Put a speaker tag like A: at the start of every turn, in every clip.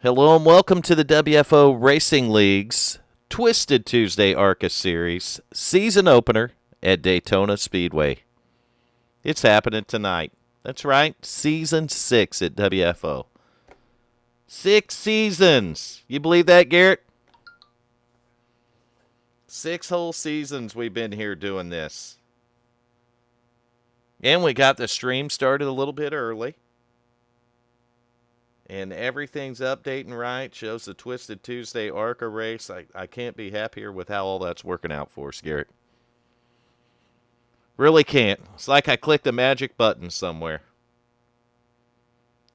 A: Hello and welcome to the WFO Racing League's Twisted Tuesday ARCA Series season opener at Daytona Speedway. It's happening tonight. That's right, Season 6 at WFO. 6 seasons. You believe that, Garrett? 6 whole seasons we've been here doing this. And we got the stream started a little bit early. And everything's updating right. Shows the Twisted Tuesday ARCA race. I can't be happier with how all that's working out for us, Garrett. Really can't. It's like I clicked a magic button somewhere.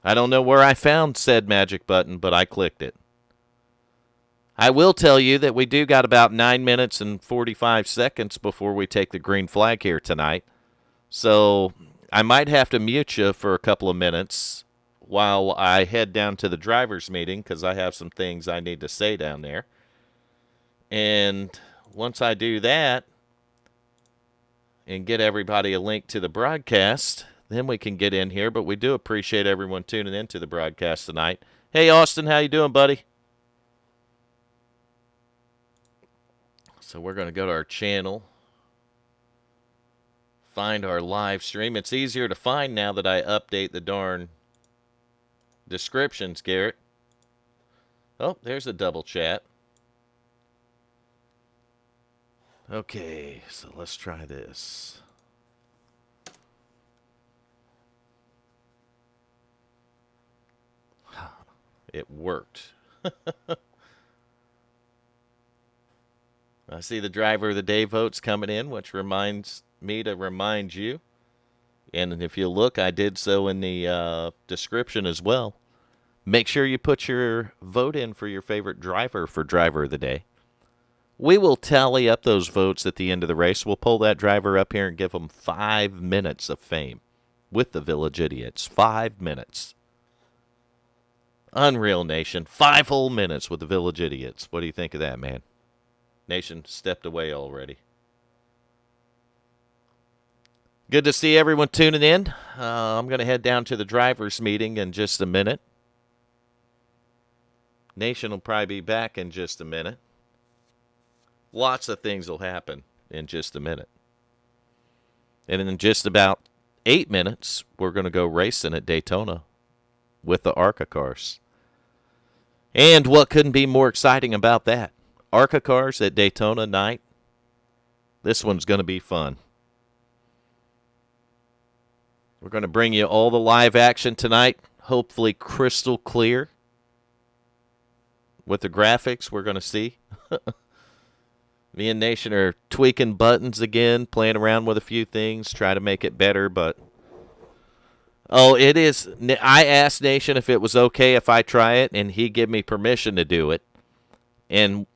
A: I don't know where I found said magic button, but I clicked it. I will tell you that we do got about 9 minutes and 45 seconds before we take the green flag here tonight. So I might have to mute you for a couple of minutes while I head down to the driver's meeting because I have some things I need to say down there. And once I do that and get everybody a link to the broadcast, then we can get in here. But we do appreciate everyone tuning in to the broadcast tonight. Hey, Austin, how you doing, buddy? So we're going to go to our channel, find our live stream. It's easier to find now that I update the darn descriptions, Garrett. Oh, there's a double chat. Okay, so let's try this. It worked. I see the driver of the day votes coming in, which reminds me to remind you. And if you look, I did so in the description as well. Make sure you put your vote in for your favorite driver for driver of the day. We will tally up those votes at the end of the race. We'll pull that driver up here and give them 5 minutes of fame with the Village Idiots. 5 minutes. Unreal, Nation. 5 whole minutes with the Village Idiots. What do you think of that, man? Nation stepped away already. Good to see everyone tuning in. I'm going to head down to the driver's meeting in just a minute. Nation will probably be back in just a minute. Lots of things will happen in just a minute. And in just about 8 minutes, we're going to go racing at Daytona with the ARCA cars. And what couldn't be more exciting about that? ARCA cars at Daytona night. This one's going to be fun. We're going to bring you all the live action tonight, hopefully crystal clear. With the graphics we're going to see. Me and Nation are tweaking buttons again, playing around with a few things, try to make it better, but oh, it is. I asked Nation if it was okay if I try it, and he gave me permission to do it. And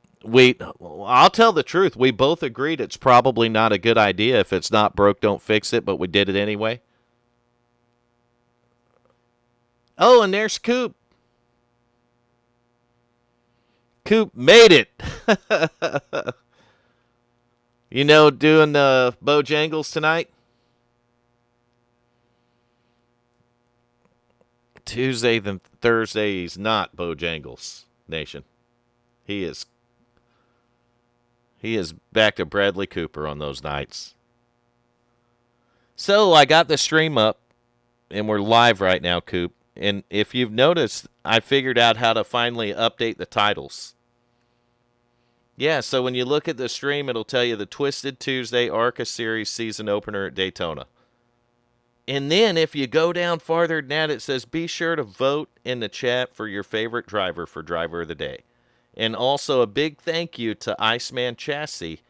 A: I'll tell the truth, we both agreed it's probably not a good idea. If it's not broke, don't fix it, but we did it anyway. Oh, and there's Coop. Coop made it. You know, doing the Bojangles tonight? Tuesday, then Thursday, he's not Bojangles, Nation. He is back to Bradley Cooper on those nights. So I got the stream up, and we're live right now, Coop. And if you've noticed, I figured out how to finally update the titles. Yeah, so when you look at the stream, it'll tell you the Twisted Tuesday ARCA Series season opener at Daytona. And then if you go down farther than that, it says be sure to vote in the chat for your favorite driver for driver of the day. And also a big thank you to Iceman Chassis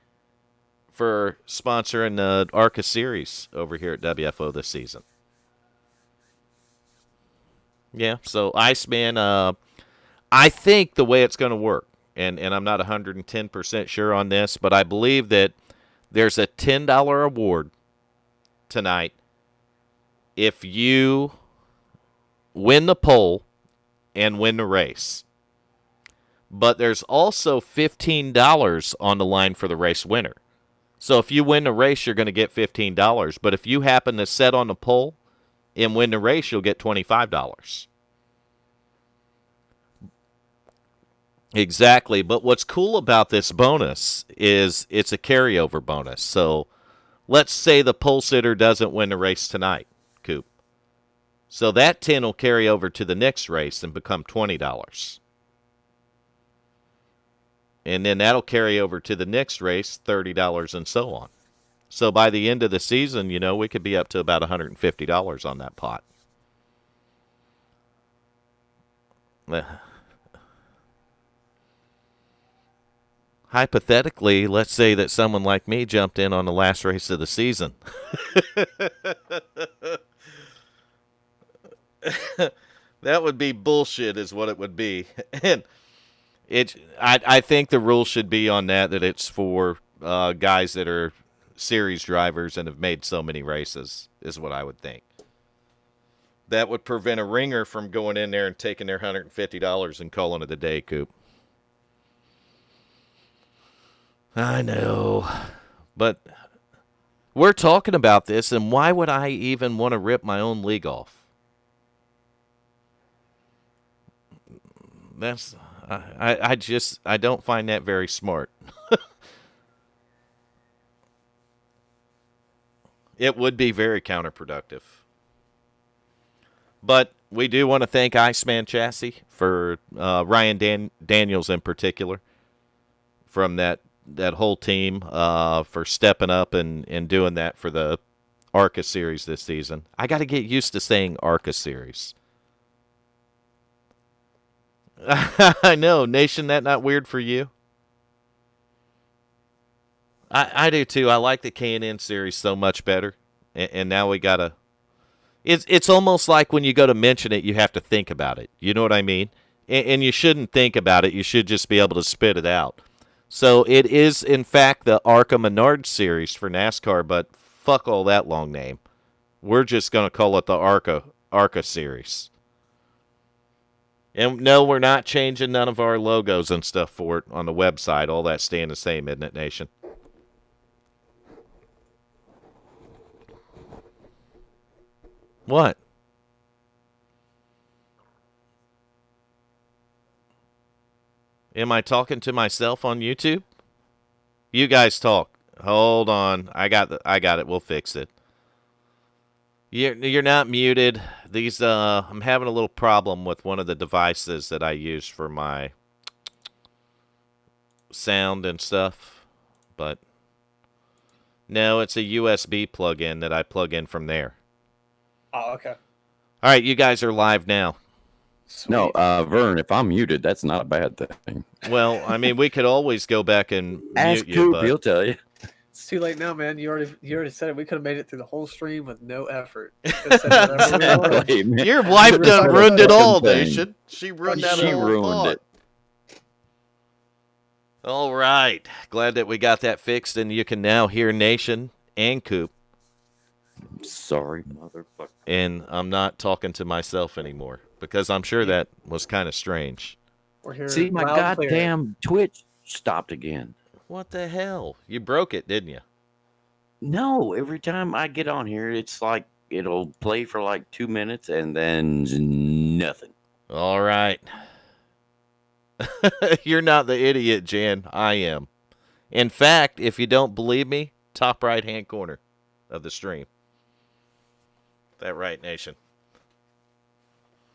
A: for sponsoring the ARCA Series over here at WFO this season. Yeah, so Iceman, I think the way it's going to work, and I'm not 110% sure on this, but I believe that there's a $10 award tonight if you win the pole and win the race. But there's also $15 on the line for the race winner. So if you win the race, you're going to get $15. But if you happen to set on the pole and win the race, you'll get $25. Exactly. But what's cool about this bonus is it's a carryover bonus. So let's say the pole sitter doesn't win the race tonight, Coop. So that 10 will carry over to the next race and become $20. And then that'll carry over to the next race, $30 and so on. So by the end of the season, we could be up to about $150 on that pot. Hypothetically, let's say that someone like me jumped in on the last race of the season. That would be bullshit is what it would be. And I think the rule should be on that it's for guys that are series drivers and have made so many races is what I would think. That would prevent a ringer from going in there and taking their $150 and calling it a day, Coop. I know. But we're talking about this, and why would I even want to rip my own league off? I don't find that very smart. It would be very counterproductive. But we do want to thank Iceman Chassis for Ryan Daniels in particular from that whole team for stepping up and doing that for the ARCA series this season. I got to get used to saying ARCA series. I know, Nation, that not weird for you? I do too. I like the K&N series so much better, and now we gotta. It's almost like when you go to mention it, you have to think about it. You know what I mean? And you shouldn't think about it. You should just be able to spit it out. So it is, in fact, the ARCA Menard series for NASCAR, but fuck all that long name. We're just going to call it the ARCA series. And no, we're not changing none of our logos and stuff for it on the website. All that's staying the same, isn't it, Nation? What? Am I talking to myself on YouTube? You guys talk. Hold on. I got it. We'll fix it. You're not muted. These I'm having a little problem with one of the devices that I use for my sound and stuff. But no, it's a USB plug-in that I plug in from there.
B: Oh, okay.
A: All right, you guys are live now.
B: Sweet.
C: No, Vern, if I'm muted, that's not a bad thing.
A: Well, I mean, we could always go back and
C: Ask
A: mute you,
C: Coop,
A: but
C: he'll tell you.
B: It's too late now, man. You already said it. We could have made it through the whole stream with no effort. Could've said whatever we wanted.
C: Exactly, man.
A: your wife
C: Never
A: done
C: said a
A: ruined it
C: fucking
A: all,
C: thing.
A: Nation. She ruined that
C: She
A: whole
C: ruined
A: thought.
C: it.
A: All right. Glad that we got that fixed, and you can now hear Nation and Coop.
C: Sorry, motherfucker.
A: And I'm not talking to myself anymore because I'm sure that was kind of strange.
B: We're here.
C: See, my
B: loud and clear.
C: goddamn Twitch stopped again.
A: What the hell? You broke it, didn't you?
C: No, every time I get on here, it's like it'll play for like 2 minutes and then nothing.
A: All right. You're not the idiot, Jan. I am. In fact, if you don't believe me, top right-hand corner of the stream. That right, Nation?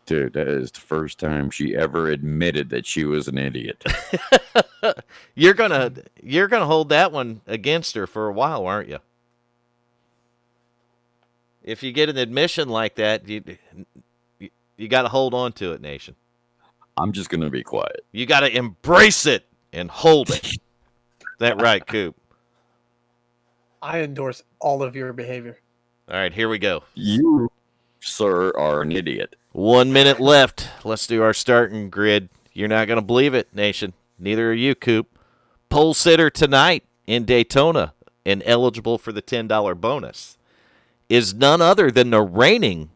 C: Dude, that is the first time she ever admitted that she was an idiot.
A: You're gonna hold that one against her for a while, aren't you? If you get an admission like that, you got to hold on to it, Nation.
C: I'm just going to be quiet.
A: You got to embrace it and hold it. That right, Coop?
B: I endorse all of your behavior.
A: All right, here we go.
C: You, sir, are an idiot.
A: 1 minute left. Let's do our starting grid. You're not going to believe it, Nation. Neither are you, Coop. Pole sitter tonight in Daytona and eligible for the $10 bonus is none other than the reigning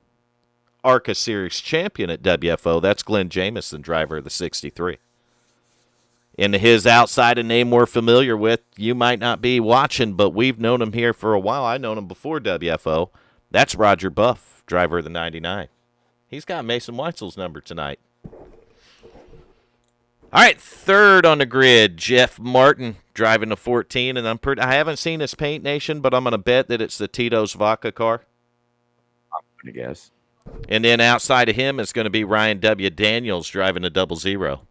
A: ARCA Series champion at WFO. That's Glenn Jamieson, driver of the 63. And his outside a name we're familiar with, you might not be watching, but we've known him here for a while. I've known him before WFO. That's Roger Buff, driver of the 99. He's got Mason Weitzel's number tonight. All right, third on the grid, Jeff Martin driving the 14, and I haven't seen his paint nation, but I'm going to bet that it's the Tito's Vodka car.
C: I'm going to guess.
A: And then outside of him is going to be Ryan W. Daniels driving a 00.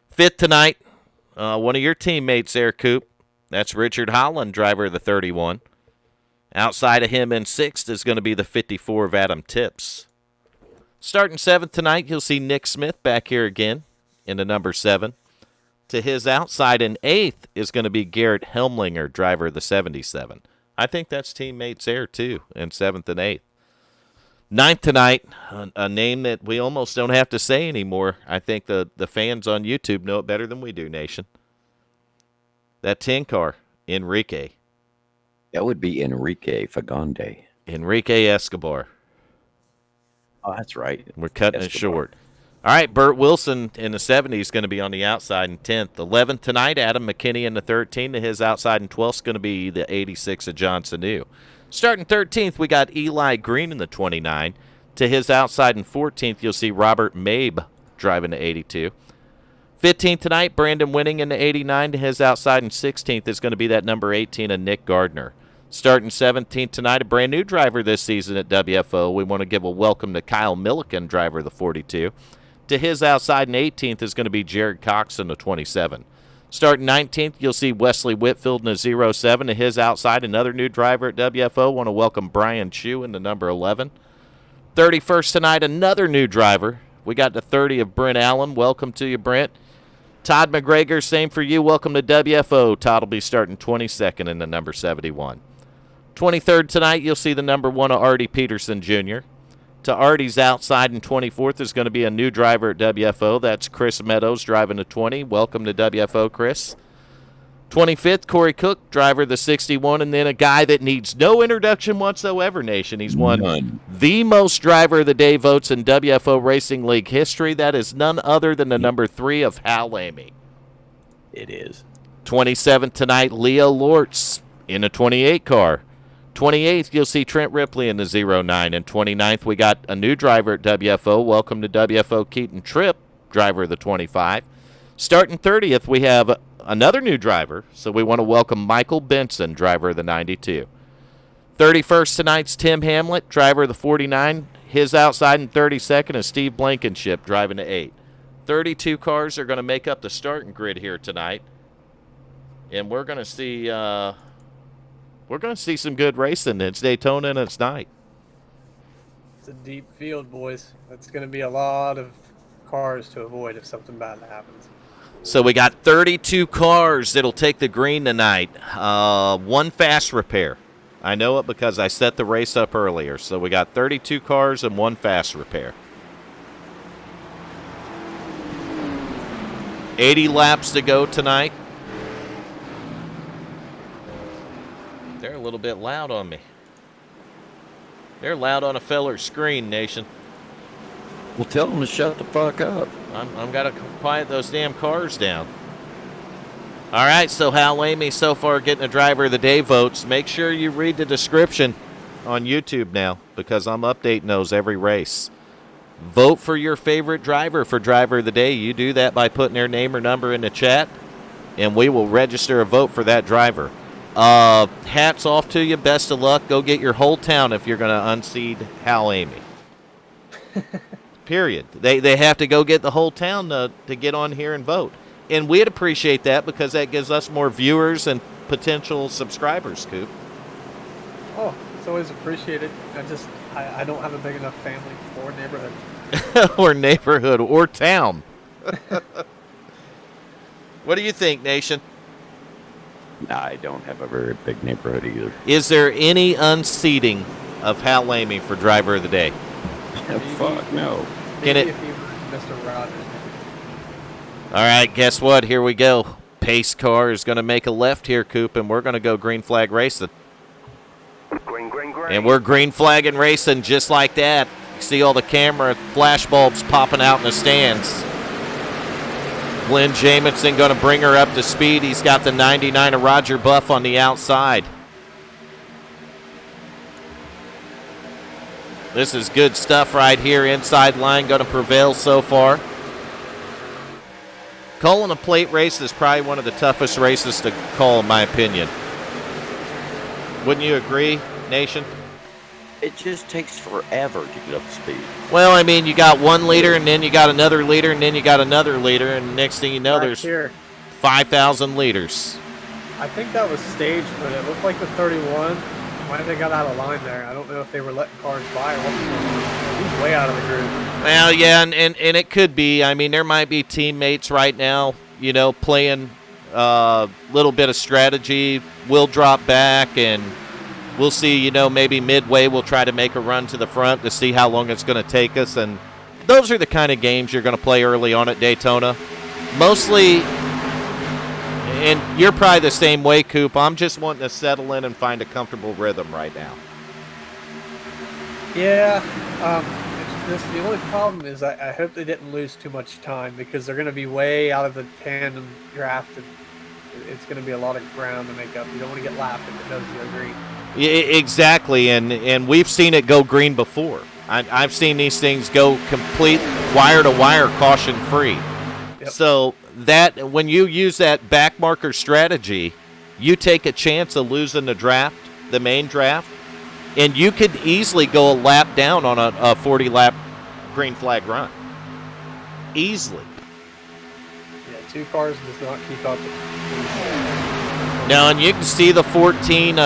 A: Fifth tonight, one of your teammates there, Coop. That's Richard Holland, driver of the 31. Outside of him in sixth is going to be the 54 of Adam Tips. Starting seventh tonight, you'll see Nick Smith back here again in the number 7. To his outside in eighth is going to be Garrett Helmlinger, driver of the 77. I think that's teammates there, too, in seventh and eighth. Ninth tonight, a name that we almost don't have to say anymore. I think the fans on YouTube know it better than we do, Nation. That 10 car, Enrique.
C: That would be Enrique Fagonde.
A: Enrique Escobar.
C: Oh, that's right.
A: We're cutting it short. All right, Burt Wilson in the 70 is going to be on the outside in 10th. 11th tonight, Adam McKinney in the 13. To his outside in 12th is going to be the 86 of John Sanu. Starting 13th, we got Eli Green in the 29. To his outside in 14th, you'll see Robert Mabe driving the 82. 15th tonight, Brandon Wenning in the 89. To his outside in 16th is going to be that number 18 of Nick Gardner. Starting 17th tonight, a brand new driver this season at WFO. We want to give a welcome to Kyle Milliken, driver of the 42. To his outside in 18th is going to be Jared Cox in the 27. Starting 19th, you'll see Wesley Whitfield in the 07. To his outside, another new driver at WFO. Want to welcome Brian Chu in the number 11. 31st tonight, another new driver. We got the 30 of Brent Allen. Welcome to you, Brent. Todd McGregor, same for you. Welcome to WFO. Todd will be starting 22nd in the number 71. 23rd tonight, you'll see the number 1 of Artie Peterson Jr. To Artie's outside in 24th is going to be a new driver at WFO. That's Chris Meadows driving a 20. Welcome to WFO, Chris. 25th, Corey Cook, driver of the 61, and then a guy that needs no introduction whatsoever, Nation. He's won the most driver of the day votes in WFO Racing League history. That is none other than the number 3 of Hal Amy.
C: It is.
A: 27th tonight, Leo Lortz in a 28 car. 28th, you'll see Trent Ripley in the 09. And 29th, we got a new driver at WFO. Welcome to WFO, Keaton Tripp, driver of the 25. Starting 30th, we have another new driver, so we want to welcome Michael Benson, driver of the 92. 31st tonight's Tim Hamlet, driver of the 49. His outside in 32nd is Steve Blankenship, driving the 8. 32 cars are going to make up the starting grid here tonight, and we're going to see some good racing. It's Daytona and it's night.
B: It's a deep field, boys. That's going to be a lot of cars to avoid if something bad happens.
A: So we got 32 cars that'll take the green tonight. One fast repair. I know it because I set the race up earlier. So we got 32 cars and one fast repair. 80 laps to go tonight. They're a little bit loud on me. They're loud on a feller's screen, Nation.
C: Well, tell them to shut the fuck up.
A: I'm got to quiet those damn cars down. All right, so Hal Amy so far getting a driver of the day votes. Make sure you read the description on YouTube now because I'm updating those every race. Vote for your favorite driver for driver of the day. You do that by putting their name or number in the chat, and we will register a vote for that driver. Hats off to you. Best of luck. Go get your whole town if you're going to unseat Hal Amy. Period. They have to go get the whole town to get on here and vote. And we'd appreciate that because that gives us more viewers and potential subscribers, Coop.
B: Oh, it's always appreciated. I don't have a big enough family or neighborhood.
A: Or neighborhood or town. What do you think, Nation?
C: I don't have a very big neighborhood either.
A: Is there any unseating of Hal Amy for driver of the day?
C: Fuck no.
B: Maybe
A: Can it-
B: if you were Mr. Rogers.
A: All right, guess what? Here we go. Pace car is going to make a left here, Coop, and we're going to go green flag racing.
D: Green, green, green.
A: And we're green flagging racing just like that. You see all the camera flash bulbs popping out in the stands. Glenn Jamison going to bring her up to speed. He's got the 99 of Roger Buff on the outside. This is good stuff right here. Inside line going to prevail so far. Calling a plate race is probably one of the toughest races to call, in my opinion. Wouldn't you agree, Nation?
C: It just takes forever to get up to speed.
A: Well, I mean, you got 1 liter, and then you got another liter, and then you got another liter, and next thing you know,
B: Back
A: there's
B: here,
A: 5,000 liters.
B: I think that was staged, but it looked like the 31 might have got out of line there. I don't know if they were letting cars by or what was going on. He's way out of the groove.
A: Well, yeah, and it could be. I mean, there might be teammates right now, you know, playing a little bit of strategy. We'll drop back, and we'll see, you know, maybe midway we'll try to make a run to the front to see how long it's going to take us. And those are the kind of games you're going to play early on at Daytona. Mostly, and you're probably the same way, Coop, I'm just wanting to settle in and find a comfortable rhythm right now.
B: Yeah, the only problem is I hope they didn't lose too much time because they're going to be way out of the tandem draft. And it's going to be a lot of ground to make up. You don't want to get lapped if it does go green.
A: Yeah, exactly, and we've seen it go green before. I've seen these things go complete wire-to-wire caution-free.
B: Yep.
A: So that when you use that back marker strategy, you take a chance of losing the draft, the main draft, and you could easily go a lap down on a 40-lap green flag run. Easily.
B: Yeah, 2 cars does not keep up.
A: Now, and you can see the 14,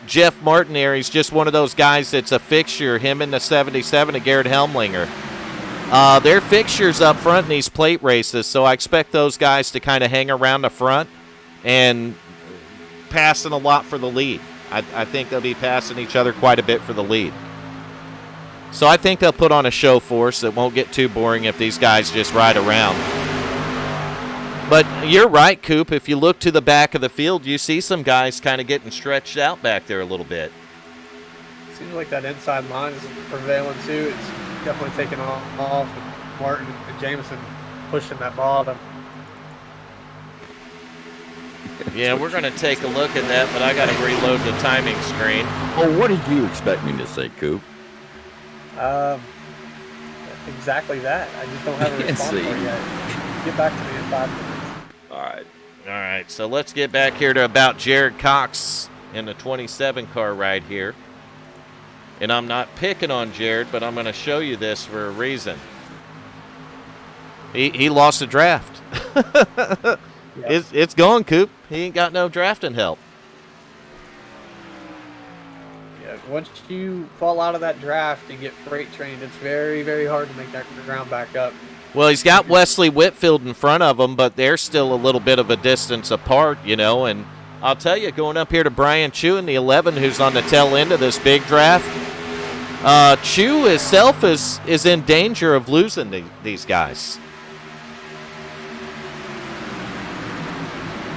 A: Jeff Martin there. He's just one of those guys that's a fixture, him and the 77 of Garrett Helmlinger. They're fixtures up front in these plate races, so I expect those guys to kind of hang around the front and passing a lot for the lead. I think they'll be passing each other quite a bit for the lead. So I think they'll put on a show for us. It won't get too boring if these guys just ride around. But you're right, Coop. If you look to the back of the field, you see some guys kind of getting stretched out back there a little bit.
B: Seems like that inside line is prevailing too. It's definitely taking off. And Martin and Jameson pushing that bottom.
A: Yeah, we're going to take a look at that, but I got to reload the timing screen.
C: Well, what did you expect me to say, Coop?
B: Exactly that. I just don't have a response for it yet. Get back to me in 5 minutes.
A: All right, so let's get back here to about Jared Cox in the 27 car right here. And I'm not picking on Jared, but I'm going to show you this for a reason. He lost a draft.
B: Yep.
A: It's gone, Coop. He ain't got no drafting help.
B: Yeah, once you fall out of that draft and get freight trained, it's very, very hard to make that ground back up.
A: Well, he's got Wesley Whitfield in front of him, but they're still a little bit of a distance apart, you know. And I'll tell you, going up here to Brian Chu in the 11, who's on the tail end of this big draft, Chu himself is in danger of losing these guys.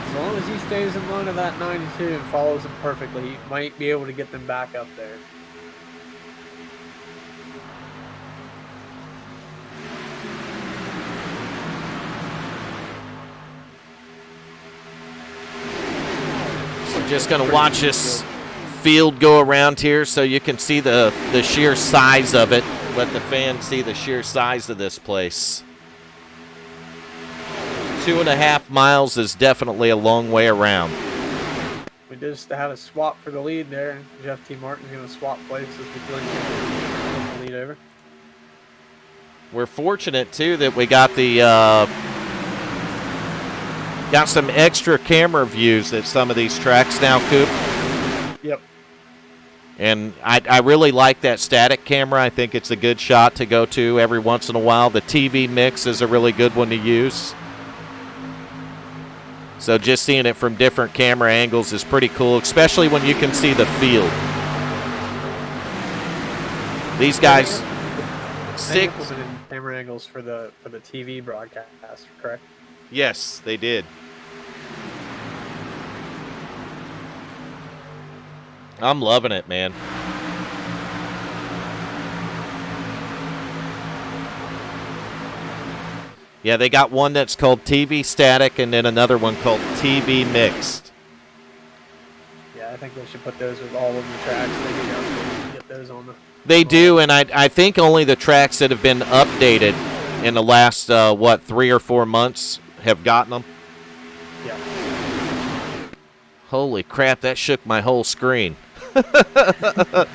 B: As long as he stays in line of that 92 and follows them perfectly, he might be able to get them back up there.
A: So just going to watch this field go around here so you can see the sheer size of it. Let the fans see the sheer size of this place. 2.5 miles is definitely a long way around.
B: We just had a swap for the lead there. Jeff T. Martin's going to swap places with Glenn Kimball, the lead over.
A: We're fortunate too that we got the got some extra camera views at some of these tracks now, Coop.
B: Yep.
A: And I really like that static camera. I think it's a good shot to go to every once in a while. The TV mix is a really good one to use. So just seeing it from different camera angles is pretty cool, especially when you can see the field. These guys,
B: They implemented camera angles for the TV broadcast, correct?
A: Yes, they did. I'm loving it, man. Yeah, they got one that's called TV Static and then another one called TV Mixed.
B: Yeah, I think they should put those with all of the tracks. They can get those on the.
A: They do, and I think only the tracks that have been updated in the last, 3 or 4 months have gotten them?
B: Yeah.
A: Holy crap, that shook my whole screen. The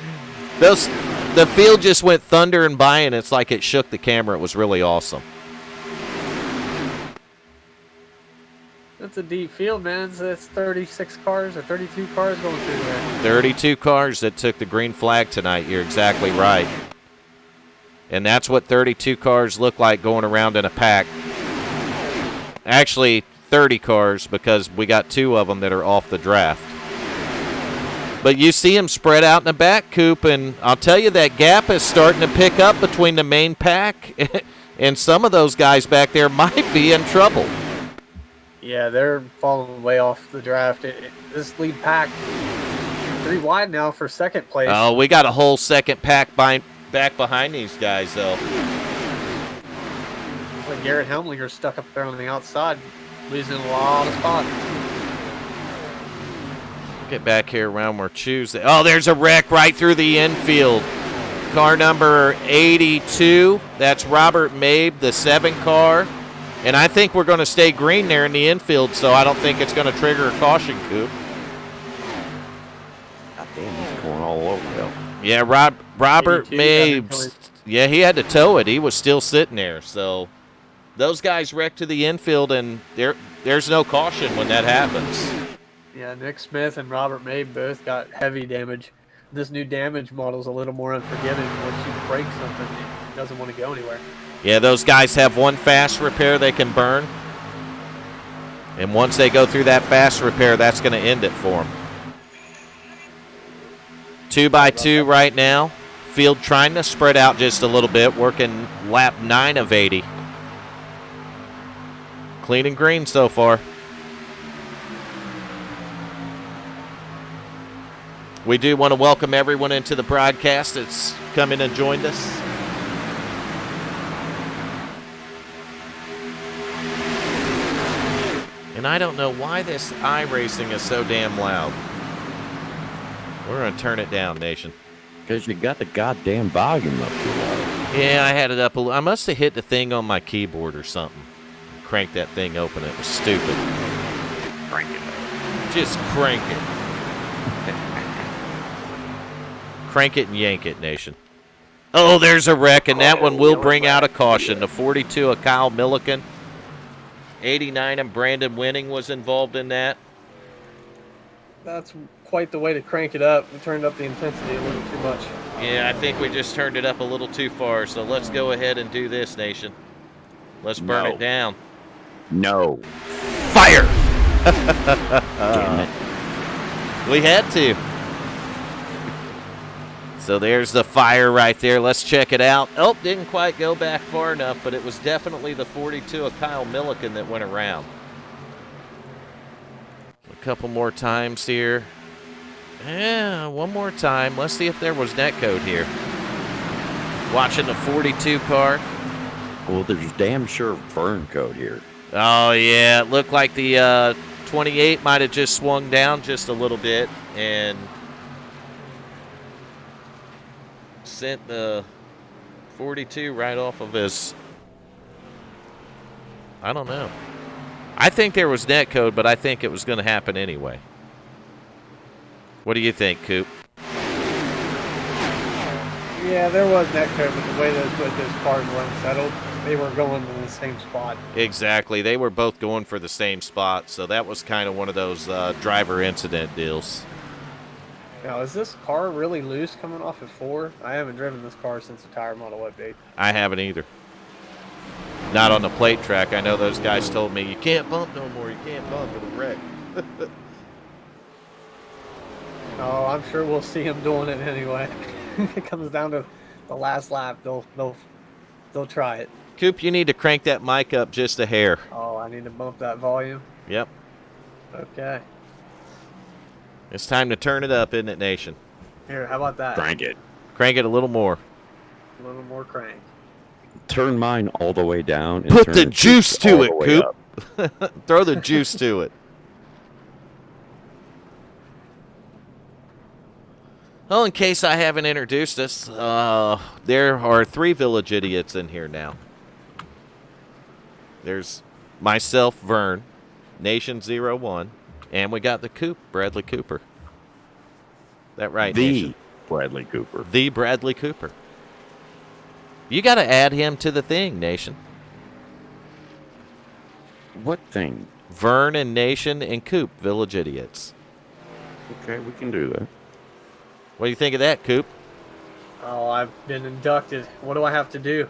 A: field just went thundering by, and it's like it shook the camera. It was really awesome.
B: That's a deep field, man. It's 36 cars or 32 cars going through there.
A: 32 cars that took the green flag tonight. You're exactly right. And that's what 32 cars look like going around in a pack. Actually, 30 cars, because we got 2 of them that are off the draft. But you see them spread out in the back, Coop, and I'll tell you that gap is starting to pick up between the main pack, and some of those guys back there might be in trouble.
B: Yeah, they're falling way off the draft. This lead pack 3 wide now for second place.
A: Oh, we got a whole second pack back behind these guys, though.
B: Looks like Garrett Helmlinger's stuck up there on the outside, losing a lot of spots.
A: Get back here around where Tuesday. Oh, there's a wreck right through the infield. Car number 82. That's Robert Mabe, the 7 car. And I think we're going to stay green there in the infield, so I don't think it's going to trigger a caution, Coop.
C: God damn, he's going all over hell.
A: Yeah, Robert Mabe. Yeah, he had to tow it. He was still sitting there. So those guys wrecked to the infield, and there's no caution when that happens.
B: Yeah, Nick Smith and Robert Mabe both got heavy damage. This new damage model is a little more unforgiving. Once you break something, it doesn't want to go anywhere.
A: Yeah, those guys have one fast repair they can burn. And once they go through that fast repair, that's going to end it for them. 2 by 2 right now. Field trying to spread out just a little bit, working lap 9 of 80. Clean and green so far. We do want to welcome everyone into the broadcast that's come in and joined us. And I don't know why this iRacing is so damn loud. We're going to turn it down, Nation.
C: Because you got the goddamn volume up too loud.
A: Yeah, I had it up a little. I must have hit the thing on my keyboard or something. Cranked that thing open. It was stupid.
C: Crank it up.
A: Just crank it. Crank it and yank it, Nation. Oh, there's a wreck, and that one will bring out a caution. The 42 of Kyle Milliken. 89 and Brandon Wenning was involved in that.
B: That's quite the way to crank it up. We turned up the intensity a little too much.
A: Yeah, I think we just turned it up a little too far, so let's go ahead and do this, Nation. Let's burn it down.
C: No.
A: Fire!
C: Damn it.
A: We had to. So there's the fire right there. Let's check it out. Oh, didn't quite go back far enough, but it was definitely the 42 of Kyle Milliken that went around. A couple more times here. Yeah, one more time. Let's see if there was netcode here. Watching the 42 car.
C: Well, there's damn sure burn code here.
A: Oh, yeah. It looked like the 28 might have just swung down just a little bit and sent the 42 right off of his. I don't know. I think there was netcode, but I think it was going to happen anyway. What do you think, Coop?
B: Yeah, there was netcode, but the way those cars were unsettled, they were going to the same spot.
A: Exactly. They were both going for the same spot, so that was kind of one of those driver incident deals.
B: Now, is this car really loose coming off at 4? I haven't driven this car since the tire model update.
A: I haven't either. Not on the plate track. I know those guys told me, you can't bump no more. You can't bump. It'll wreck.
B: Oh, I'm sure we'll see them doing it anyway. It comes down to the last lap. They'll try it.
A: Coop, you need to crank that mic up just a hair.
B: Oh, I need to bump that volume.
A: Yep.
B: Okay.
A: It's time to turn it up, isn't it, Nation?
B: Here, how about that?
C: Crank it.
A: Crank it a little more.
B: A little more crank.
C: Turn mine all the way down. And
A: Put
C: turn
A: the juice to
C: all
A: it,
C: the way
A: Coop.
C: up.
A: Throw the juice to it. Well, in case I haven't introduced us, there are 3 village idiots in here now. There's myself, Vern, Nation 01, and we got the Coop, Bradley Cooper. That right, Nation?
C: Bradley Cooper.
A: The Bradley Cooper. You got to add him to the thing, Nation.
C: What thing?
A: Vern and Nation and Coop, Village Idiots.
C: Okay, we can do that.
A: What do you think of that, Coop?
B: Oh, I've been inducted. What do I have to do?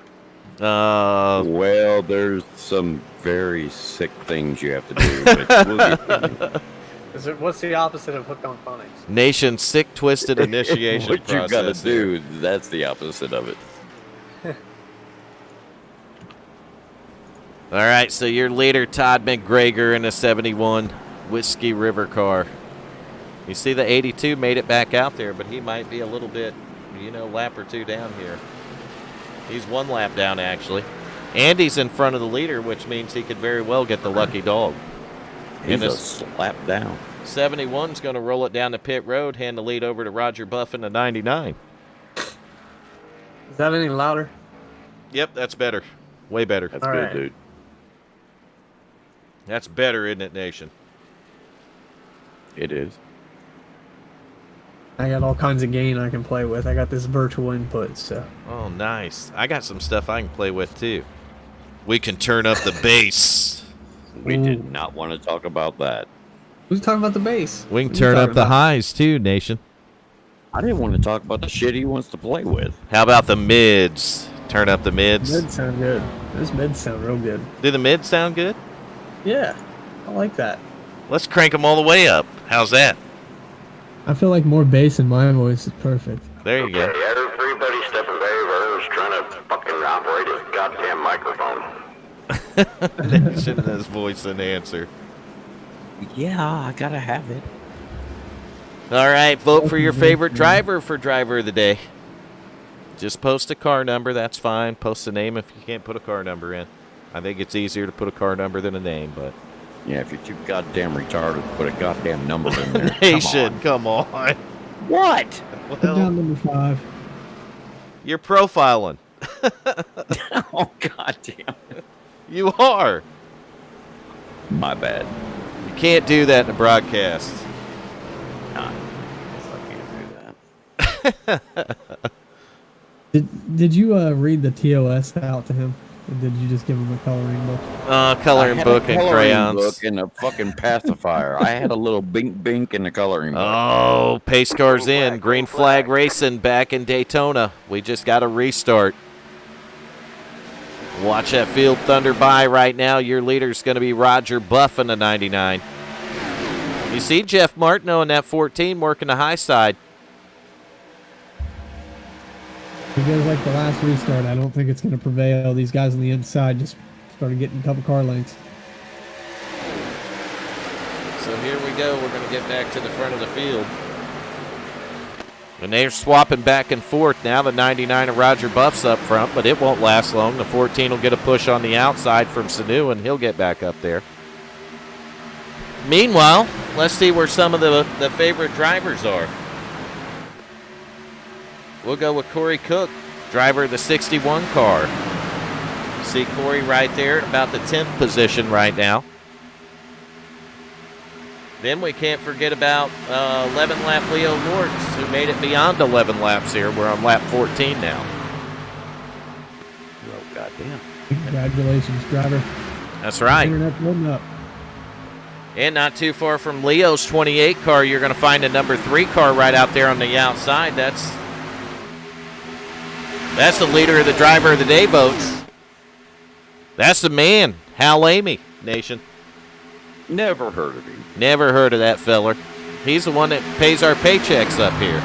C: Well, there's some very sick things you have to do. But we'll get
B: What's the opposite of hooked on phonics?
A: Nation sick, twisted initiation
C: what you got to
A: process here.
C: do, that's the opposite of it.
A: All right, so your leader, Todd McGregor, in a 71 Whiskey River car. You see the 82 made it back out there, but he might be a little bit, lap or two down here. He's one lap down, actually. Andy's in front of the leader, which means he could very well get the lucky dog.
C: He's a slap down.
A: 71's going to roll it down the pit road, hand the lead over to Roger Buff in the 99.
B: Is that any louder?
A: Yep, that's better. Way better.
C: That's
B: All
C: good,
B: right.
C: dude.
A: That's better, isn't it, Nation?
C: It is.
B: I got all kinds of gain I can play with. I got this virtual input, so.
A: Oh, nice. I got some stuff I can play with, too. We can turn up the bass.
C: We did not want to talk about that.
B: Who's talking about the bass?
A: We can
B: What are you
A: turn up
B: talking
A: the
B: about?
A: highs, too, Nation.
C: I didn't want to talk about the shit he wants to play with.
A: How about the mids? Turn up the mids.
B: Mids sound good. Those mids sound real good.
A: Do the mids sound good?
B: Yeah, I like that.
A: Let's crank them all the way up. How's that?
B: I feel like more bass in my voice is perfect.
A: There you go.
D: Everybody stepping back. Vern's trying to fucking operate his goddamn microphone.
A: Nation has voice and answer.
C: Yeah, I gotta have it.
A: All right, vote for your favorite driver for driver of the day. Just post a car number, that's fine. Post a name if you can't put a car number in. I think it's easier to put a car number than a name, but
C: Yeah, if you're too goddamn retarded to put a goddamn number in there.
A: Nation, come on.
C: What?
B: Put down number 5.
A: You're profiling.
C: Oh, goddamn.
A: You are.
C: My bad.
A: You can't do that in a broadcast.
C: Nah, I can't do that.
B: Did you read the TOS out to him? Or did you just give him a coloring book?
A: Coloring book
C: I had a
A: and
C: coloring
A: crayons.
C: book and a fucking pacifier. I had a little bink in the coloring book.
A: Oh, pace car's in. Green flag racing back in Daytona. We just got a restart. Watch that field thunder by right now. Your leader's going to be Roger Buff in the 99. You see Jeff Martineau in that 14 working the high side.
B: If it goes like the last restart, I don't think it's going to prevail. These guys on the inside just started getting a couple car lengths.
A: So here we go. We're going to get back to the front of the field. And they're swapping back and forth now. The 99 of Roger Buff's up front, but it won't last long. The 14 will get a push on the outside from Sanu, and he'll get back up there. Meanwhile, let's see where some of the favorite drivers are. We'll go with Corey Cook, driver of the 61 car. See Corey right there at about the 10th position right now. Then we can't forget about 11-lap Leo Nortz, who made it beyond 11 laps here. We're on lap 14 now.
C: Oh, goddamn.
B: Congratulations, driver.
A: That's right.
B: Internet's loading up.
A: And not too far from Leo's 28 car, you're going to find a number 3 car right out there on the outside. That's the leader of the driver of the day votes. That's the man, Hal Amy, Nation.
C: Never heard of him.
A: Never heard of that feller. He's the one that pays our paychecks up here.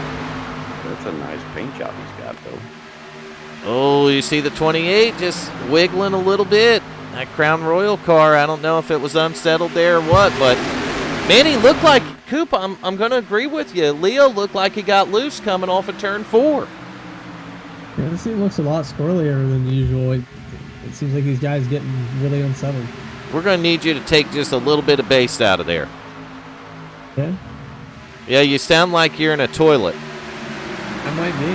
C: That's a nice paint job he's got, though.
A: Oh, you see the 28 just wiggling a little bit. That Crown Royal car, I don't know if it was unsettled there or what, but man, he looked like, Coop, I'm going to agree with you. Leo looked like he got loose coming off of turn 4.
B: Yeah, this thing looks a lot squirrelier than usual. It seems like these guys getting really unsettled.
A: We're going to need you to take just a little bit of bass out of there.
B: Yeah?
A: Yeah, you sound like you're in a toilet.
B: I might be,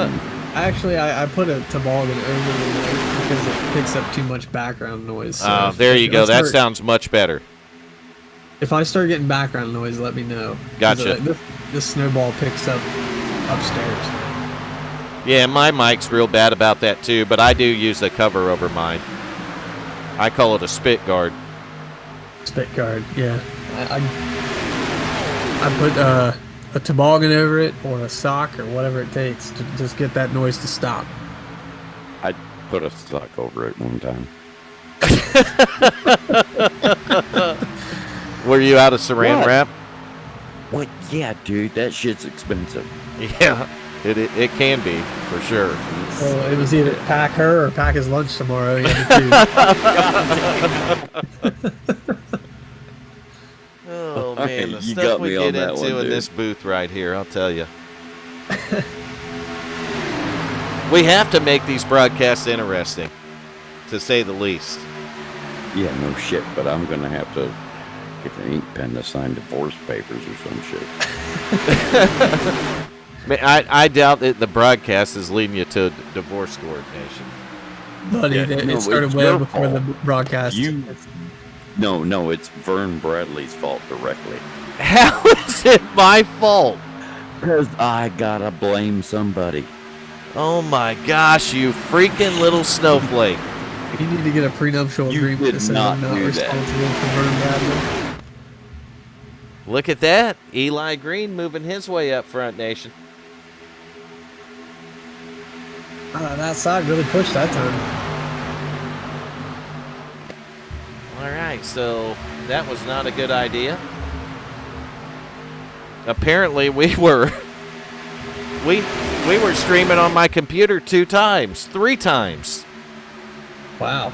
B: man. Actually, I put a toboggan over the mic because it picks up too much background noise. So
A: There you go. That sounds much better.
B: If I start getting background noise, let me know.
A: Gotcha.
B: This snowball picks up upstairs.
A: Yeah, my mic's real bad about that too, but I do use a cover over mine. I call it a spit guard.
B: Spit guard, yeah. I put a toboggan over it or a sock or whatever it takes to just get that noise to stop.
C: I put a sock over it one time.
A: Were you out of saran wrap?
C: What? Yeah, dude, that shit's expensive.
A: Yeah, it can be, for sure.
B: Well, it was either pack her or pack his lunch tomorrow. He had to choose.
A: Oh, man, the
C: You
A: stuff
C: got
A: we
C: me
A: get
C: on that
A: into
C: one,
A: in
C: dude.
A: this booth right here, I'll tell you. We have to make these broadcasts interesting, to say the least.
C: Yeah, no shit, but I'm going to have to get an ink pen to sign divorce papers or some shit.
A: Man, I doubt that the broadcast is leading you to divorce coordination.
B: Buddy,
C: Yeah,
B: it
C: no,
B: started
C: it's
B: way
C: your
B: before the
C: fault.
B: broadcast.
C: No, it's Vern Bradley's fault directly.
A: How is it my fault?
C: Because I gotta blame somebody.
A: Oh my gosh, you freaking little snowflake.
B: You need to get a prenuptial
C: You
B: agreement
C: did
B: that says
C: not
B: I'm not
C: do that.
B: responsible for Vern Bradley.
A: Look at that. Eli Green moving his way up front, nation.
B: That side really pushed that time.
A: All right, so that was not a good idea. Apparently, we were streaming on my computer 3 times.
B: Wow.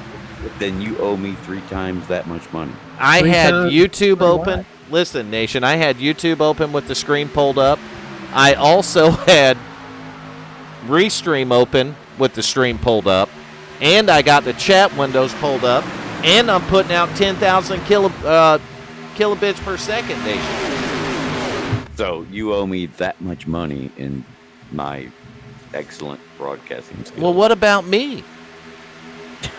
C: Then you owe me 3 times that much money.
A: I
B: 3
A: had
B: times
A: YouTube
B: for
A: open.
B: what?
A: Listen, nation, I had YouTube open with the screen pulled up. I also had Restream open with the stream pulled up. And I got the chat windows pulled up. And I'm putting out 10,000 kilobits per second, nation.
C: So you owe me that much money in my excellent broadcasting skills.
A: Well, what about me?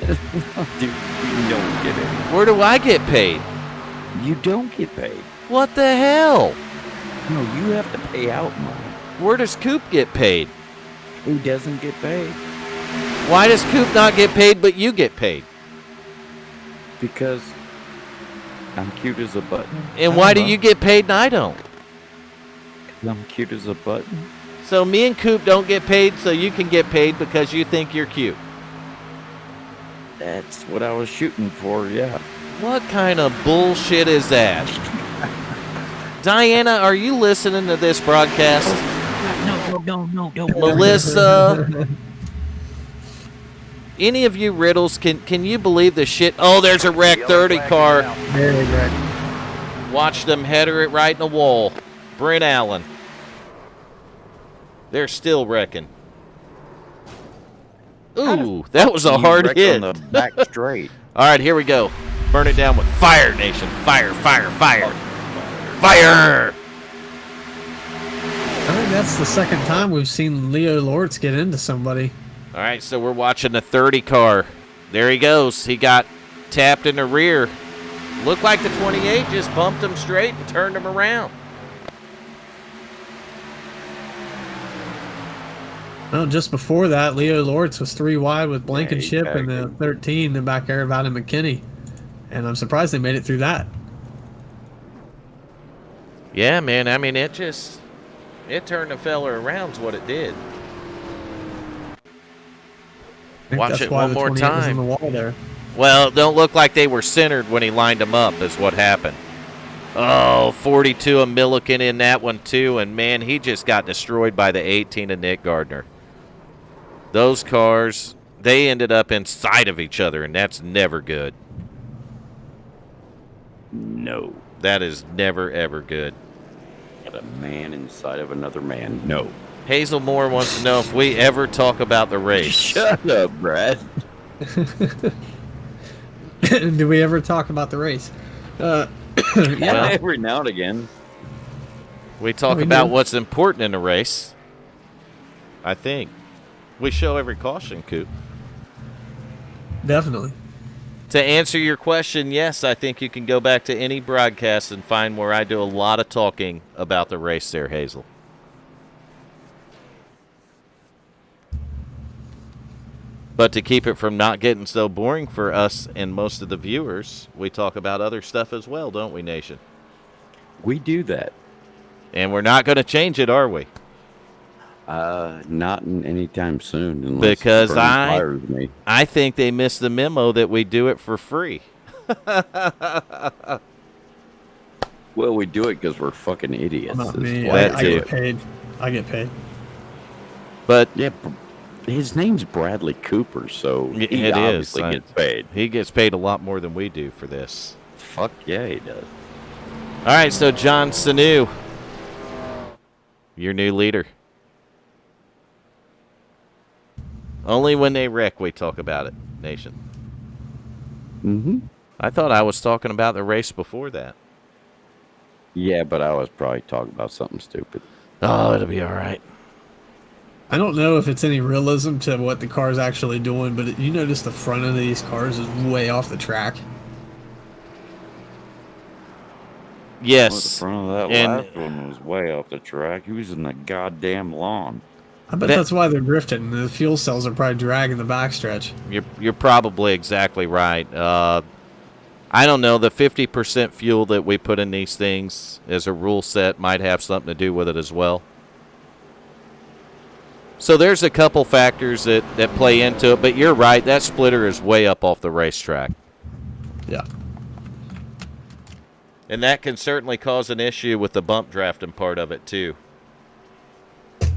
C: Dude, you don't get it.
A: Where do I get paid?
C: You don't get paid.
A: What the hell?
C: No, you have to pay out money.
A: Where does Coop get paid?
C: He doesn't get paid
A: Why does Coop not get paid but you get paid?
C: because I'm cute as a button.
A: And why do you get paid and I don't?
C: I'm cute as a button.
A: So me and Coop don't get paid so you can get paid because you think you're cute.
C: That's what I was shooting for, yeah.
A: What kind of bullshit is that? Diana, are you listening to this broadcast?
C: No,
A: Melissa? Any of you riddles, can you believe the shit? Oh, there's a wreck 30 car.
B: Very good.
A: Watch them header it right in the wall. Brent Allen. They're still wrecking. Ooh, that was a hard hit.
C: On the back straight.
A: All right, here we go. Burn it down with fire, nation. Fire, fire, fire. Fire!
B: I think that's the second time we've seen Leo Lortz get into somebody.
A: All right, so we're watching the 30 car. There he goes. He got tapped in the rear. Looked like the 28 just bumped him straight and turned him around.
B: Well, just before that, Leo Lortz was 3 wide with Blankenship
C: Yeah, he
B: and the
C: tagged
B: 13 in back there of Adam McKinney. And I'm surprised they made it through that.
A: Yeah, man. I mean, it turned the fella around is what it did.
B: I think
A: Watch
B: that's
A: it
B: why
A: one
B: the
A: more
B: 28 was
A: time.
B: on the wall there.
A: Well, it don't look like they were centered when he lined them up is what happened. Oh, 42 of Milliken in that one, too. And, man, he just got destroyed by the 18 of Nick Gardner. Those cars, they ended up inside of each other, and that's never good.
C: No.
A: That is never, ever good.
C: Got a man inside of another man. No.
A: Hazel Moore wants to know if we ever talk about the race.
C: Shut up, Brad.
B: Did we ever talk about the race?
C: Yeah,
A: Well-
C: every now and again.
A: We talk
B: We
A: about
B: do.
A: what's important in a race. I think. We show every caution, Coop.
B: Definitely.
A: To answer your question, yes, I think you can go back to any broadcast and find where I do a lot of talking about the race there, Hazel. But to keep it from not getting so boring for us and most of the viewers, we talk about other stuff as well, don't we, Nation?
C: We do that.
A: And we're not going to change it, are we?
C: Not anytime soon. Unless
A: Because
C: Bernie fires me.
A: I think they missed the memo that we do it for free.
C: Well, we do it because we're fucking idiots.
B: Not
C: is
B: me.
C: why
A: I
C: we do
B: get
C: it.
B: paid. I get paid.
A: But
C: Yeah, his name's Bradley Cooper, so he
A: It is.
C: obviously gets paid.
A: he gets paid a lot more than we do for this.
C: Fuck yeah, he does.
A: All right, so John Sanu, your new leader. Only when they wreck we talk about it, Nation.
C: Mm-hmm.
A: I thought I was talking about the race before that.
C: Yeah, but I was probably talking about something stupid.
A: Oh, it'll be all right.
B: I don't know if it's any realism to what the car's actually doing, but you notice the front end of these cars is way off the track.
A: Yes.
C: Well, the front of that
A: and
C: last one was way off the track. He was in the goddamn lawn.
B: I bet that's why they're drifting. The fuel cells are probably dragging the backstretch.
A: you're probably exactly right. I don't know. The 50% fuel that we put in these things as a rule set might have something to do with it as well. So there's a couple factors that play into it, but you're right. That splitter is way up off the racetrack.
B: Yeah.
A: And that can certainly cause an issue with the bump drafting part of it, too. I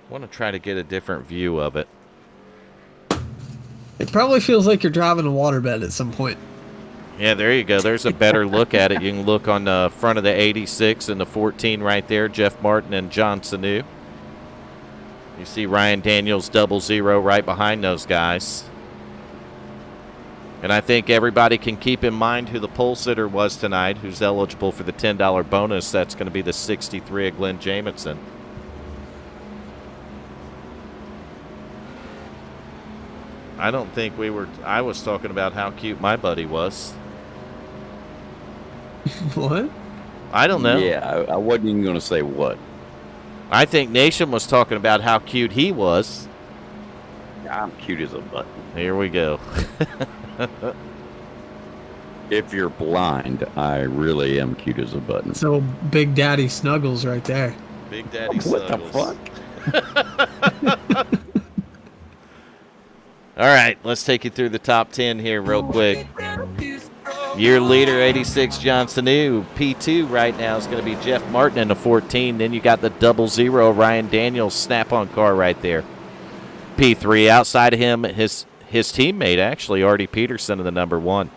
A: want to try to get a different view of it.
B: It probably feels like you're driving a waterbed at some point.
A: Yeah, there you go. There's a better look at it. You can look on the front of the 86 and the 14 right there, Jeff Martin and John Sanu. You see Ryan Daniels 00 right behind those guys. And I think everybody can keep in mind who the pole sitter was tonight, who's eligible for the $10 bonus. That's going to be the 63 of Glenn Jamison. I don't think I was talking about how cute my buddy was.
B: What?
A: I don't know.
C: Yeah, I wasn't even going to say what.
A: I think Nation was talking about how cute he was.
C: I'm cute as a button.
A: Here we go.
C: If you're blind, I really am cute as a button.
B: So Big Daddy Snuggles right there.
A: Big Daddy
C: What the
A: Snuggles.
C: fuck?
A: All right, let's take you through the top 10 here real quick. Your leader, 86, John Sanu. P2 right now is going to be Jeff Martin in the 14. Then you got the 00, Ryan Daniels snap-on car right there. P3, outside of him, his teammate, actually, Artie Peterson in the number 1.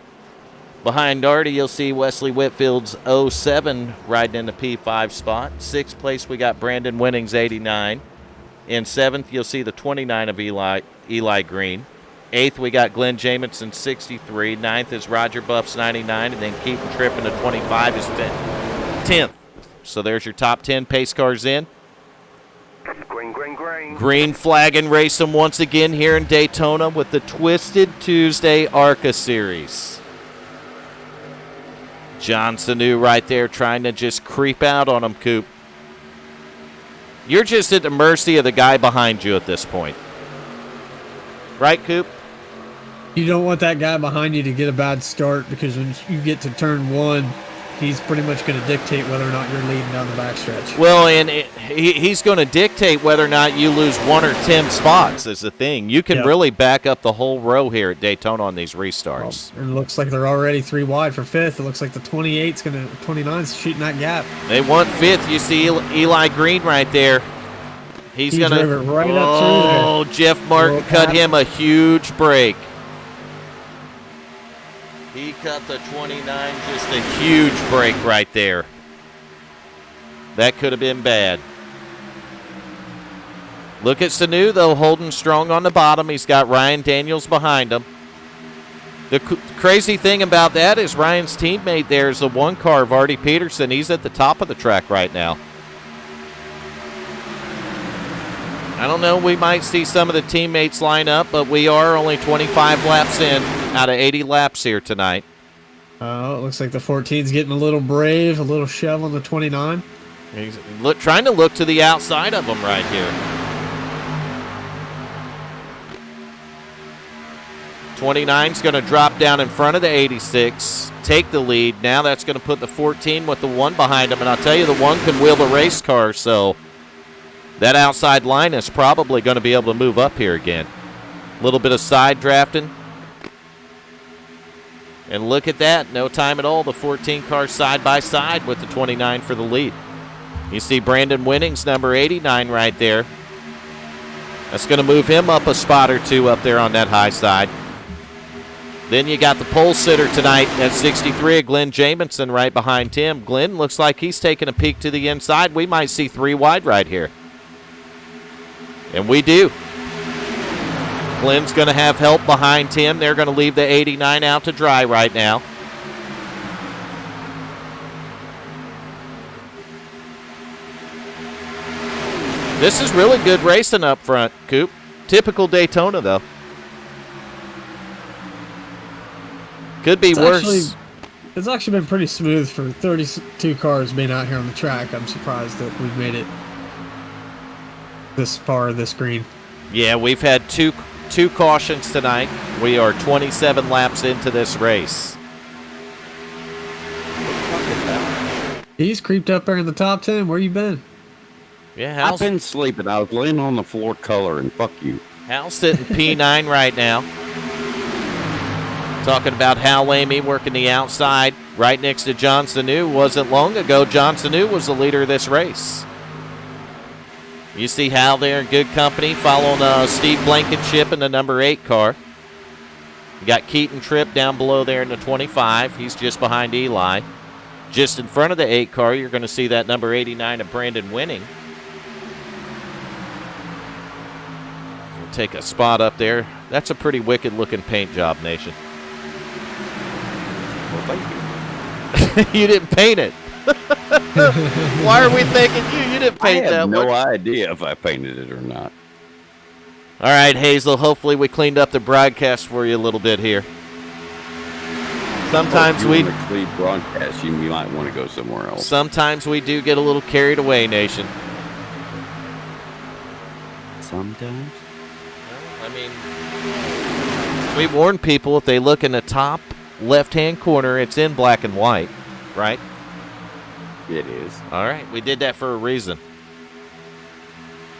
A: Behind Artie, you'll see Wesley Whitfield's 07 riding in the P5 spot. 6th place, we got Brandon Wenning's 89. In 7th, you'll see the 29 of Eli Green. 8th, we got Glenn Jamison, 63. 9th is Roger Buff's 99. And then Keaton Tripp in the 25 is 10th. So there's your top 10 pace cars in.
D: Green, green, green.
A: Green flag and race them once again here in Daytona with the Twisted Tuesday ARCA Series. John Sanu right there trying to just creep out on him, Coop. You're just at the mercy of the guy behind you at this point. Right, Coop?
B: You don't want that guy behind you to get a bad start, because when you get to turn 1, he's pretty much going to dictate whether or not you're leading down the backstretch.
A: Well, and he's going to dictate whether or not you lose 1 or 10 spots is the thing. You can really back up the whole row here at Daytona on these restarts.
B: Well, it looks like they're already 3 wide for 5th. It looks like the 29's shooting that gap.
A: They want 5th. You see Eli Green right there. He's going to...
B: Right up through there.
A: Oh, Jeff Martin cut him a huge break. He cut the 29 just a huge break right there. That could have been bad. Look at Sanu, though, holding strong on the bottom. He's got Ryan Daniels behind him. The crazy thing about that is Ryan's teammate there is the 1 car of Artie Peterson. He's at the top of the track right now. I don't know. We might see some of the teammates line up, but we are only 25 laps in out of 80 laps here tonight.
B: Oh, it looks like the 14's getting a little brave, a little shove on the 29.
A: He's trying to look to the outside of him right here. 29's going to drop down in front of the 86, take the lead. Now that's going to put the 14 with the 1 behind him, and I'll tell you, the 1 can wheel the race car, so that outside line is probably going to be able to move up here again. A little bit of side drafting. And look at that, no time at all. The 14 car side by side with the 29 for the lead. You see Brandon Wenning's number 89 right there. That's going to move him up a spot or two up there on that high side. Then you got the pole sitter tonight at 63 of Glenn Jamison right behind Tim. Glenn looks like he's taking a peek to the inside. We might see 3 wide right here. And we do. Glenn's going to have help behind Tim. They're going to leave the 89 out to dry right now. This is really good racing up front, Coop. Typical Daytona, though. Could be worse.
B: It's actually been pretty smooth for 32 cars being out here on the track. I'm surprised that we've made it this far, this green. Yeah,
A: we've had two cautions tonight. We are 27 laps into this race.
B: He's creeped up there in the top 10. Where you been?
A: Yeah,
C: I've been sleeping. I was laying on the floor coloring. Fuck you.
A: Hal's sitting P9 right now. Talking about Hal Lamy working the outside right next to John Sanu. Wasn't long ago, John Sanu was the leader of this race. You see Hal there in good company, following Steve Blankenship in the number 8 car. You got Keaton Tripp down below there in the 25. He's just behind Eli. Just in front of the 8 car, you're going to see that number 89 of Brandon Wenning. We'll take a spot up there. That's a pretty wicked-looking paint job, Nation.
C: Well, thank you.
A: You didn't paint it. Why are we thanking you? You didn't paint that one.
C: I have no idea if I painted it or not.
A: All right, Hazel, hopefully we cleaned up the broadcast for you a little bit here. Sometimes we
C: clean broadcast, you might want to go somewhere else.
A: Sometimes we do get a little carried away, Nation.
C: Sometimes?
A: I mean, we warn people if they look in the top left-hand corner, it's in black and white, right?
C: It is.
A: All right, we did that for a reason.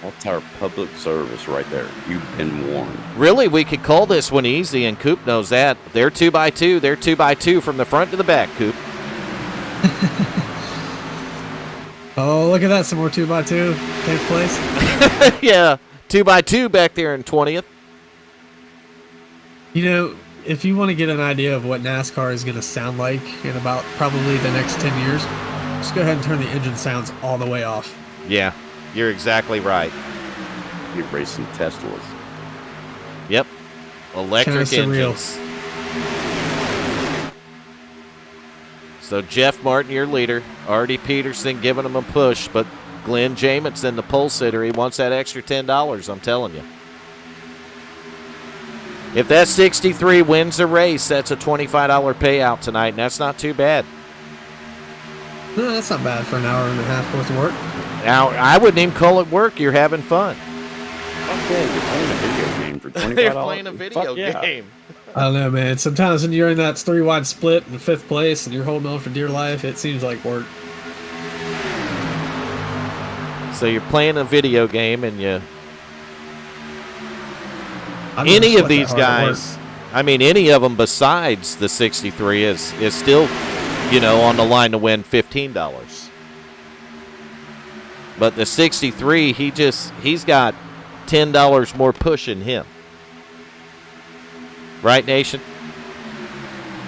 C: That's our public service right there. You've been warned.
A: Really, we could call this one easy, and Coop knows that. They're 2x2. They're 2x2 from the front to the back, Coop.
B: Oh, look at that. Some more 2x2 takes place.
A: Yeah, 2x2 back there in 20th.
B: You know, if you want to get an idea of what NASCAR is going to sound like in about probably the next 10 years, just go ahead and turn the engine sounds all the way off.
A: Yeah, you're exactly right.
C: You're racing Teslas.
A: Yep. Electric engines. So Jeff Martin, your leader. Artie Peterson giving him a push, but Glenn Jamison, the pole sitter, he wants that extra $10, I'm telling you. If that 63 wins the race, that's a $25 payout tonight, and that's not too bad.
B: No, that's not bad for an hour and a half worth of work.
A: Now, I wouldn't even call it work. You're having fun.
C: Okay, you're playing a video game for $25.
A: They're playing a video game.
B: I don't know, man. Sometimes when you're in that 3-wide split in 5th place and you're holding on for dear life, it seems like work.
A: So you're playing a video game and you... Any of these guys, I mean, any of them besides the 63 is still, you know, on the line to win $15. But the 63, he's got $10 more push in him. Right, Nation?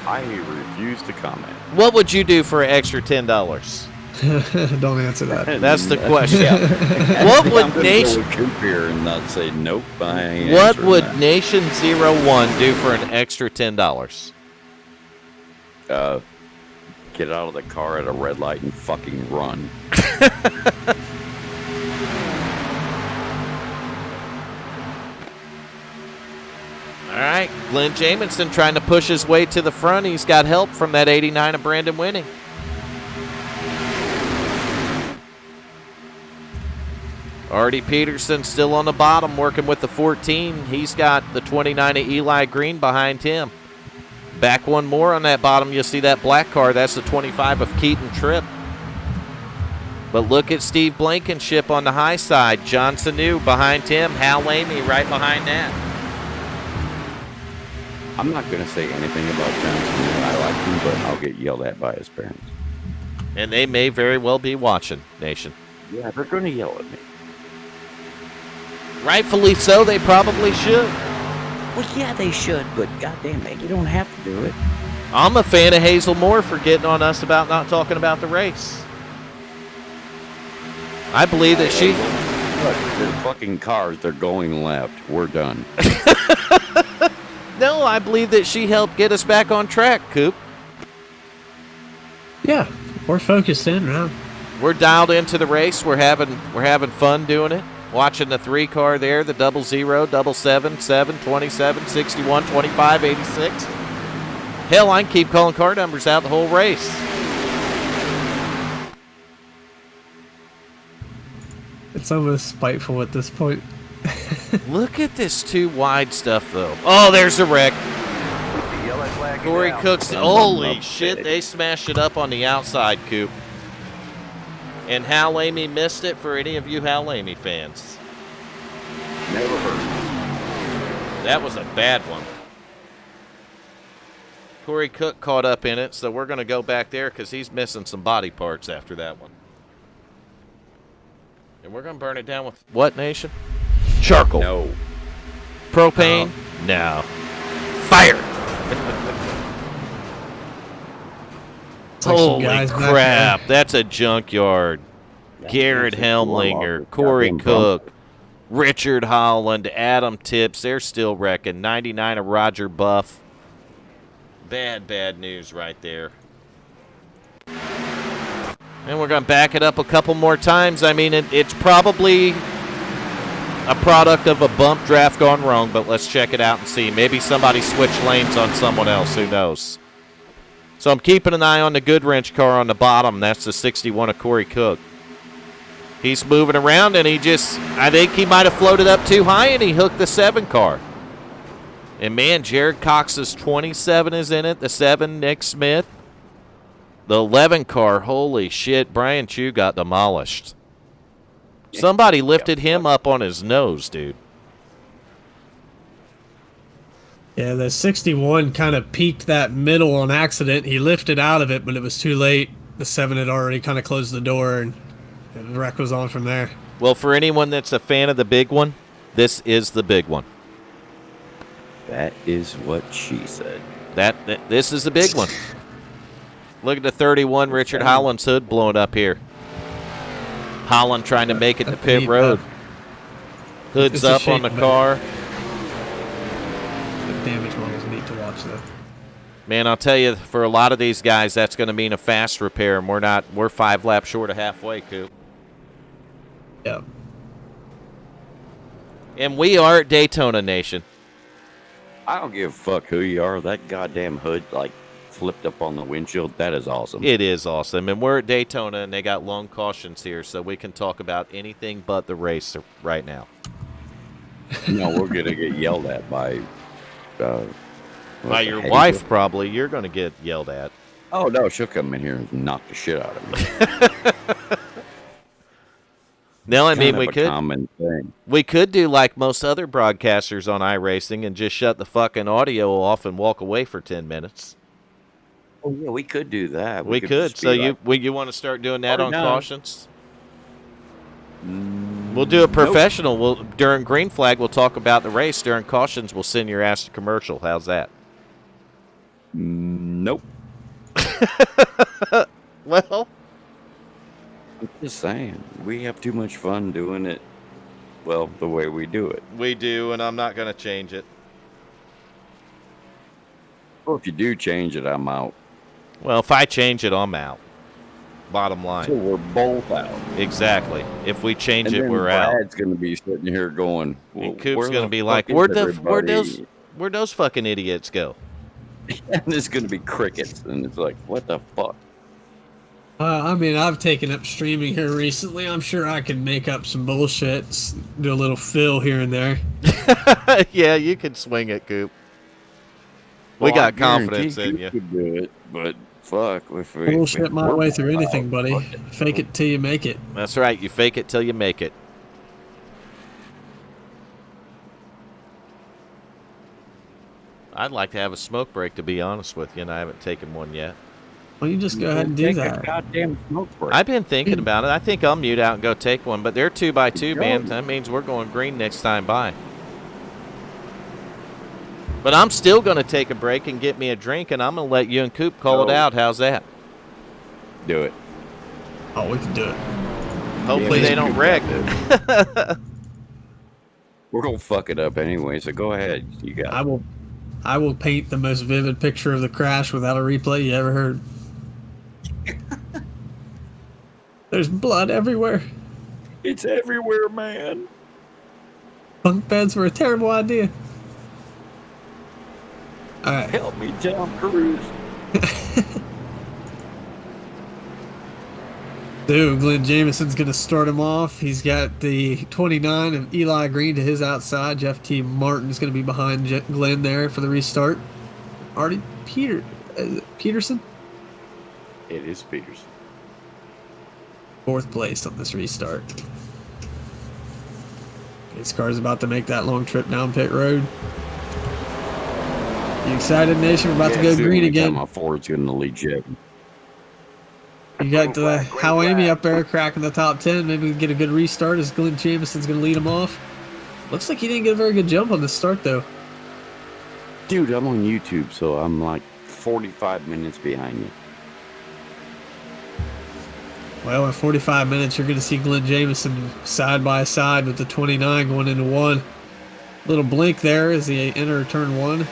C: I refuse to comment.
A: What would you do for an extra $10?
B: Don't answer that.
A: That's the question. What would Nation
C: go here and not say nope?
A: What would Nation 01 do for an extra $10?
C: Get out of the car at a red light and fucking run.
A: All right, Glenn Jamison trying to push his way to the front. He's got help from that 89 of Brandon Wenning. Artie Peterson still on the bottom working with the 14. He's got the 29 of Eli Green behind him. Back one more on that bottom. You'll see that black car. That's the 25 of Keaton Tripp. But look at Steve Blankenship on the high side. John Sanu behind him. Hal Lamy right behind that.
C: I'm not going to say anything about Johnson. I like him, but I'll get yelled at by his parents.
A: And they may very well be watching, Nation.
C: Yeah, they're going to yell at me.
A: Rightfully so, they probably should.
C: Well, yeah, they should, but goddamn it, you don't have to do it.
A: I'm a fan of Hazel Moore for getting on us about not talking about the race. I believe that she...
C: Look, they're fucking cars. They're going left. We're done.
A: No, I believe that she helped get us back on track, Coop.
E: Yeah, we're focused in now.
A: We're dialed into the race. We're having fun doing it. Watching the 3 car there, the 00, 77, 7, 27, 61, 25, 86. Hell, I can keep calling car numbers out the whole race.
E: It's almost spiteful at this point.
A: Look at this too wide stuff, though. Oh, there's a wreck. Corey Cook's. Holy shit, they smashed it up on the outside, Coop. And Hal Lamy missed it for any of you Hal Lamy fans.
C: Never heard.
A: That was a bad one. Corey Cook caught up in it, so we're going to go back there because he's missing some body parts after that one. And we're going to burn it down with what, Nation? Charcoal.
C: No.
A: Propane? No. Fire.
E: Like some
A: Holy
E: guys back
A: crap.
E: there.
A: That's a junkyard. Garrett Helmlinger, Corey Cook, Richard Holland, Adam Tips. They're still wrecking. 99 of Roger Buff. Bad news right there. And we're going to back it up a couple more times. I mean, it's probably a product of a bump draft gone wrong, but let's check it out and see. Maybe somebody switched lanes on someone else. Who knows? So I'm keeping an eye on the Goodwrench car on the bottom. That's the 61 of Corey Cook. He's moving around, and I think he might have floated up too high, and he hooked the 7 car. And, man, Jared Cox's 27 is in it, the 7, Nick Smith. The 11 car, holy shit, Brian Chu got demolished. Somebody lifted him up on his nose, dude.
E: Yeah, the 61 kind of peaked that middle on accident. He lifted out of it, but it was too late. The 7 had already kind of closed the door, and the wreck was on from there.
A: Well, for anyone that's a fan of the big one, this is the big one.
C: That is what she said.
A: This is the big one. Look at the 31 Richard Holland's hood blowing up here. Holland trying to make it to pit road. Hood's
E: It's a
A: up on the
E: shame,
A: car.
E: The damage one was neat to watch, though.
A: Man, I'll tell you, for a lot of these guys, that's going to mean a fast repair, and we're 5 laps short of halfway, Coop.
E: Yeah.
A: And we are at Daytona, Nation.
C: I don't give a fuck who you are. That goddamn hood, flipped up on the windshield. That is awesome.
A: It is awesome. And we're at Daytona, and they got long cautions here, so we can talk about anything but the race right now.
C: No, we're going to get yelled at by
A: Your wife, probably. You're going to get yelled at.
C: Oh, no, she'll come in here and knock the shit out of me.
A: No, I mean,
C: Kind of a common thing.
A: we could do like most other broadcasters on iRacing and just shut the fucking audio off and walk away for 10 minutes.
C: Oh, yeah, we could do that.
A: We could.
C: just
A: So
C: be
A: you want to start doing that
C: Or
A: on
C: no.
A: cautions? We'll do it professional. During green flag, we'll talk about the race. During cautions, we'll send your ass to commercial. How's that?
C: Nope.
A: Well,
C: I'm just saying. We have too much fun doing it, well, the way we do it.
A: we do, and I'm not going to change it.
C: Well, if you do change it, I'm out.
A: Well, if I change it, I'm out. Bottom line.
C: So we're both out.
A: Exactly. If we change
C: And
A: it,
C: then
A: we're out.
C: Brad's going to be sitting here going,
A: And
C: well,
A: Coop's
C: where
A: going to
C: the
A: be
C: fuck
A: like,
C: is
A: where'd Where'd those fucking idiots go?
C: And there's gonna be crickets, and it's like, what the fuck?
E: I mean, I've taken up streaming here recently. I'm sure I can make up some bullshit, do a little fill here and there.
A: Yeah, you can swing it, Coop. We
C: Well, I
A: got confidence
C: guarantee
A: in you.
C: could do it, but fuck, if we
E: Bullshit my way through anything, buddy.
C: fuck it.
E: Fake it till you make it.
A: That's right. You fake it till you make it. I'd like to have a smoke break, to be honest with you, and I haven't taken one yet.
E: Well, you just go ahead and do
C: Take
E: that.
C: a goddamn smoke break.
A: I've been thinking about it. I think I'll mute out and go take one, but they're 2x2, man. That means we're going green next time by. But I'm still going to take a break and get me a drink, and I'm going to let you and Coop call it out. How's that?
C: Do it.
E: Oh, we can do it.
A: Hopefully
C: Yeah,
A: they don't
C: Coop
A: wreck.
C: got this. We're gonna fuck it up anyway, so go ahead. You got it.
E: I will paint the most vivid picture of the crash without a replay you ever heard. There's blood everywhere.
C: It's everywhere, man.
E: Bunk beds were a terrible idea. All right.
C: Help me, Tom Cruise.
E: Dude, Glenn Jameson's going to start him off. He's got the 29 of Eli Green to his outside. Jeff T. Martin's going to be behind Glenn there for the restart. Artie Peterson?
C: It is Peters.
E: Fourth place on this restart. His car's about to make that long trip down pit road. You excited, Nation? We're about to go green again.
C: My Ford's gonna lead you.
E: You got How Amy up there cracking the top 10. Maybe we can get a good restart as Glenn Jameson's going to lead him off. Looks like he didn't get a very good jump on the start, though.
C: Dude, I'm on YouTube, so I'm like 45 minutes behind you.
E: Well, in 45 minutes, you're going to see Glenn Jameson side by side with the 29 going into one. Little blink there as he enter turn one.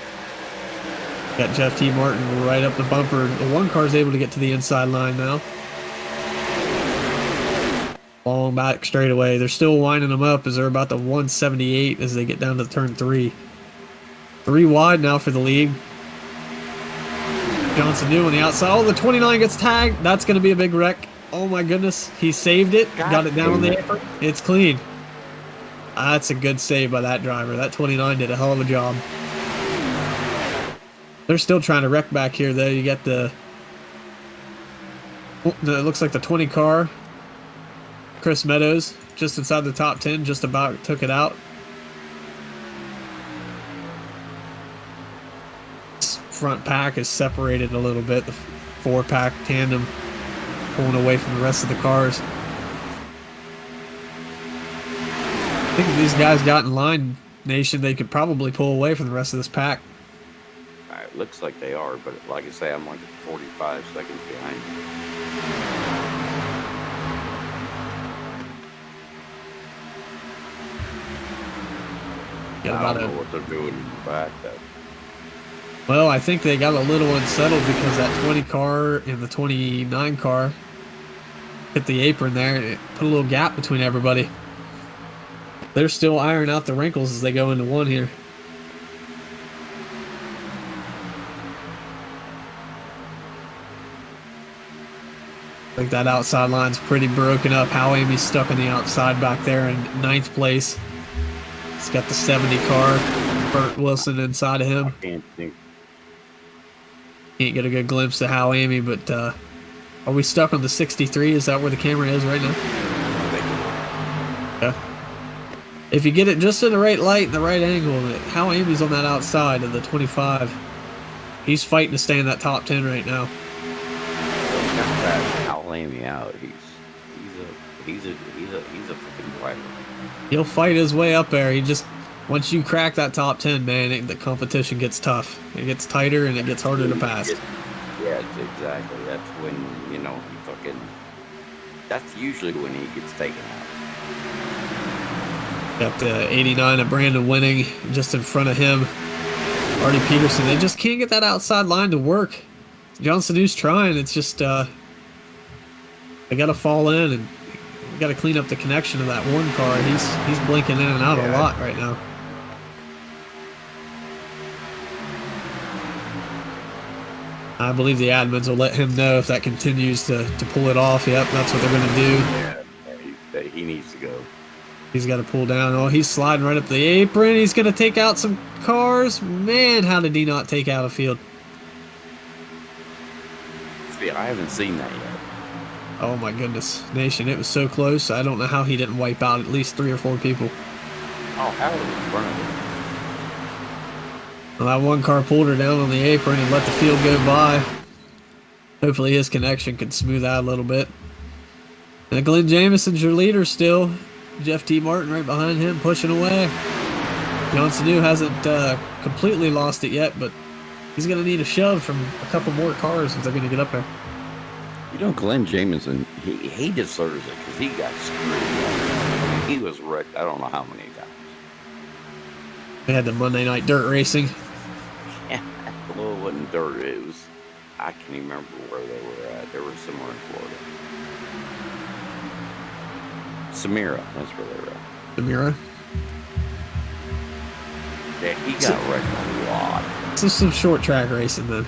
E: Got Jeff T. Martin right up the bumper. The one car's able to get to the inside line now. Long back straightaway. They're still winding them up as they're about to 178 as they get down to turn three. 3 wide now for the lead. Johnson new on the outside. Oh, the 29 gets tagged. That's going to be a big wreck. Oh my goodness. He saved it. Got it down on the apron. It's clean. That's a good save by that driver. That 29 did a hell of a job. They're still trying to wreck back here, though. You got it looks like the 20 car. Chris Meadows just inside the top 10, just about took it out. This front pack is separated a little bit. The 4-pack tandem pulling away from the rest of the cars. I think if these guys got in line, Nation, they could probably pull away from the rest of this pack.
C: It looks like they are, but like I say, I'm like 45 seconds behind you. I don't know what they're doing in the back, though.
E: Well, I think they got a little unsettled because that 20 car and the 29 car hit the apron there and it put a little gap between everybody. They're still ironing out the wrinkles as they go into one here. I think that outside line's pretty broken up. How Amy's stuck on the outside back there in 9th place. He's got the 70 car. Burt Wilson inside of him.
C: Can't
E: Can't get a good glimpse of How Amy, but are we stuck on the 63? Is that where the camera is right now? Yeah. If you get it just in the right light and the right angle, How Amy's on that outside of the 25. He's fighting to stay in that top 10 right now.
C: I'll lay me out. He's a fucking fighter.
E: He'll fight his way up there. He just, once you crack that top 10, man, the competition gets tough. It gets tighter and it gets harder to pass.
C: Yeah, exactly. That's when, he fucking, that's usually when he gets taken out.
E: Got the 89 of Brandon Wenning just in front of him. Artie Peterson. They just can't get that outside line to work. Johnson who's trying. It's just they got to fall in and got to clean up the connection of that one car. He's blinking in and out a lot right now. I believe the admins will let him know if that continues to pull it off. Yep, that's what they're going to do.
C: Yeah, he needs to go.
E: He's got to pull down. Oh, he's sliding right up the apron. He's going to take out some cars. Man, how did he not take out a field?
C: See, I haven't seen that yet.
E: Oh my goodness, Nation, it was so close. I don't know how he didn't wipe out at least 3 or 4 people.
C: Oh, how was in front of him?
E: Well, that one car pulled her down on the apron and let the field go by. Hopefully his connection can smooth out a little bit. And Glenn Jameson's your leader still. Jeff T. Martin right behind him, pushing away. Johnson New hasn't completely lost it yet, but he's going to need a shove from a couple more cars if they're going to get up there.
C: You know, Glenn Jameson, he deserves it because he got screwed. He was wrecked. I don't know how many times.
E: They had the Monday night dirt racing.
C: Yeah, well, it wasn't dirt. It was, I can't even remember where they were at. They were somewhere in Florida. Samira, that's where they were at.
E: Samira.
C: Yeah, he got wrecked a lot.
E: So some short track racing then.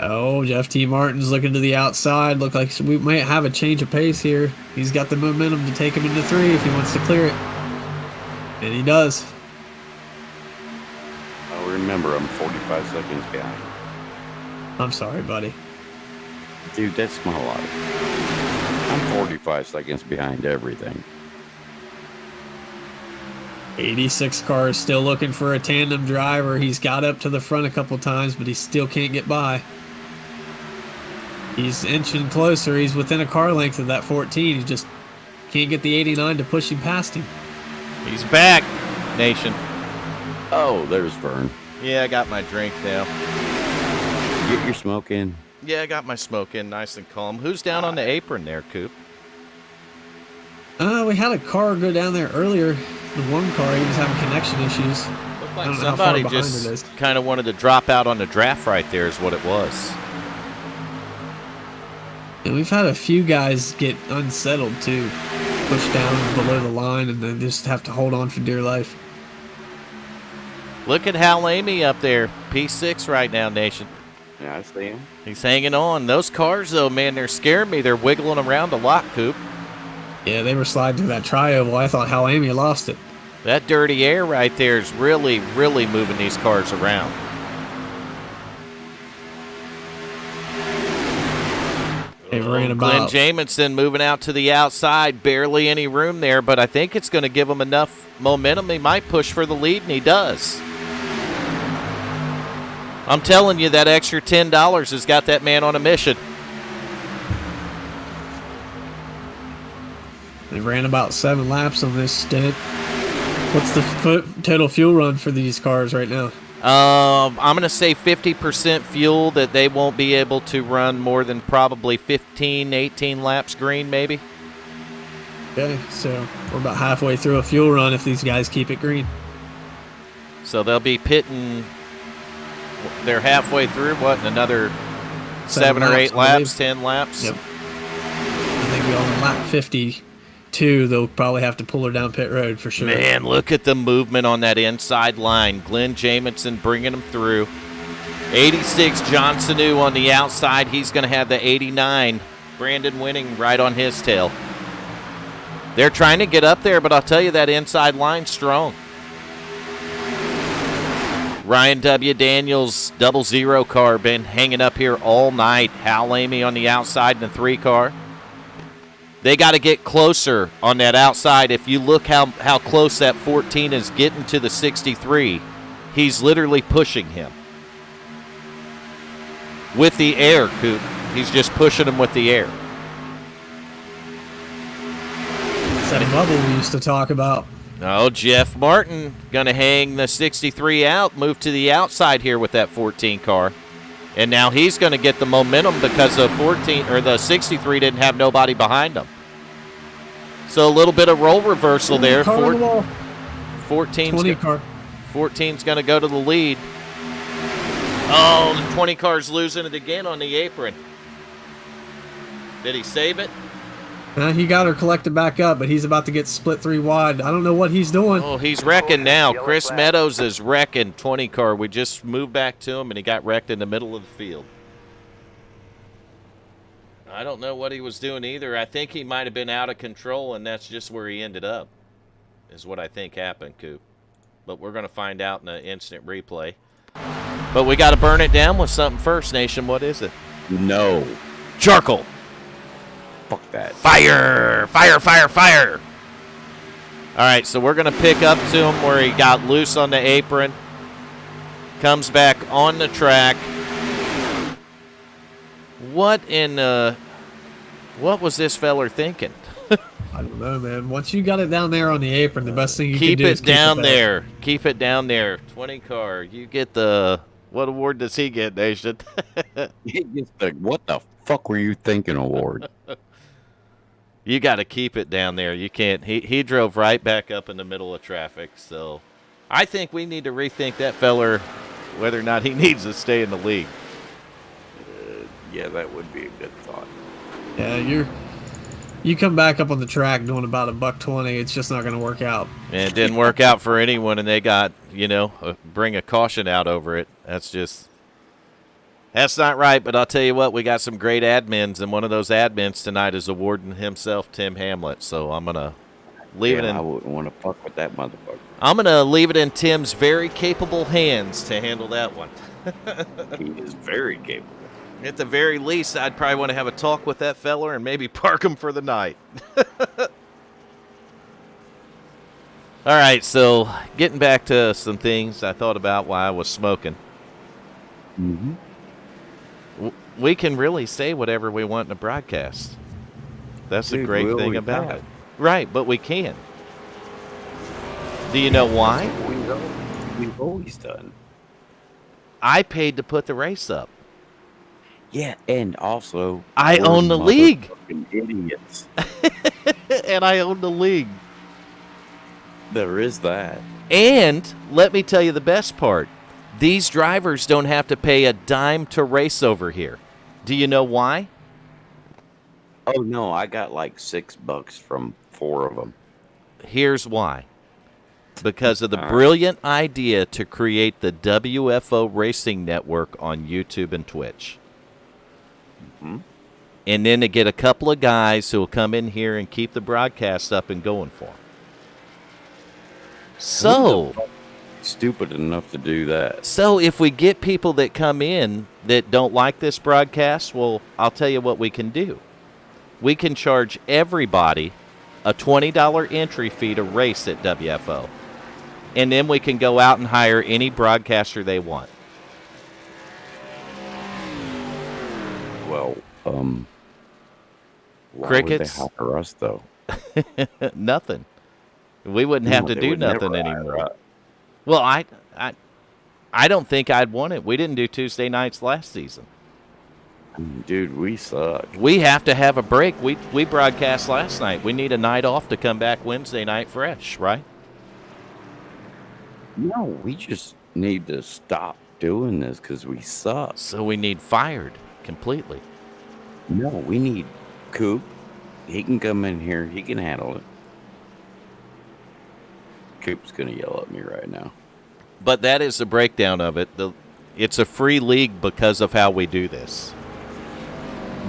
E: Oh, Jeff T. Martin's looking to the outside. Look like we might have a change of pace here. He's got the momentum to take him into 3 if he wants to clear it. And he does.
C: Oh, remember, I'm 45 seconds behind.
E: I'm sorry, buddy.
C: Dude, that's my life. I'm 45 seconds behind everything.
E: 86 cars still looking for a tandem driver. He's got up to the front a couple times, but he still can't get by. He's inching closer. He's within a car length of that 14. He just can't get the 89 to push him past him.
A: He's back, Nation.
C: Oh, there's Vern.
A: Yeah, I got my drink now.
C: Get your smoke in.
A: Yeah, I got my smoke in nice and calm. Who's down on the apron there, Coop?
E: We had a car go down there earlier. The one car, he was having connection issues.
A: Looked
E: I
A: like
E: don't know how far
A: somebody
E: behind
A: just
E: it is.
A: kind of wanted to drop out on the draft right there is what it was.
E: And we've had a few guys get unsettled too, pushed down below the line, and then just have to hold on for dear life.
A: Look at Hal Amy up there, P6 right now, Nation.
C: Yeah, I see him.
A: He's hanging on. Those cars, though, man, they're scaring me. They're wiggling around a lot, Coop.
E: Yeah, they were sliding through that tri-oval. I thought Hal Amy lost it.
A: That dirty air right there is really, really moving these cars around.
E: They ran
A: Glenn
E: about.
A: Jamison moving out to the outside. Barely any room there, but I think it's going to give him enough momentum. He might push for the lead, and he does. I'm telling you, that extra $10 has got that man on a mission.
E: They ran about 7 laps on this stint. What's the total fuel run for these cars right now?
A: I'm going to say 50% fuel, that they won't be able to run more than probably 15, 18 laps green, maybe.
E: Okay, so we're about halfway through a fuel run if these guys keep it green.
A: So they'll be pitting. They're halfway through, what, in another 7 or 8 laps, 10 laps?
E: Yep. I think we're on lap 52. They'll probably have to pull her down pit road for sure.
A: Man, look at the movement on that inside line. Glenn Jamison bringing them through. 86, John Sanu on the outside. He's going to have the 89. Brandon Wenning right on his tail. They're trying to get up there, but I'll tell you, that inside line's strong. Ryan W. Daniels, 00 car, been hanging up here all night. Hal Amy on the outside in the 3 car. They got to get closer on that outside. If you look how close that 14 is getting to the 63, he's literally pushing him. With the air, Coop. He's just pushing him with the air.
E: It's that bubble we used to talk about.
A: Oh, Jeff Martin going to hang the 63 out, move to the outside here with that 14 car. And now he's going to get the momentum because the 14 or the 63 didn't have nobody behind him. So a little bit of role reversal there. 14's
E: 20 car.
A: 14's going to go to the lead. Oh, the 20 car's losing it again on the apron. Did he save it?
E: He got her collected back up, but he's about to get split 3 wide. I don't know what he's doing.
A: Oh, he's wrecking now. Chris Meadows is wrecking 20 car. We just moved back to him, and he got wrecked in the middle of the field. I don't know what he was doing either. I think he might have been out of control, and that's just where he ended up, is what I think happened, Coop. But we're going to find out in an instant replay. But we got to burn it down with something first, Nation. What is it?
C: No.
A: Charcoal.
C: Fuck that.
A: Fire! Fire, fire, fire! All right, so we're going to pick up to him where he got loose on the apron. Comes back on the track. What was this feller thinking?
E: I don't know, man. Once you got it down there on the apron, the best thing you can
A: Keep
E: do is
A: it
E: keep
A: down
E: it
A: there. Keep it down there. 20 car. You get the... What award does he get, Nation?
C: He gets the "What the fuck were you thinking" award.
A: You got to keep it down there. You can't. He drove right back up in the middle of traffic. So I think we need to rethink that feller, whether or not he needs to stay in the league.
C: Yeah, that would be a good thought.
E: Yeah, you come back up on the track doing about $120. It's just not going to work out.
A: And it didn't work out for anyone, and they got, bring a caution out over it. That's not right, but I'll tell you what, we got some great admins, and one of those admins tonight is awarding himself Tim Hamlet, so I'm going to leave it in.
C: I wouldn't want to fuck with that motherfucker.
A: I'm going to leave it in Tim's very capable hands to handle that one.
C: He is very capable.
A: At the very least, I'd probably want to have a talk with that feller and maybe park him for the night. All right, so getting back to some things I thought about while I was smoking.
C: Mm-hmm.
A: We can really say whatever we want in a broadcast. That's the great thing about it. Right, but we can. Do you know why?
C: We've always done.
A: I paid to put the race up.
C: Yeah, and also
A: I own the league.
C: Idiots.
A: And I own the league.
C: There is that.
A: And let me tell you the best part. These drivers don't have to pay a dime to race over here. Do you know why?
C: Oh no, I got like $6 from 4 of them.
A: Here's why. Because of the brilliant idea to create the WFO Racing Network on YouTube and Twitch.
C: Mm-hmm.
A: And then to get a couple of guys who will come in here and keep the broadcast up and going for them. So,
C: Stupid enough to do that.
A: so if we get people that come in that don't like this broadcast, well, I'll tell you what we can do. We can charge everybody a $20 entry fee to race at WFO. And then we can go out and hire any broadcaster they want.
C: Well, why
A: Crickets?
C: would they hire us though?
A: Nothing. We wouldn't have
C: No,
A: to
C: they
A: do
C: would
A: nothing
C: never hire
A: anymore.
C: us.
A: Well, I don't think I'd want it. We didn't do Tuesday nights last season.
C: Dude, we suck.
A: We have to have a break. We broadcast last night. We need a night off to come back Wednesday night fresh, right?
C: No, we just need to stop doing this because we suck.
A: So we need fired completely.
C: No, we need Coop. He can come in here. He can handle it. Coop's going to yell at me right now.
A: But that is the breakdown of it. It's a free league because of how we do this.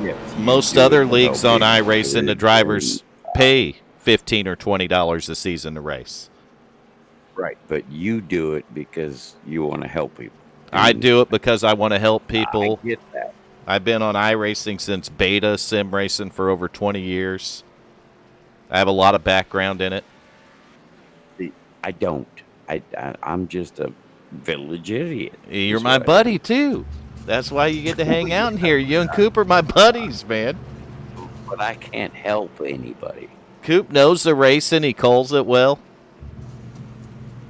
C: Yes,
A: Most other leagues on iRacing, the drivers pay $15 or $20 a season to race.
C: Right, but you do it because you want to help people.
A: I do it because I want to help people.
C: I get that.
A: I've been on iRacing since beta sim racing for over 20 years. I have a lot of background in it.
C: I don't. I'm just a village idiot.
A: You're
C: That's
A: my
C: what I
A: buddy, too. That's why you get to hang out in here. You and Coop are my buddies, man.
C: do. But I can't help anybody.
A: Coop knows the racing. He calls it well.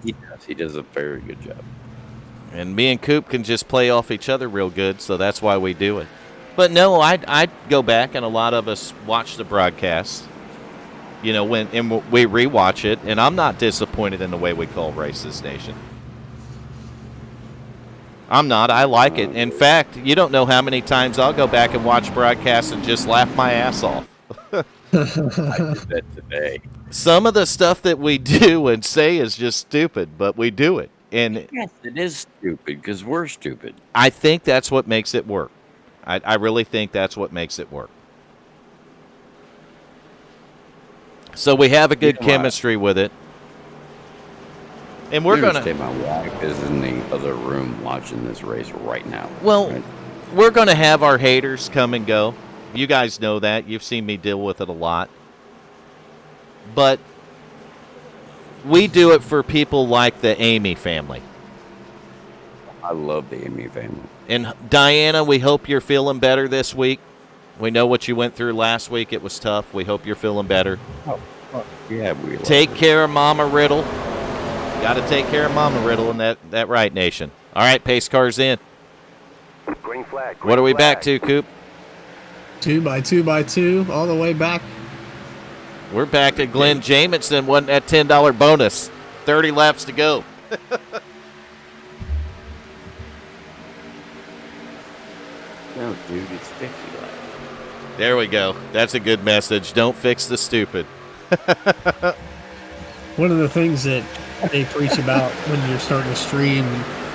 C: He does. He does a very good job.
A: And me and Coop can just play off each other real good, so that's why we do it. But no, I'd go back, and a lot of us watch the broadcast. You know, and we rewatch it, and I'm not disappointed in the way we call races, Nation. I'm not. I like it. In fact, you don't know how many times I'll go back and watch broadcasts and just laugh my ass off.
C: I did that today.
A: Some of the stuff that we do and say is just stupid, but we do it. And
C: Yes, it is stupid because we're stupid.
A: I think that's what makes it work. I really think that's what makes it work. So we have a good chemistry with it. And we're going to...
C: My wife is in the other room watching this race right now.
A: Well,
C: right?
A: we're going to have our haters come and go. You guys know that. You've seen me deal with it a lot. But we do it for people like the Amy family.
C: I love the Amy family.
A: And Diana, we hope you're feeling better this week. We know what you went through last week. It was tough. We hope you're feeling better.
C: Oh, yeah, we love
A: Take
C: her.
A: care of Mama Riddle. Got to take care of Mama Riddle in that right nation. All right, pace cars in.
D: Green flag.
A: What are we back to, Coop?
E: 2 by 2 by 2, all the way back.
A: We're back to Glenn Jamison, wanting that $10 bonus. 30 laps to go.
C: No, dude, it's 50 laps.
A: There we go. That's a good message. Don't fix the stupid.
E: One of the things that they preach about when you're starting to stream,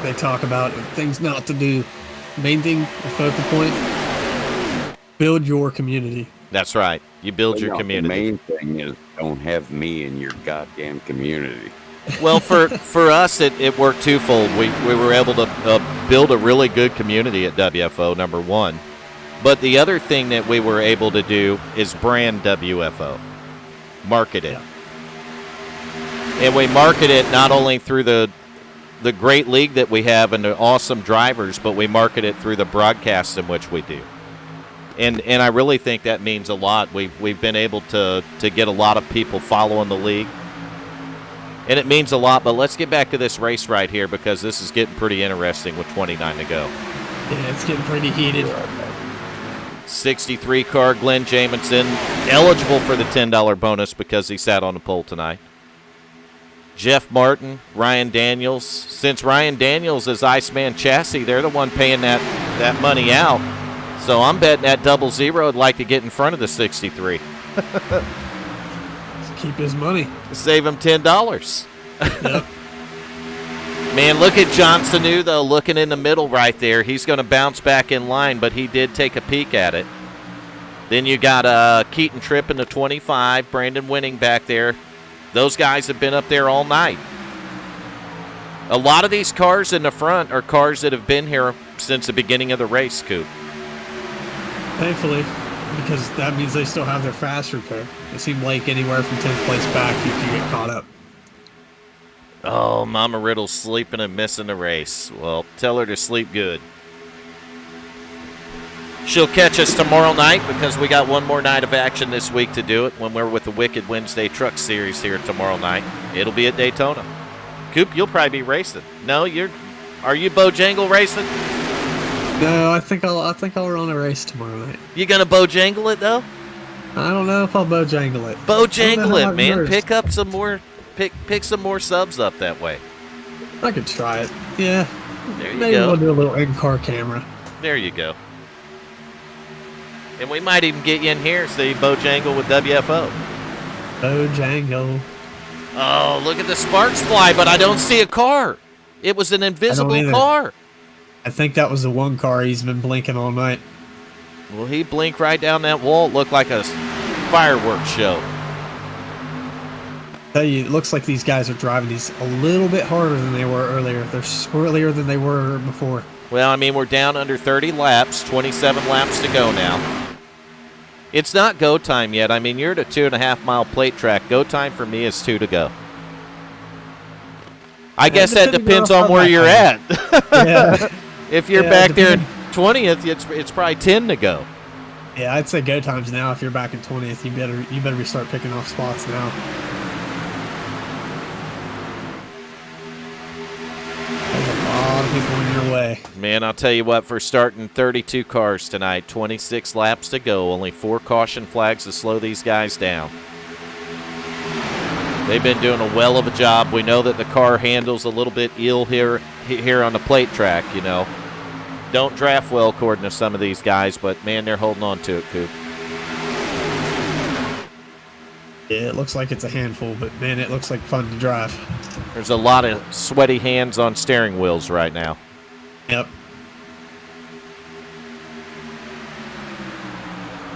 E: they talk about things not to do. Main thing, the focal point, build your community.
A: That's right. You build your
C: The
A: community.
C: main thing is don't have me in your goddamn community.
A: Well, for us, it worked twofold. We were able to build a really good community at WFO, number one. But the other thing that we were able to do is brand WFO, market it.
E: Yeah.
A: And we market it not only through the great league that we have and the awesome drivers, but we market it through the broadcasts in which we do. And I really think that means a lot. We've been able to get a lot of people following the league. And it means a lot, but let's get back to this race right here because this is getting pretty interesting with 29 to go.
E: Yeah, it's getting pretty heated.
A: 63 car Glenn Jamison, eligible for the $10 bonus because he sat on the pole tonight. Jeff Martin, Ryan Daniels. Since Ryan Daniels is Iceman Chassis, they're the one paying that money out. So I'm betting that 00 would like to get in front of the 63.
E: Keep his money.
A: Save him $10.
E: Yep.
A: Man, look at John Sanu, though, looking in the middle right there. He's going to bounce back in line, but he did take a peek at it. Then you got Keaton Tripp in the 25, Brandon Wenning back there. Those guys have been up there all night. A lot of these cars in the front are cars that have been here since the beginning of the race, Coop.
E: Thankfully, because that means they still have their fast repair. It seemed like anywhere from 10th place back, you can get caught up.
A: Oh, Mama Riddle's sleeping and missing the race. Well, tell her to sleep good. She'll catch us tomorrow night because we got one more night of action this week to do it when we're with the Wicked Wednesday Truck Series here tomorrow night. It'll be at Daytona. Coop, you'll probably be racing. No, are you Bojangle racing?
E: No, I think I'll run a race tomorrow night.
A: You gonna Bojangle it though?
E: I don't know if I'll Bojangle it.
A: Bojangle it, man.
E: Nerves.
A: Pick up some more. Pick some more subs up that way.
E: I could try it. Yeah.
A: There you
E: Maybe
A: go.
E: we'll do a little in-car camera.
A: There you go. And we might even get you in here so you Bojangle with WFO.
E: Bojangle.
A: Oh, look at the sparks fly, but I don't see a car. It was an invisible
E: either.
A: car.
E: I think that was the one car he's been blinking all night.
A: Well, he blinked right down that wall. It looked like a fireworks show.
E: Tell you, it looks like these guys are driving these a little bit harder than they were earlier. They're squirrelier than they were before.
A: Well, I mean, we're down under 30 laps, 27 laps to go now. It's not go time yet. I mean, you're at a 2.5 mile plate track. Go time for me is 2 to go. I guess that depends on where you're at.
E: Yeah.
A: If you're back there in 20th, it's probably 10 to go.
E: Yeah, I'd say go times now. If you're back in 20th, you better start picking off spots now. There's a lot of people in your way.
A: Man, I'll tell you what, for starting 32 cars tonight, 26 laps to go, only 4 caution flags to slow these guys down. They've been doing a well of a job. We know that the car handles a little bit ill here on the plate track, you know. Don't draft well according to some of these guys, but, man, they're holding on to it, Coop.
E: Yeah, it looks like it's a handful, but man, it looks like fun to drive.
A: There's a lot of sweaty hands on steering wheels right now.
E: Yep.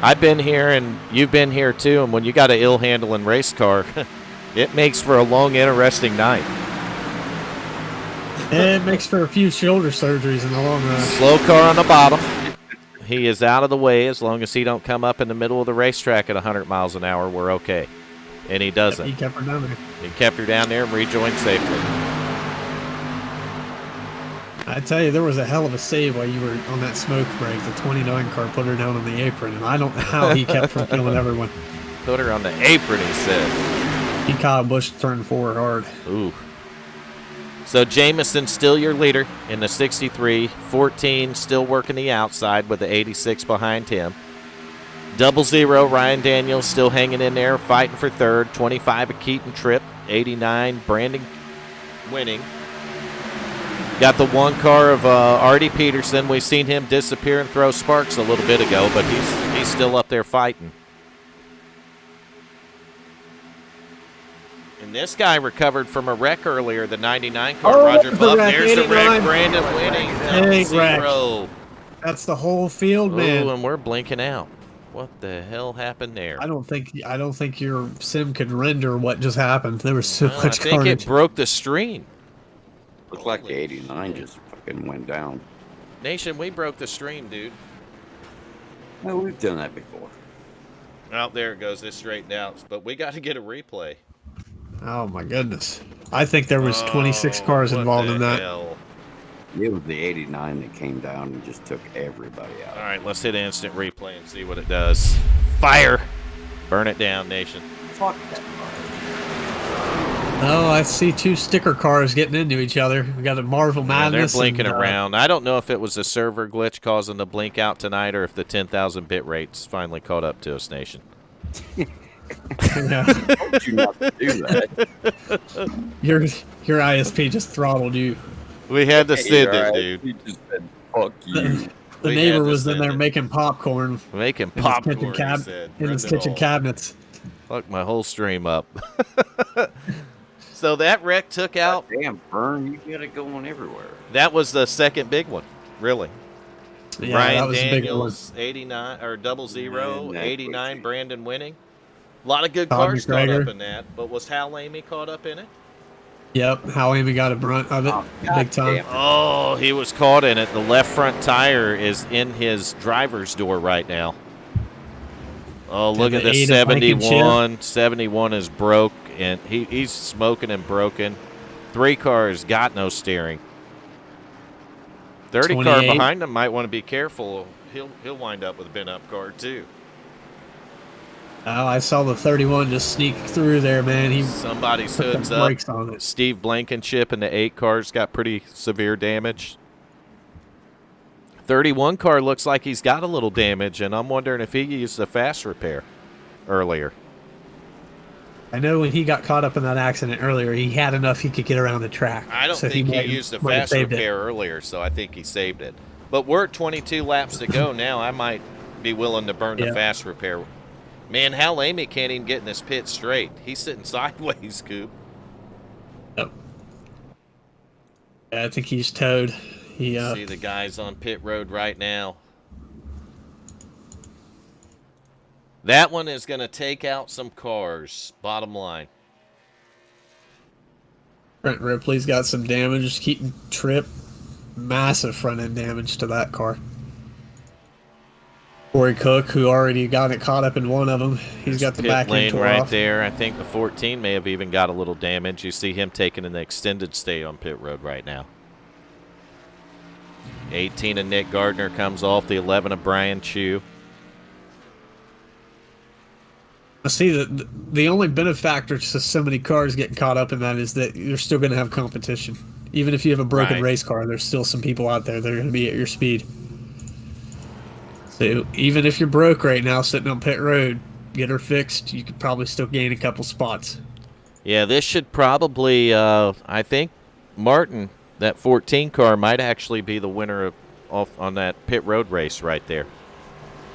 A: I've been here, and you've been here too, and when you got an ill-handling race car, it makes for a long, interesting night.
E: It makes for a few shoulder surgeries in the long run.
A: Slow car on the bottom. He is out of the way. As long as he don't come up in the middle of the racetrack at 100 miles an hour, we're okay. And he doesn't.
E: He kept her down there.
A: He kept her down there and rejoined safely.
E: I tell you, there was a hell of a save while you were on that smoke break. The 29 car put her down on the apron, and I don't know how he kept from killing everyone.
A: Put her on the apron, he said.
E: He Kyle Busch turned forward hard.
A: Ooh. So Jameson still your leader in the 63. 14 still working the outside with the 86 behind him. 00 Ryan Daniels still hanging in there, fighting for third. 25 of Keaton Tripp. 89 Brandon Wenning. Got the one car of Artie Peterson. We've seen him disappear and throw sparks a little bit ago, but he's still up there fighting. And this guy recovered from a wreck earlier, the 99 car.
E: Oh,
A: Roger
E: the
A: Buff.
E: wreck,
A: There's the
E: 89.
A: wreck. Brandon Wenning.
E: Big wreck.
A: 0.
E: That's the whole field, man.
A: Ooh, and we're blinking out. What the hell happened there?
E: I don't think your sim could render what just happened. There was so
A: Well,
E: much
A: I think
E: carnage.
A: it broke the stream.
C: Looked like the 89 just fucking went down.
A: Nation, we broke the stream, dude.
C: No, we've done that before.
A: Oh, there it goes. It straightened out. But we got to get a replay.
E: Oh my goodness! I think there was 26 cars
A: what
E: involved
A: the
E: in that.
A: hell?
C: It was the 89 that came down and just took everybody out.
A: All right, let's hit instant replay and see what it does. Fire! Burn it down, Nation.
C: Fuck that.
E: Oh, I see two sticker cars getting into each other. We got a Marvel
A: Yeah,
E: Madness.
A: they're blinking
E: and,
A: around. I don't know if it was a server glitch causing the blink out tonight or if the 10,000 bit rate's finally caught up to us, Nation.
E: Yeah.
C: Told you not to do that.
E: Your ISP just throttled you.
A: We had to send
C: Hey,
A: it,
C: right,
A: dude.
C: He just said, fuck you.
E: The
A: We
E: neighbor
A: had to
E: was in
A: send
E: there
A: it.
E: making popcorn
A: Making
E: in
A: popcorn,
E: his kitchen,
A: he said.
E: in his
A: Run it
E: kitchen
A: all.
E: cabinets.
A: Fuck my whole stream up. So that wreck took out.
C: Damn, Vern, you got it going everywhere.
A: That was the second big one, really.
E: Yeah,
A: Ryan
E: that was a big one.
A: Daniels, 89 or 00,
C: Man, that
A: 89
C: was-
A: Brandon Wenning. A lot of good
E: Todd
A: cars caught
E: McGregor.
A: up in that, but was Hal Amy caught up in it?
E: Yep, how Amy got a brunt of it,
C: Oh,
E: big time.
C: goddamn.
A: Oh, he was caught in it. The left front tire is in his driver's door right now. Oh, look
E: And
A: at
E: the
A: the
E: 8 of Mike and
A: 71. 71 is broke, and he's smoking and broken. 3 cars got no steering. 30 car
E: 28.
A: behind him might want to be careful. He'll wind up with a bent up car too.
E: Oh, I saw the 31 just sneak through there, man. He
A: Somebody's
E: put
A: hood's
E: the
A: up.
E: brakes on it.
A: Steve Blankenship and the 8 cars got pretty severe damage. 31 car looks like he's got a little damage, and I'm wondering if he used a fast repair earlier.
E: I know when he got caught up in that accident earlier, he had enough he could get around the track.
A: I don't
E: So
A: think he
E: might-
A: used a
E: might have
A: fast
E: saved it.
A: repair earlier, so I think he saved it. But we're at 22 laps to go now. I might be willing to burn the
E: Yeah.
A: fast repair. Man, Hal Amy can't even get in this pit straight. He's sitting sideways, Coop.
E: Yep. Yeah, I think he's towed. He
A: See the guys on pit road right now. That one is going to take out some cars, bottom line.
E: Brent Ripley's got some damage. Keaton Tripp, massive front end damage to that car. Corey Cook, who already got it caught up in one of them, he's got the
A: Pit
E: back end
A: lane
E: tore
A: right
E: off.
A: there. I think the 14 may have even got a little damage. You see him taking an extended stay on pit road right now. 18 of Nick Gardner comes off. The 11 of Brian Chu.
E: I see that the only benefactor to so many cars getting caught up in that is that you're still going to have competition. Even if you have a broken
A: Right.
E: race car, there's still some people out there that are going to be at your speed. So even if you're broke right now, sitting on pit road, get her fixed, you could probably still gain a couple spots.
A: Yeah, this should probably, I think, Martin, that 14 car might actually be the winner of off on that pit road race right there.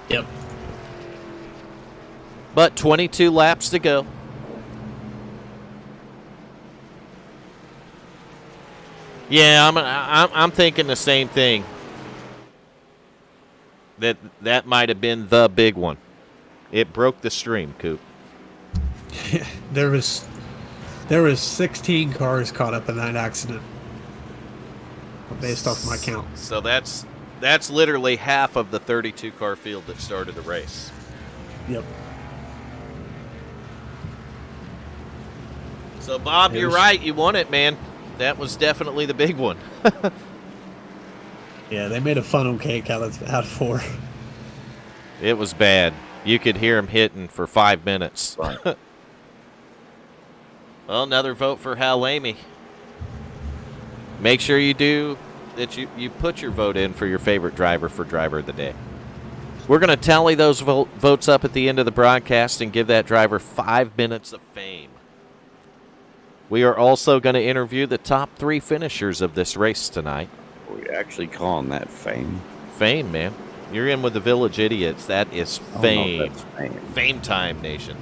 E: Yep.
A: But 22 laps to go. Yeah, I'm thinking the same thing. That might have been the big one. It broke the stream, Coop.
E: There was 16 cars caught up in that accident, based off my count.
A: So that's literally half of the 32 car field that started the race.
E: Yep.
A: So Bob, you're right. You won it, man. That was definitely the big one.
E: Yeah, they made a funnel cake out of 4.
A: It was bad. You could hear him hitting for 5 minutes.
C: Right.
A: Well, another vote for Hal Amy. Make sure you do that. You put your vote in for your favorite driver for driver of the day. We're going to tally those votes up at the end of the broadcast and give that driver 5 minutes of fame. We are also going to interview the top 3 finishers of this race tonight.
C: Are we actually calling that fame?
A: Fame, man. You're in with the Village Idiots. That is fame.
C: I don't know if that's fame.
A: Fame time, nation.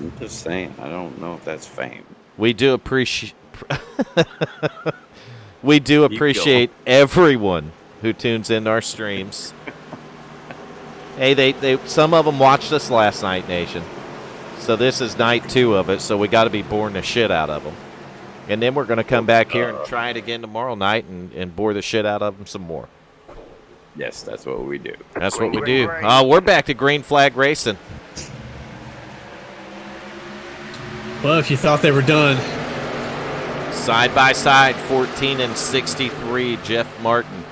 C: I'm just saying, I don't know if that's fame.
A: We do appreciate everyone who tunes into our streams. Hey, they some of them watched us last night, nation. So this is night 2 of it, so we got to be boring the shit out of them. And then we're going to come back here and try it again tomorrow night and bore the shit out of them some more.
C: Yes, that's what we do.
A: That's what we do. We're back to green flag racing.
E: Well, if you thought they were done,
A: Side by side, 14 and 63, Jeff Martin,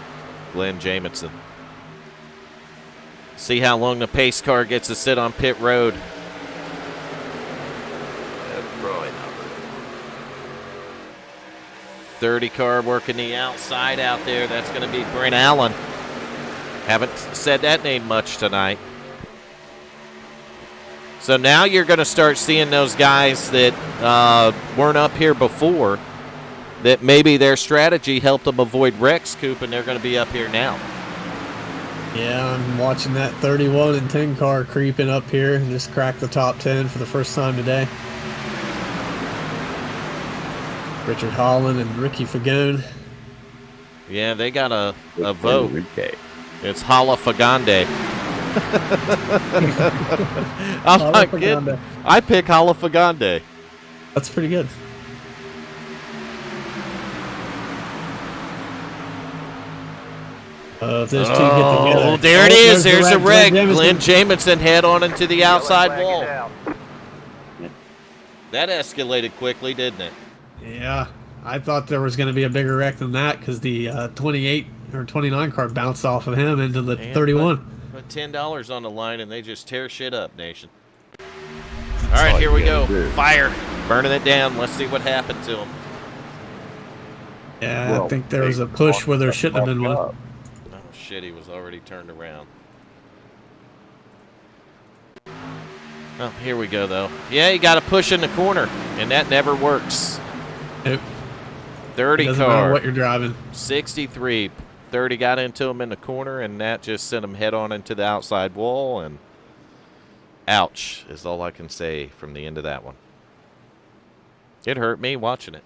A: Glenn Jamison. See how long the pace car gets to sit on pit road.
C: That's probably not
A: 30 car working the outside out there. That's going to be Brent Allen. Haven't said that name much tonight. So now you're going to start seeing those guys that weren't up here before, that maybe their strategy helped them avoid wrecks, Coop, and they're going to be up here now.
E: yeah, I'm watching that 31 and 10 car creeping up here and just cracked the top 10 for the first time today. Richard Holland and Ricky Fagone.
A: Yeah, they got a
C: good.
A: vote.
C: Okay.
A: It's Hala Fagande. I'm
E: Hala
A: not kidding.
E: Fagande.
A: I pick Hala Fagande.
E: That's pretty good. If those two get together.
A: Oh, there it is. There's a wreck.
E: Glenn
A: Glenn
E: Jamison.
A: Jamison head on into the outside wall. That escalated quickly, didn't it?
E: Yeah, I thought there was going to be a bigger wreck than that because the 28 or 29 car bounced off of him into the
A: Man,
E: 31.
A: Put $10 on the line and they just tear shit up, nation. All right, here we go. Fire. Burning it down. Let's see what happened to him.
E: Yeah,
C: Well,
E: I think there was a push where there shouldn't have been one.
A: Oh, shit. He was already turned around. Oh, here we go, though. Yeah, you got to push in the corner, and that never works.
E: Nope.
A: 30
E: Doesn't matter
A: car.
E: what you're driving.
A: 63. 30 got into him in the corner, and that just sent him head on into the outside wall, and ouch is all I can say from the end of that one. It hurt me watching it.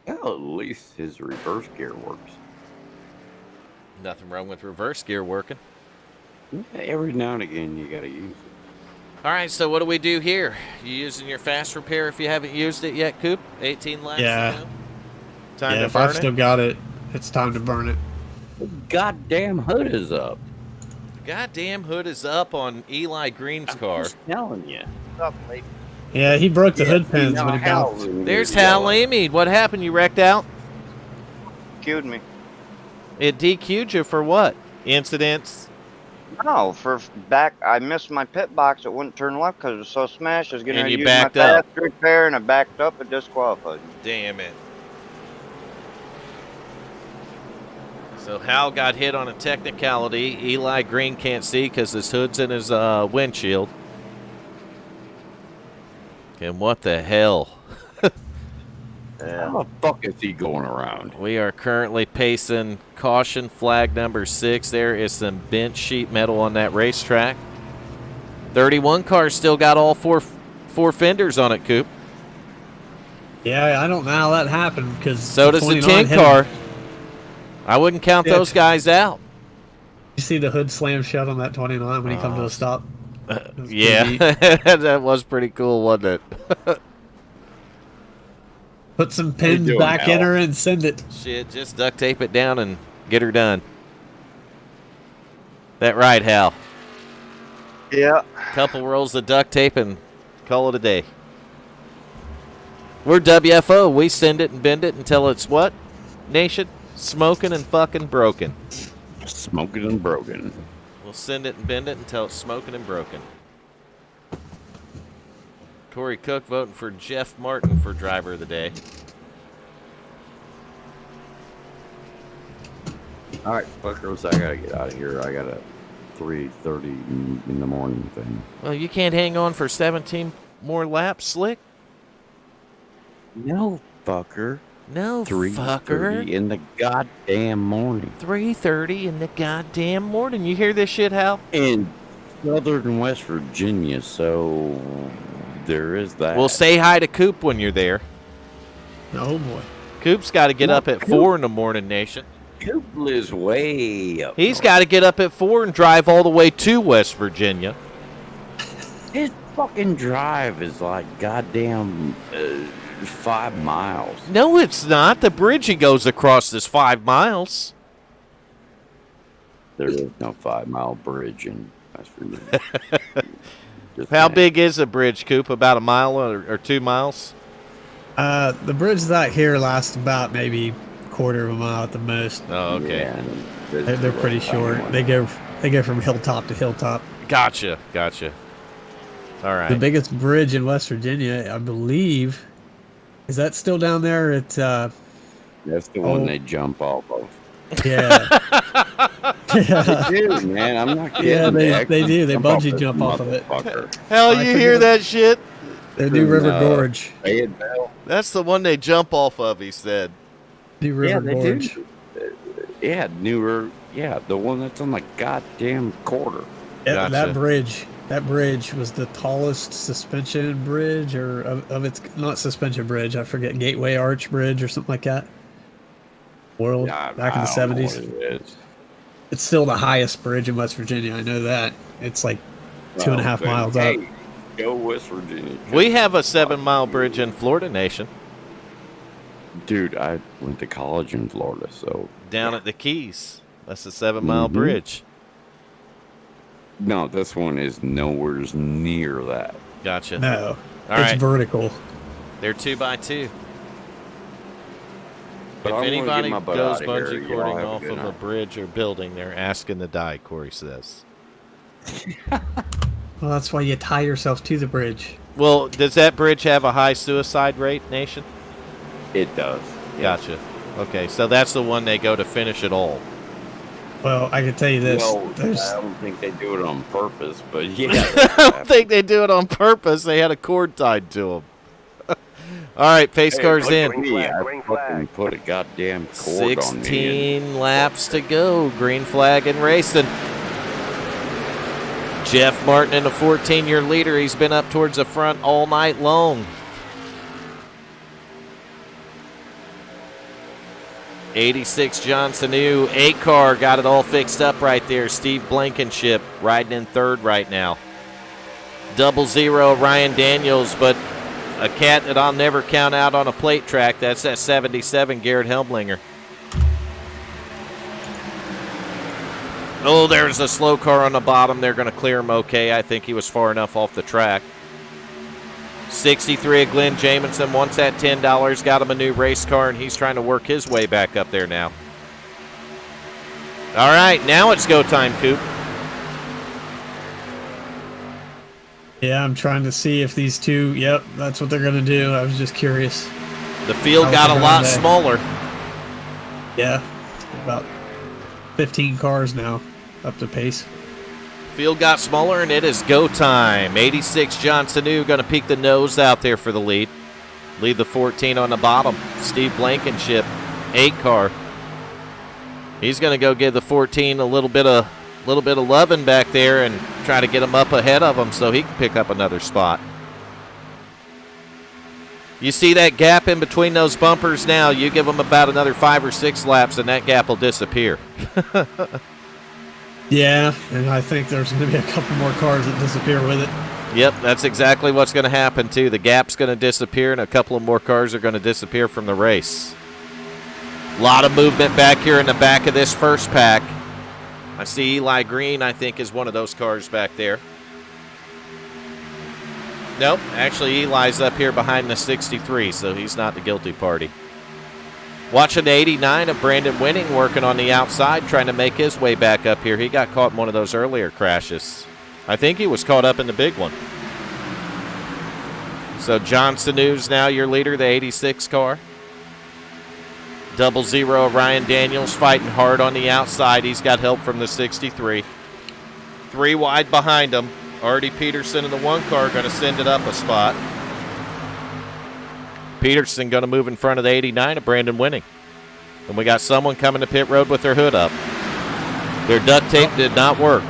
C: Well, at least his reverse gear works.
A: Nothing wrong with reverse gear working.
C: Every now and again, you got to use it.
A: All right, so what do we do here? You using your fast repair if you haven't used it yet, Coop? 18 laps
E: Yeah.
A: ago? Time
E: Yeah,
A: to
E: if
A: burn
E: I've
A: it?
E: still got it, it's time to burn it.
C: The goddamn hood is up.
A: Goddamn hood is up on Eli Green's car.
C: I'm telling you.
E: Yeah, he broke the hood pins when he bounced.
A: There's Hal Amy. What happened? You wrecked out?
F: Queued me.
A: It DQ'd you for what? Incidents?
F: No, for back, I missed my pit box. It wouldn't turn left because it was so smashed. I was getting
A: And
F: ready
A: you
F: to use my
A: backed up.
F: fast repair, and I backed up and disqualified me.
A: Damn it. So Hal got hit on a technicality. Eli Green can't see because his hood's in his windshield. And what the hell?
C: How the fuck is he going around?
A: We are currently pacing caution flag number 6. There is some bent sheet metal on that racetrack. 31 car still got all four fenders on it, Coop.
E: Yeah, I don't know how that happened because
A: So does the 10 car. I wouldn't count
E: Yeah.
A: those guys out.
E: You see the hood slam shut on that 29 when he come to a stop? That was pretty
A: Yeah,
E: neat.
A: that was pretty cool, wasn't it?
E: Put some pins
C: doing,
E: back in
C: Al?
E: her and send it.
A: Shit, just duct tape it down and get her done. That right, Hal?
F: Yeah.
A: Couple rolls of duct tape and call it a day. We're WFO. We send it and bend it until it's what, Nation? Smoking and fucking broken.
C: Smoking and broken.
A: We'll send it and bend it until it's smoking and broken. Corey Cook voting for Jeff Martin for driver of the day.
C: All right, fuckers, I gotta get out of here. I got a 3:30 in the morning thing.
A: Well, you can't hang on for 17 more laps, Slick?
C: No, fucker.
A: No,
C: 3:30
A: fucker.
C: in the goddamn morning.
A: 3:30 in the goddamn morning. You hear this shit, Hal?
C: In southern West Virginia, so there is that.
A: Well, say hi to Coop when you're there.
E: Oh boy.
A: Coop's got to get
C: No,
A: up at
C: Coop.
A: 4 in the morning, Nation.
C: Coop lives way up.
A: He's
C: north.
A: got to get up at 4 and drive all the way to West Virginia.
C: His fucking drive is like goddamn 5 miles.
A: No, it's not. The bridge he goes across is 5 miles.
C: There is no 5-mile bridge in West Virginia. Just
A: How
C: saying.
A: big is the bridge, Coop? About a mile or 2 miles?
E: The bridge that here lasts about maybe quarter of a mile at the most.
A: Oh, okay.
C: Yeah, and
E: They're pretty short. They go from hilltop to hilltop.
A: Gotcha. All right.
E: The biggest bridge in West Virginia, I believe, is that still down there at
C: That's the one they jump off of.
E: yeah. yeah.
C: They do, man. I'm not kidding.
E: Yeah, they
C: actually
E: do. They
C: off
E: bungee
C: this
E: jump off of it.
C: motherfucker.
A: Hell,
E: I
A: you hear
E: forget-
A: that shit?
E: The New River
C: No.
E: Gorge.
C: Fayetteville.
A: That's the one they jump off of, he said.
E: New River
C: Yeah, they
E: Gorge.
C: do. Yeah, newer. Yeah, the one that's on the goddamn quarter.
E: Yeah,
A: Gotcha.
E: That bridge was the tallest suspension bridge, or of its not suspension bridge. I forget, Gateway Arch Bridge or something like that. World
C: Yeah,
E: back in the
C: I don't know
E: '70s.
C: what it is.
E: It's still the highest bridge in West Virginia. I know that. It's like 2.5
C: Well,
E: miles
C: hey,
E: up.
C: Go West Virginia.
A: We have a 7-mile bridge in Florida, Nation,
C: Dude, I went to college in Florida, so
A: down at the Keys. That's a 7-mile
C: Mhm.
A: bridge.
C: no, this one is nowhere near that.
A: Gotcha.
E: No,
A: All
E: it's
A: right.
E: vertical.
A: They're 2x2.
C: But
A: If
C: I'm gonna get
A: anybody
C: my butt
A: goes
C: outta here.
A: bungee
C: Y'all
A: cording
C: have a
A: off
C: good
A: of a
C: night.
A: bridge or building, they're asking to die, Corey says.
E: Well, that's why you tie yourself to the bridge.
A: Well, does that bridge have a high suicide rate, Nation?
C: It does.
A: Gotcha. Okay, so that's the one they go to finish it all.
E: Well, I can tell you this.
C: Well,
E: There's
C: I don't think they do it on purpose, but yeah.
A: I don't think they do it on purpose. They had a cord tied to them. All right, pace car's in.
C: I fucking put a goddamn cord on me.
A: 16 laps to go. Green flag and racing. Jeff Martin in a 14-year leader. He's been up towards the front all night long. 86 Johnson New. 8-car got it all fixed up right there. Steve Blankenship riding in third right now. 00 Ryan Daniels, but a cat that I'll never count out on a plate track. That's that 77 Garrett Helmlinger. Oh, there's a slow car on the bottom. They're going to clear him okay. I think he was far enough off the track. 63 of Glenn Jamison wants that $10. Got him a new race car, and he's trying to work his way back up there now. All right, now it's go time, Coop.
E: yeah, I'm trying to see if these two. Yep, that's what they're gonna do. I was just curious.
A: The field
E: How
A: got
E: was
A: a
E: it
A: lot
E: today?
A: smaller.
E: Yeah, about 15 cars now up to pace.
A: Field got smaller, and it is go time. 86 Johnson New going to peek the nose out there for the lead. Lead the 14 on the bottom. Steve Blankenship, 8-car. He's going to go give the 14 a little bit of loving back there and try to get him up ahead of him so he can pick up another spot. You see that gap in between those bumpers now, you give them about another 5 or 6 laps and that gap will disappear.
E: Yeah, and I think there's going to be a couple more cars that disappear with it.
A: Yep, that's exactly what's going to happen too. The gap's going to disappear and a couple of more cars are going to disappear from the race. A lot of movement back here in the back of this first pack. I see Eli Green, I think, is one of those cars back there. Nope, actually Eli's up here behind the 63, so he's not the guilty party. Watching the 89 of Brandon Wenning working on the outside, trying to make his way back up here. He got caught in one of those earlier crashes. I think he was caught up in the big one. So John Sanu's now your leader, the 86 car. 00 Ryan Daniels fighting hard on the outside. He's got help from the 63. 3 wide behind him. Artie Peterson in the 1 car going to send it up a spot. Peterson going to move in front of the 89 of Brandon Wenning. And we got someone coming to pit road with their hood up. Their duct tape did not work.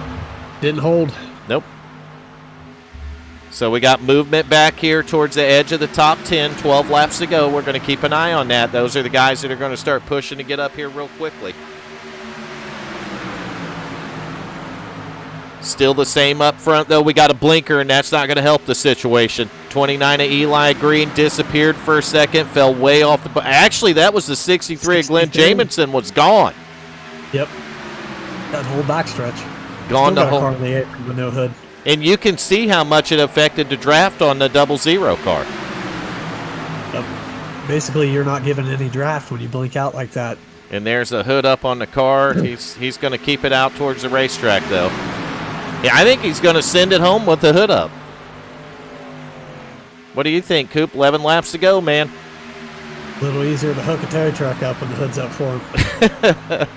E: Didn't hold.
A: Nope. So we got movement back here towards the edge of the top 10. 12 laps to go. We're going to keep an eye on that. Those are the guys that are going to start pushing to get up here real quickly. Still the same up front, though. We got a blinker, and that's not going to help the situation. 29 of Eli Green disappeared for a second, fell way off the... Actually, that was the 63 of Glenn Jamison was gone.
E: Yep. That whole backstretch.
A: Gone the whole...
E: car in the apron with no hood.
A: And you can see how much it affected the draft on the 00 car.
E: Yep. Basically, you're not given any draft when you blink out like that.
A: And there's a hood up on the car. He's going to keep it out towards the racetrack, though. Yeah, I think he's going to send it home with the hood up. What do you think, Coop? 11 laps to go, man.
E: A little easier to hook a tow truck up when the hood's up for him.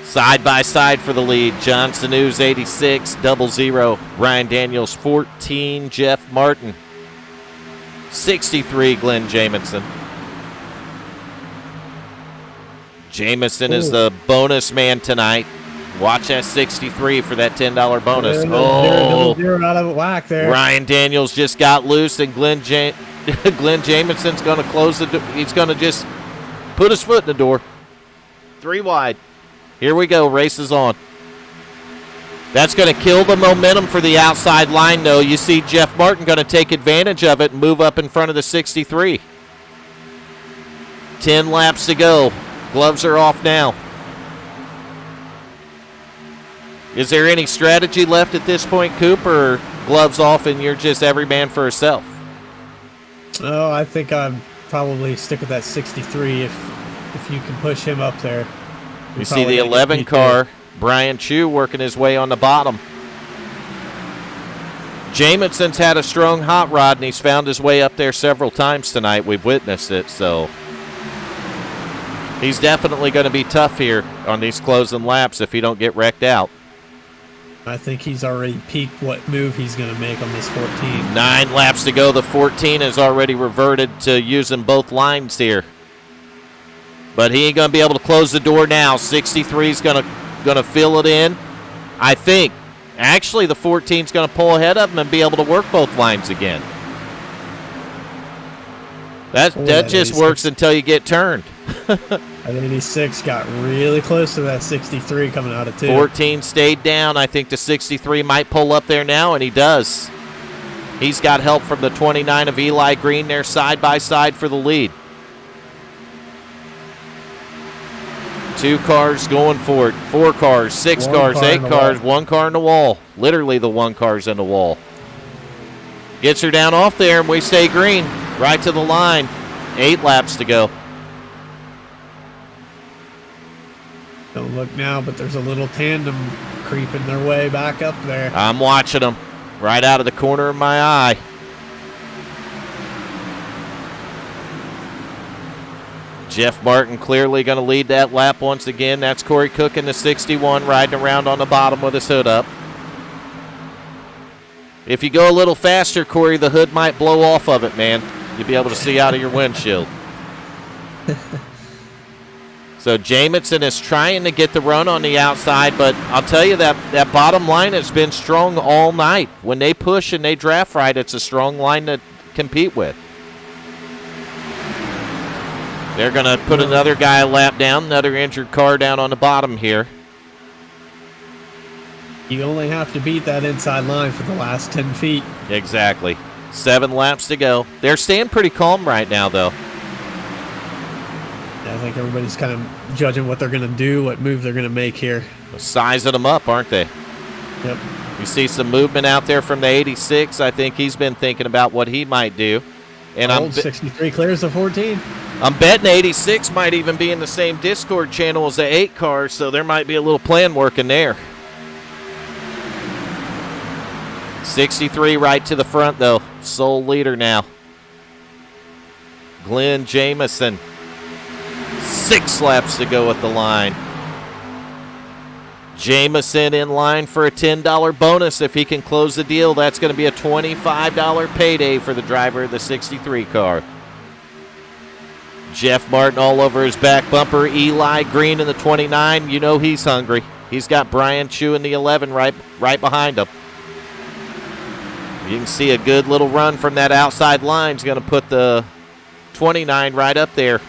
A: Side by side for the lead. John Sanu's 86, 00. Ryan Daniels 14, Jeff Martin 63, Glenn Jamison. Jamison is the bonus man tonight. Watch that 63 for that $10 bonus.
E: Zero out of whack there.
A: Ryan Daniels just got loose, and Glenn Jamison's going to close the door. He's going to just put his foot in the door. 3 wide. Here we go. Race is on. That's going to kill the momentum for the outside line, though. You see Jeff Martin going to take advantage of it and move up in front of the 63. 10 laps to go. Gloves are off now. Is there any strategy left at this point, Coop, or gloves off and you're just every man for himself?
E: Oh, I think I'd probably stick with that 63 if you can push him up there.
A: You see the 11 car, Brian Chu working his way on the bottom. Jamison's had a strong hot rod, and he's found his way up there several times tonight. We've witnessed it, so he's definitely going to be tough here on these closing laps if he don't get wrecked out.
E: I think he's already peaked what move he's going to make on this 14.
A: 9 laps to go. The 14 has already reverted to using both lines here. But he ain't going to be able to close the door now. 63 is going to fill it in. I think. Actually, the 14 is going to pull ahead of him and be able to work both lines again. That just works until you get turned.
E: I think 86 got really close to that 63 coming out of 2.
A: 14 stayed down. I think the 63 might pull up there now, and he does. He's got help from the 29 of Eli Green there side by side for the lead. 2 cars going for it. 4 cars, 6 cars, 8 cars, 1 car in the wall. Literally the 1 car's in the wall. Gets her down off there, and we stay green. Right to the line. 8 laps to go.
E: Don't look now, but there's a little tandem creeping their way back up there.
A: I'm watching them right out of the corner of my eye. Jeff Martin clearly going to lead that lap once again. That's Corey Cook in the 61 riding around on the bottom with his hood up. If you go a little faster, Corey, the hood might blow off of it, man. You'll be able to see out of your windshield. So Jamison is trying to get the run on the outside, but I'll tell you that bottom line has been strong all night. When they push and they draft right, it's a strong line to compete with. They're going to put another guy a lap down, another injured car down on the bottom here.
E: You only have to beat that inside line for the last 10 feet.
A: Exactly. 7 laps to go. They're staying pretty calm right now, though.
E: Yeah, I think everybody's kind of judging what they're going to do, what move they're going to make here.
A: Sizing them up, aren't they?
E: Yep.
A: You see some movement out there from the 86. I think he's been thinking about what he might do. And
E: Old 63 clears the 14.
A: I'm betting 86 might even be in the same Discord channel as the 8 car, so there might be a little plan working there. 63 right to the front, though. Sole leader now. Glenn Jameson. 6 laps to go at the line. Jameson in line for a $10 bonus. If he can close the deal, that's going to be a $25 payday for the driver of the 63 car. Jeff Martin all over his back bumper. Eli Green in the 29. You know he's hungry. He's got Brian Chu in the 11 right behind him. You can see a good little run from that outside line. He's going to put the 29 right up there.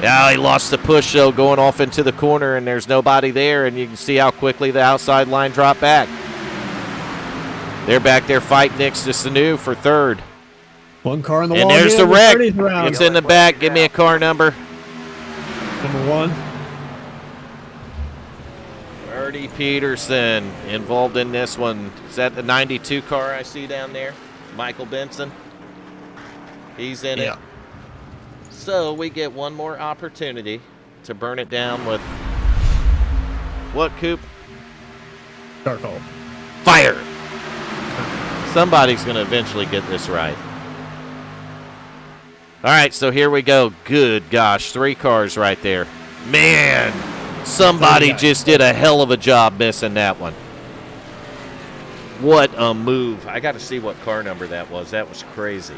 A: Yeah, he lost the push, though, going off into the corner, and there's nobody there, and you can see how quickly the outside line dropped back. They're back there fighting next to Sanu for third.
E: One car on the
A: And
E: wall.
A: there's
E: again,
A: the wreck.
E: 30's around.
A: It's in the back. Give me a car number.
E: Number 1.
A: Ernie Peterson involved in this one. Is that the 92 car I see down there? Michael Benson. He's in it. So we get one more opportunity to burn it down with what, Coop?
E: Charcoal.
A: Fire! Somebody's going to eventually get this right. All right, so here we go. Good gosh, 3 cars right there. Man, somebody just did a hell of a job missing that one. What a move. I got to see what car number that was. That was crazy.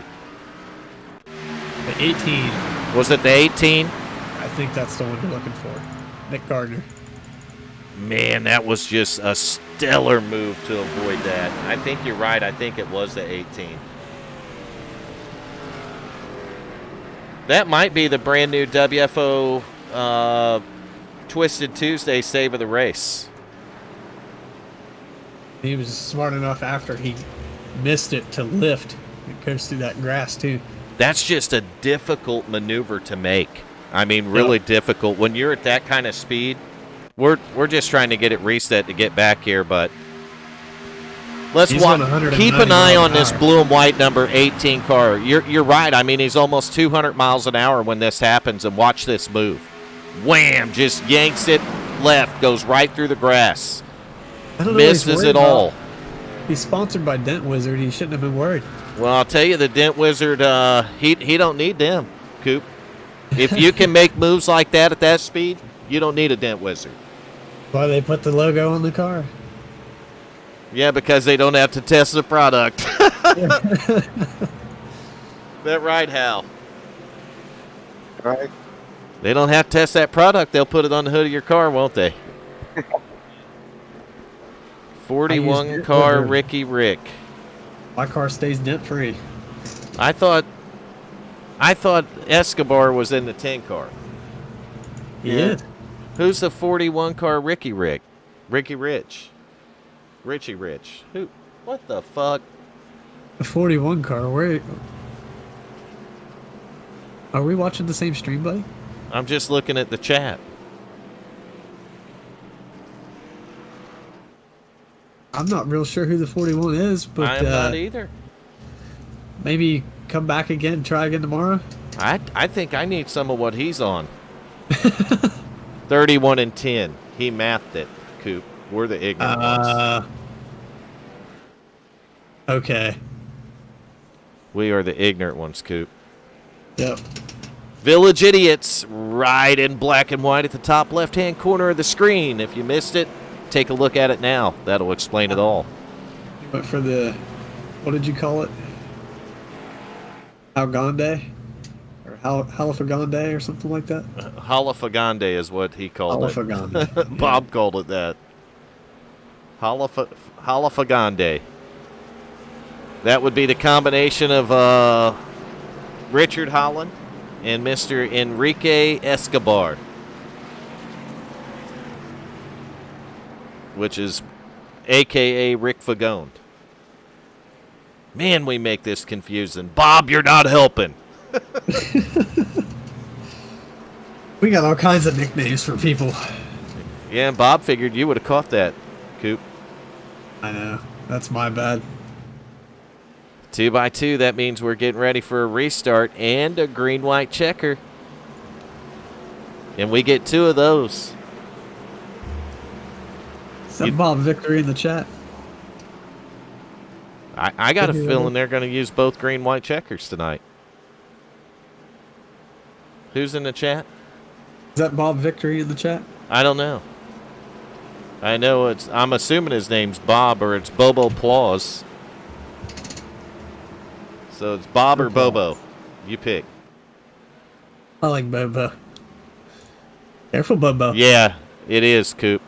E: The 18.
A: Was it the 18?
E: I think that's the one you're looking for. Nick Gardner.
A: Man, that was just a stellar move to avoid that. I think you're right. I think it was the 18. That might be the brand new WFO Twisted Tuesday save of the race.
E: He was smart enough after he missed it to lift. It goes through that grass, too.
A: That's just a difficult maneuver to make. I mean, really difficult. When you're at that kind of speed, we're just trying to get it reset to get back here, but let's watch. Keep an eye on this blue and white number 18 car. You're right. I mean, he's almost 200 miles an hour when this happens, and watch this move. Wham! Just yanks it left, goes right through the grass. Misses it all.
E: He's sponsored by Dent Wizard. He shouldn't have been worried.
A: Well, I'll tell you, the Dent Wizard, he don't need them, Coop. If you can make moves like that at that speed, you don't need a Dent Wizard.
E: Why they put the logo on the car?
A: Yeah, because they don't have to test the product. That right, Hal?
F: Right.
A: They don't have to test that product. They'll put it on the hood of your car, won't they? 41 car Ricky Rick.
E: My car stays dent free.
A: I thought Escobar was in the 10 car.
E: Yeah.
A: Who's the 41 car Ricky Rick? Ricky Rich. Richie Rich. Who? What the fuck?
E: The 41 car. Where? Are we watching the same stream, buddy?
A: I'm just looking at the chat.
E: I'm not real sure who the 41 is, but
A: I'm not either.
E: Maybe come back again and try again tomorrow.
A: I think I need some of what he's on. 31 and 10. He mathed it, Coop. We're the ignorant ones.
E: Okay.
A: We are the ignorant ones, Coop.
E: Yep.
A: Village Idiots, right in black and white at the top left-hand corner of the screen. If you missed it, take a look at it now. That'll explain it all.
E: But for the, what did you call it? Algande? Or Halifagande or something like that?
A: Halifagande is what he called
E: Halifagande.
A: it. Bob called it that. Halifagande. That would be the combination of Richard Holland and Mr. Enrique Escobar, which is a.k.a. Rick Fagone. Man, we make this confusing. Bob, you're not helping.
E: We got all kinds of nicknames for people.
A: Yeah, and Bob figured you would have caught that, Coop.
E: I know. That's my bad.
A: 2x2, that means we're getting ready for a restart and a green-white checker. And we get 2 of those.
E: Some Bob victory in the chat.
A: I got a feeling they're going to use both green-white checkers tonight. Who's in the chat?
E: Is that Bob victory in the chat?
A: I don't know. I know I'm assuming his name's Bob or it's Bobo Plaus. So it's Bob or Bobo. You pick.
E: I like Bobo. Careful, Bobo.
A: Yeah, it is, Coop.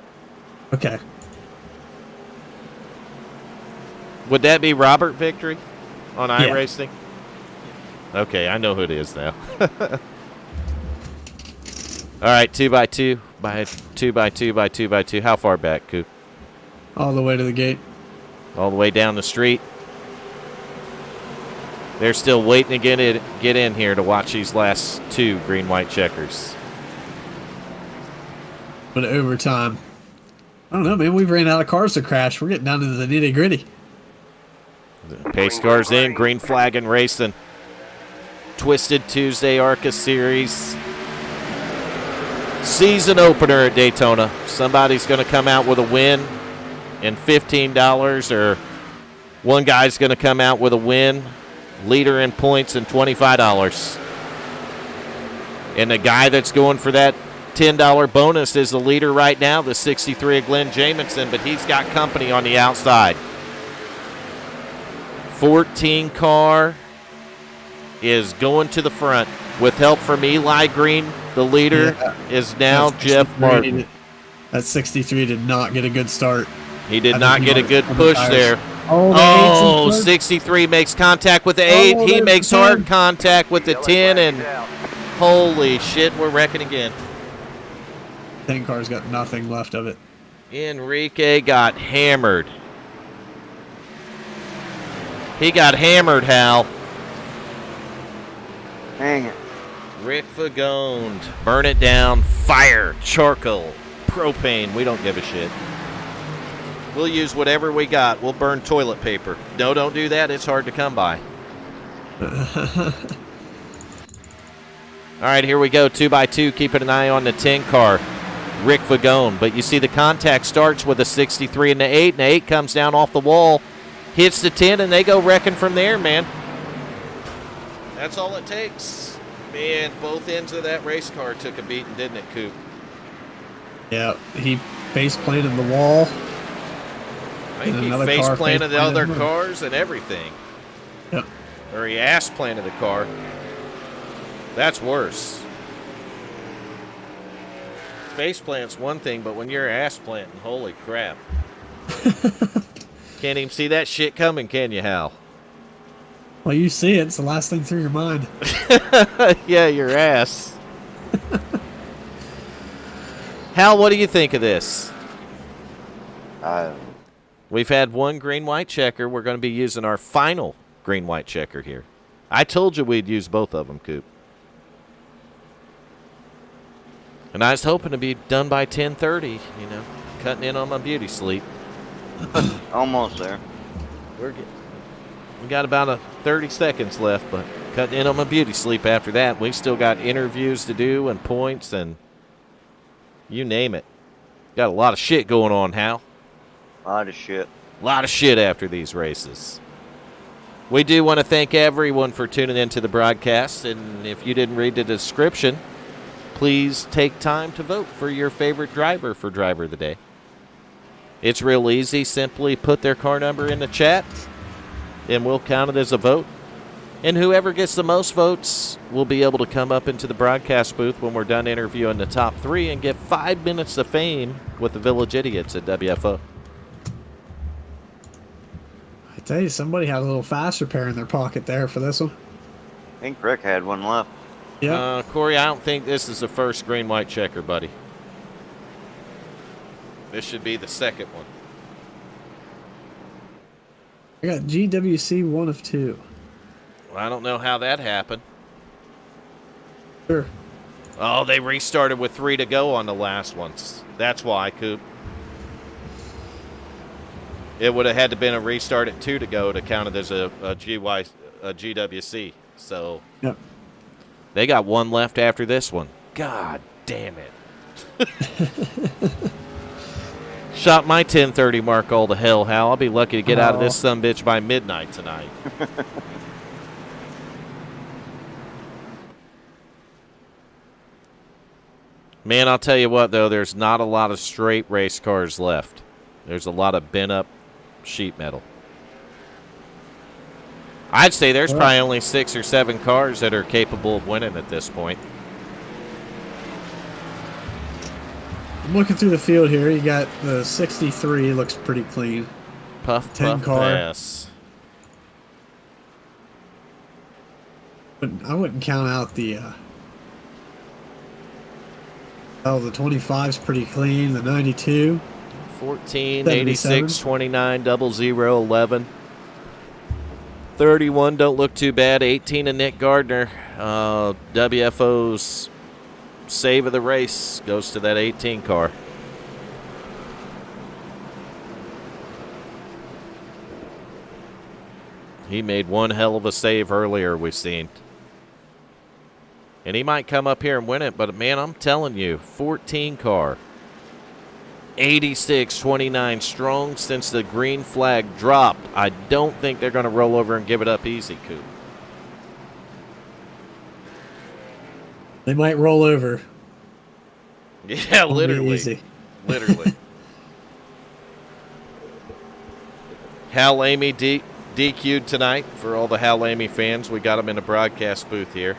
E: Okay.
A: Would that be Robert Victory on
E: Yeah.
A: iRacing? Okay, I know who it is now. All right, 2x2 by 2x2 by 2x2. How far back, Coop?
E: All the way to the gate.
A: All the way down the street. They're still waiting to get in here to watch these last 2 green-white checkers.
E: But overtime. I don't know, man. We've ran out of cars to crash. We're getting down to the nitty-gritty.
A: Pace cars in, green flag and racing. Twisted Tuesday ARCA Series. Season opener at Daytona. Somebody's going to come out with a win and $15, or one guy's going to come out with a win, leader in points, and $25. And the guy that's going for that $10 bonus is the leader right now, the 63 of Glenn Jamison, but he's got company on the outside. 14 car is going to the front with help from Eli Green. The leader is now Jeff Martin.
E: That 63 did not get a good start.
A: He did not get a good push there.
E: Oh,
A: 63 makes contact with the 8.
E: Oh,
A: He
E: there's
A: makes
E: the
A: hard
E: 10.
A: contact with the 10, and holy shit, we're wrecking again.
E: 10 car's got nothing left of it.
A: Enrique got hammered. He got hammered, Hal.
F: Hang it.
A: Rick Fagone. Burn it down. Fire. Charcoal. Propane. We don't give a shit. We'll use whatever we got. We'll burn toilet paper. No, don't do that. It's hard to come by. All right, here we go. 2x2. Keeping an eye on the 10 car. Rick Fagone. But you see the contact starts with a 63 and the 8, and the 8 comes down off the wall, hits the 10, and they go wrecking from there, man. That's all it takes. Man, both ends of that race car took a beating, didn't it, Coop?
E: Yeah, he face planted the wall.
A: I think
E: And
A: he
E: another
A: face
E: car
A: planted the
E: face-planted
A: other
E: him.
A: cars and everything.
E: Yep.
A: Or he ass planted the car. That's worse. Face plant's one thing, but when you're ass planting, holy crap. Can't even see that shit coming, can you, Hal?
E: Well, you see it. It's the last thing through your mind.
A: Yeah, your ass. Hal, what do you think of this? We've had one green-white checker. We're going to be using our final green-white checker here. I told you we'd use both of them, Coop. And I was hoping to be done by 10:30, you know, cutting in on my beauty sleep.
F: Almost there.
A: We got about 30 seconds left, but cutting in on my beauty sleep after that. We still got interviews to do and points and you name it. Got a lot of shit going on, Hal.
F: A lot of shit.
A: A lot of shit after these races. We do want to thank everyone for tuning into the broadcast, and if you didn't read the description, please take time to vote for your favorite driver for Driver of the Day. It's real easy. Simply put their car number in the chat, and we'll count it as a vote. And whoever gets the most votes will be able to come up into the broadcast booth when we're done interviewing the top 3 and get 5 minutes of fame with the Village Idiots at WFO.
E: I tell you, somebody had a little fast repair in their pocket there for this one.
F: I think Rick had one left.
E: Yeah.
A: Corey, I don't think this is the first green-white checker, buddy. This should be the second one.
E: I got GWC 1 of 2.
A: Well, I don't know how that happened.
E: Sure.
A: Oh, they restarted with 3 to go on the last ones. That's why, Coop. It would have had to been a restart at 2 to go to count it as a GWC. So
E: Yep.
A: they got 1 left after this one. God damn it. Shot my 10:30 mark all to hell, Hal. I'll be lucky to get out of this sumbitch by midnight tonight. Man, I'll tell you what, though, there's not a lot of straight race cars left. There's a lot of bent-up sheet metal. I'd say there's probably only 6 or 7 cars that are capable of winning at this point.
E: I'm looking through the field here. You got the 63, looks pretty clean.
A: Puff,
E: 10
A: puff,
E: car.
A: pass.
E: But I wouldn't count out the. The 25's pretty clean. The 92.
A: 14,
E: 77.
A: 86, 29, 00, 11. 31 don't look too bad. 18 of Nick Gardner. WFO's save of the race goes to that 18 car. He made one hell of a save earlier, we've seen. And he might come up here and win it, but man, I'm telling you, 14 car. 86-29 strong since the green flag dropped. I don't think they're going to roll over and give it up easy, Coop.
E: They might roll over.
A: Yeah,
E: Won't be
A: literally.
E: easy.
A: Literally. Hal Lamy DQ'd tonight for all the Hal Lamy fans. We got him in a broadcast booth here.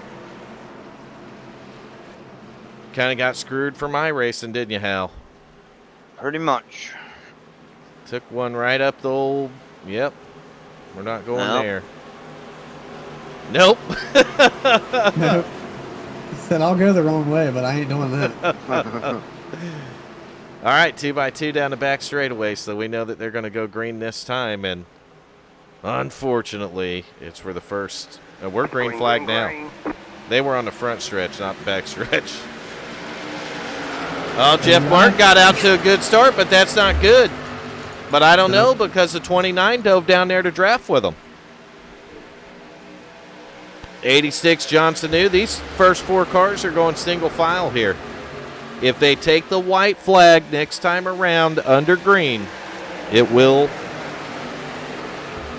A: Kind of got screwed for my racing, didn't you, Hal?
F: Pretty much.
A: Took one right up the old. Yep. We're not going there. Nope.
E: Nope. He said, I'll go the wrong way, but I ain't doing that.
A: All right, 2x2 down the back straightaway, so we know that they're going to go green this time, and unfortunately, it's for the first. We're green flag now. They were on the front stretch, not the back stretch. Oh, Jeff Martin got out to a good start, but that's not good. But I don't know because the 29 dove down there to draft with him. 86 Johnson knew these first 4 cars are going single file here. If they take the white flag next time around under green, it will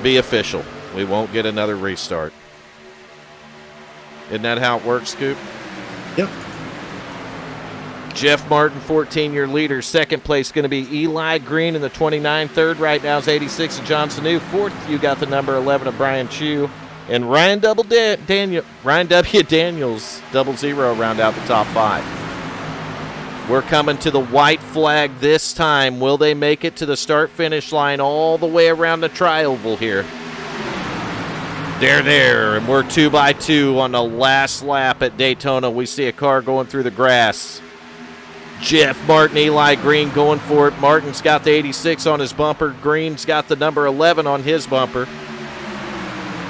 A: be official. We won't get another restart. Isn't that how it works, Scoop?
E: Yep.
A: Jeff Martin, 14-year leader. Second place going to be Eli Green in the 29. Third right now is 86 of John Sanu. Fourth, you got the number 11 of Brian Chu. And Ryan W. Daniels, 00, round out the top 5. We're coming to the white flag this time. Will they make it to the start-finish line all the way around the tri-oval here? They're there, and we're 2x2 on the last lap at Daytona. We see a car going through the grass. Jeff Martin, Eli Green going for it. Martin's got the 86 on his bumper. Green's got the number 11 on his bumper.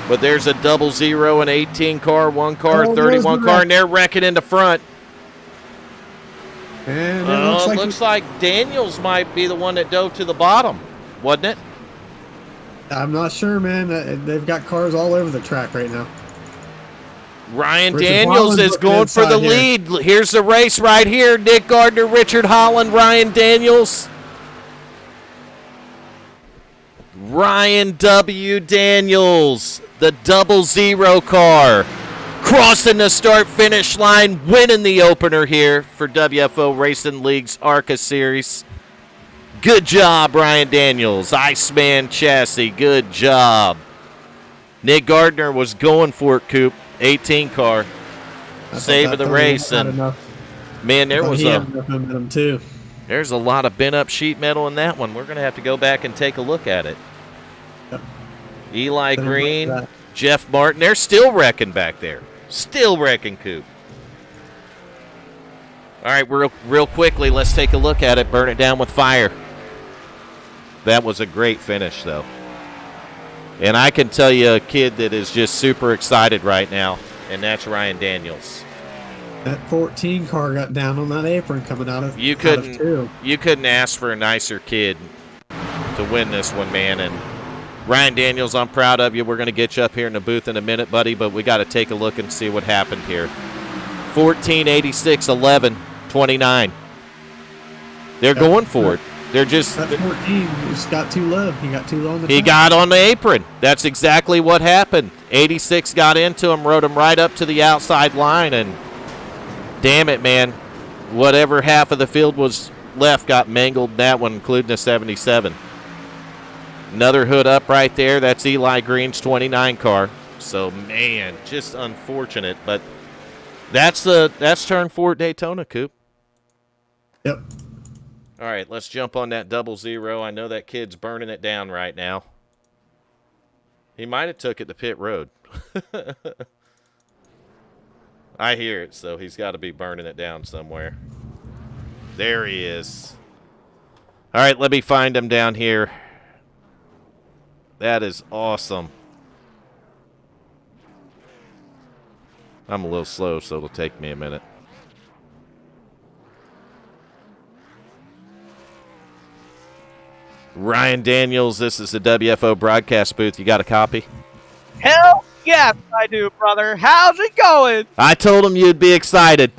A: But there's a 00, an 18 car, 1 car, 31 car, and they're wrecking in the front.
E: And
A: It looks like Daniels might be the one that dove to the bottom, wasn't it?
E: I'm not sure, man. They've got cars all over the track right now.
A: Ryan
E: Richard
A: Daniels
E: Holland's
A: is
E: looking
A: going for the
E: inside here.
A: lead. Here's the race right here. Nick Gardner, Richard Holland, Ryan Daniels. Ryan W. Daniels, the 00 car, crossing the start-finish line, winning the opener here for WFO Racing League's ARCA Series. Good job, Ryan Daniels. Iceman chassis, good job. Nick Gardner was going for it, Coop. 18 car. Save of the race. And man, there's a lot of bent up sheet metal in that one. We're going to have to go back and take a look at it.
E: Yep.
A: Eli Green, Jeff Martin, they're still wrecking back there. Still wrecking, Coop. All right, real quickly, let's take a look at it. Burn it down with fire. That was a great finish, though. And I can tell you a kid that is just super excited right now, and that's Ryan Daniels.
E: That 14 car got down on that apron coming out of
A: You couldn't ask for a nicer kid to win this one, man. And Ryan Daniels, I'm proud of you. We're going to get you up here in the booth in a minute, buddy, but we got to take a look and see what happened here. 14, 86, 11, 29. They're going for it. They're just...
E: That 14 just got too low. He got too low on the
A: He
E: top.
A: got on the apron. That's exactly what happened. 86 got into him, rode him right up to the outside line, and damn it, man. Whatever half of the field was left got mangled in that one, including the 77. Another hood up right there. That's Eli Green's 29 car. So, man, just unfortunate. But that's turn 4 at Daytona, Coop.
E: Yep.
A: All right, let's jump on that 00. I know that kid's burning it down right now. He might have took it to pit road. I hear it, so he's got to be burning it down somewhere. There he is. All right, let me find him down here. That is awesome. I'm a little slow, so it'll take me a minute. Ryan Daniels, this is the WFO broadcast booth. You got a copy?
G: Hell yes, I do, brother. How's it going?
A: I told him you'd be excited.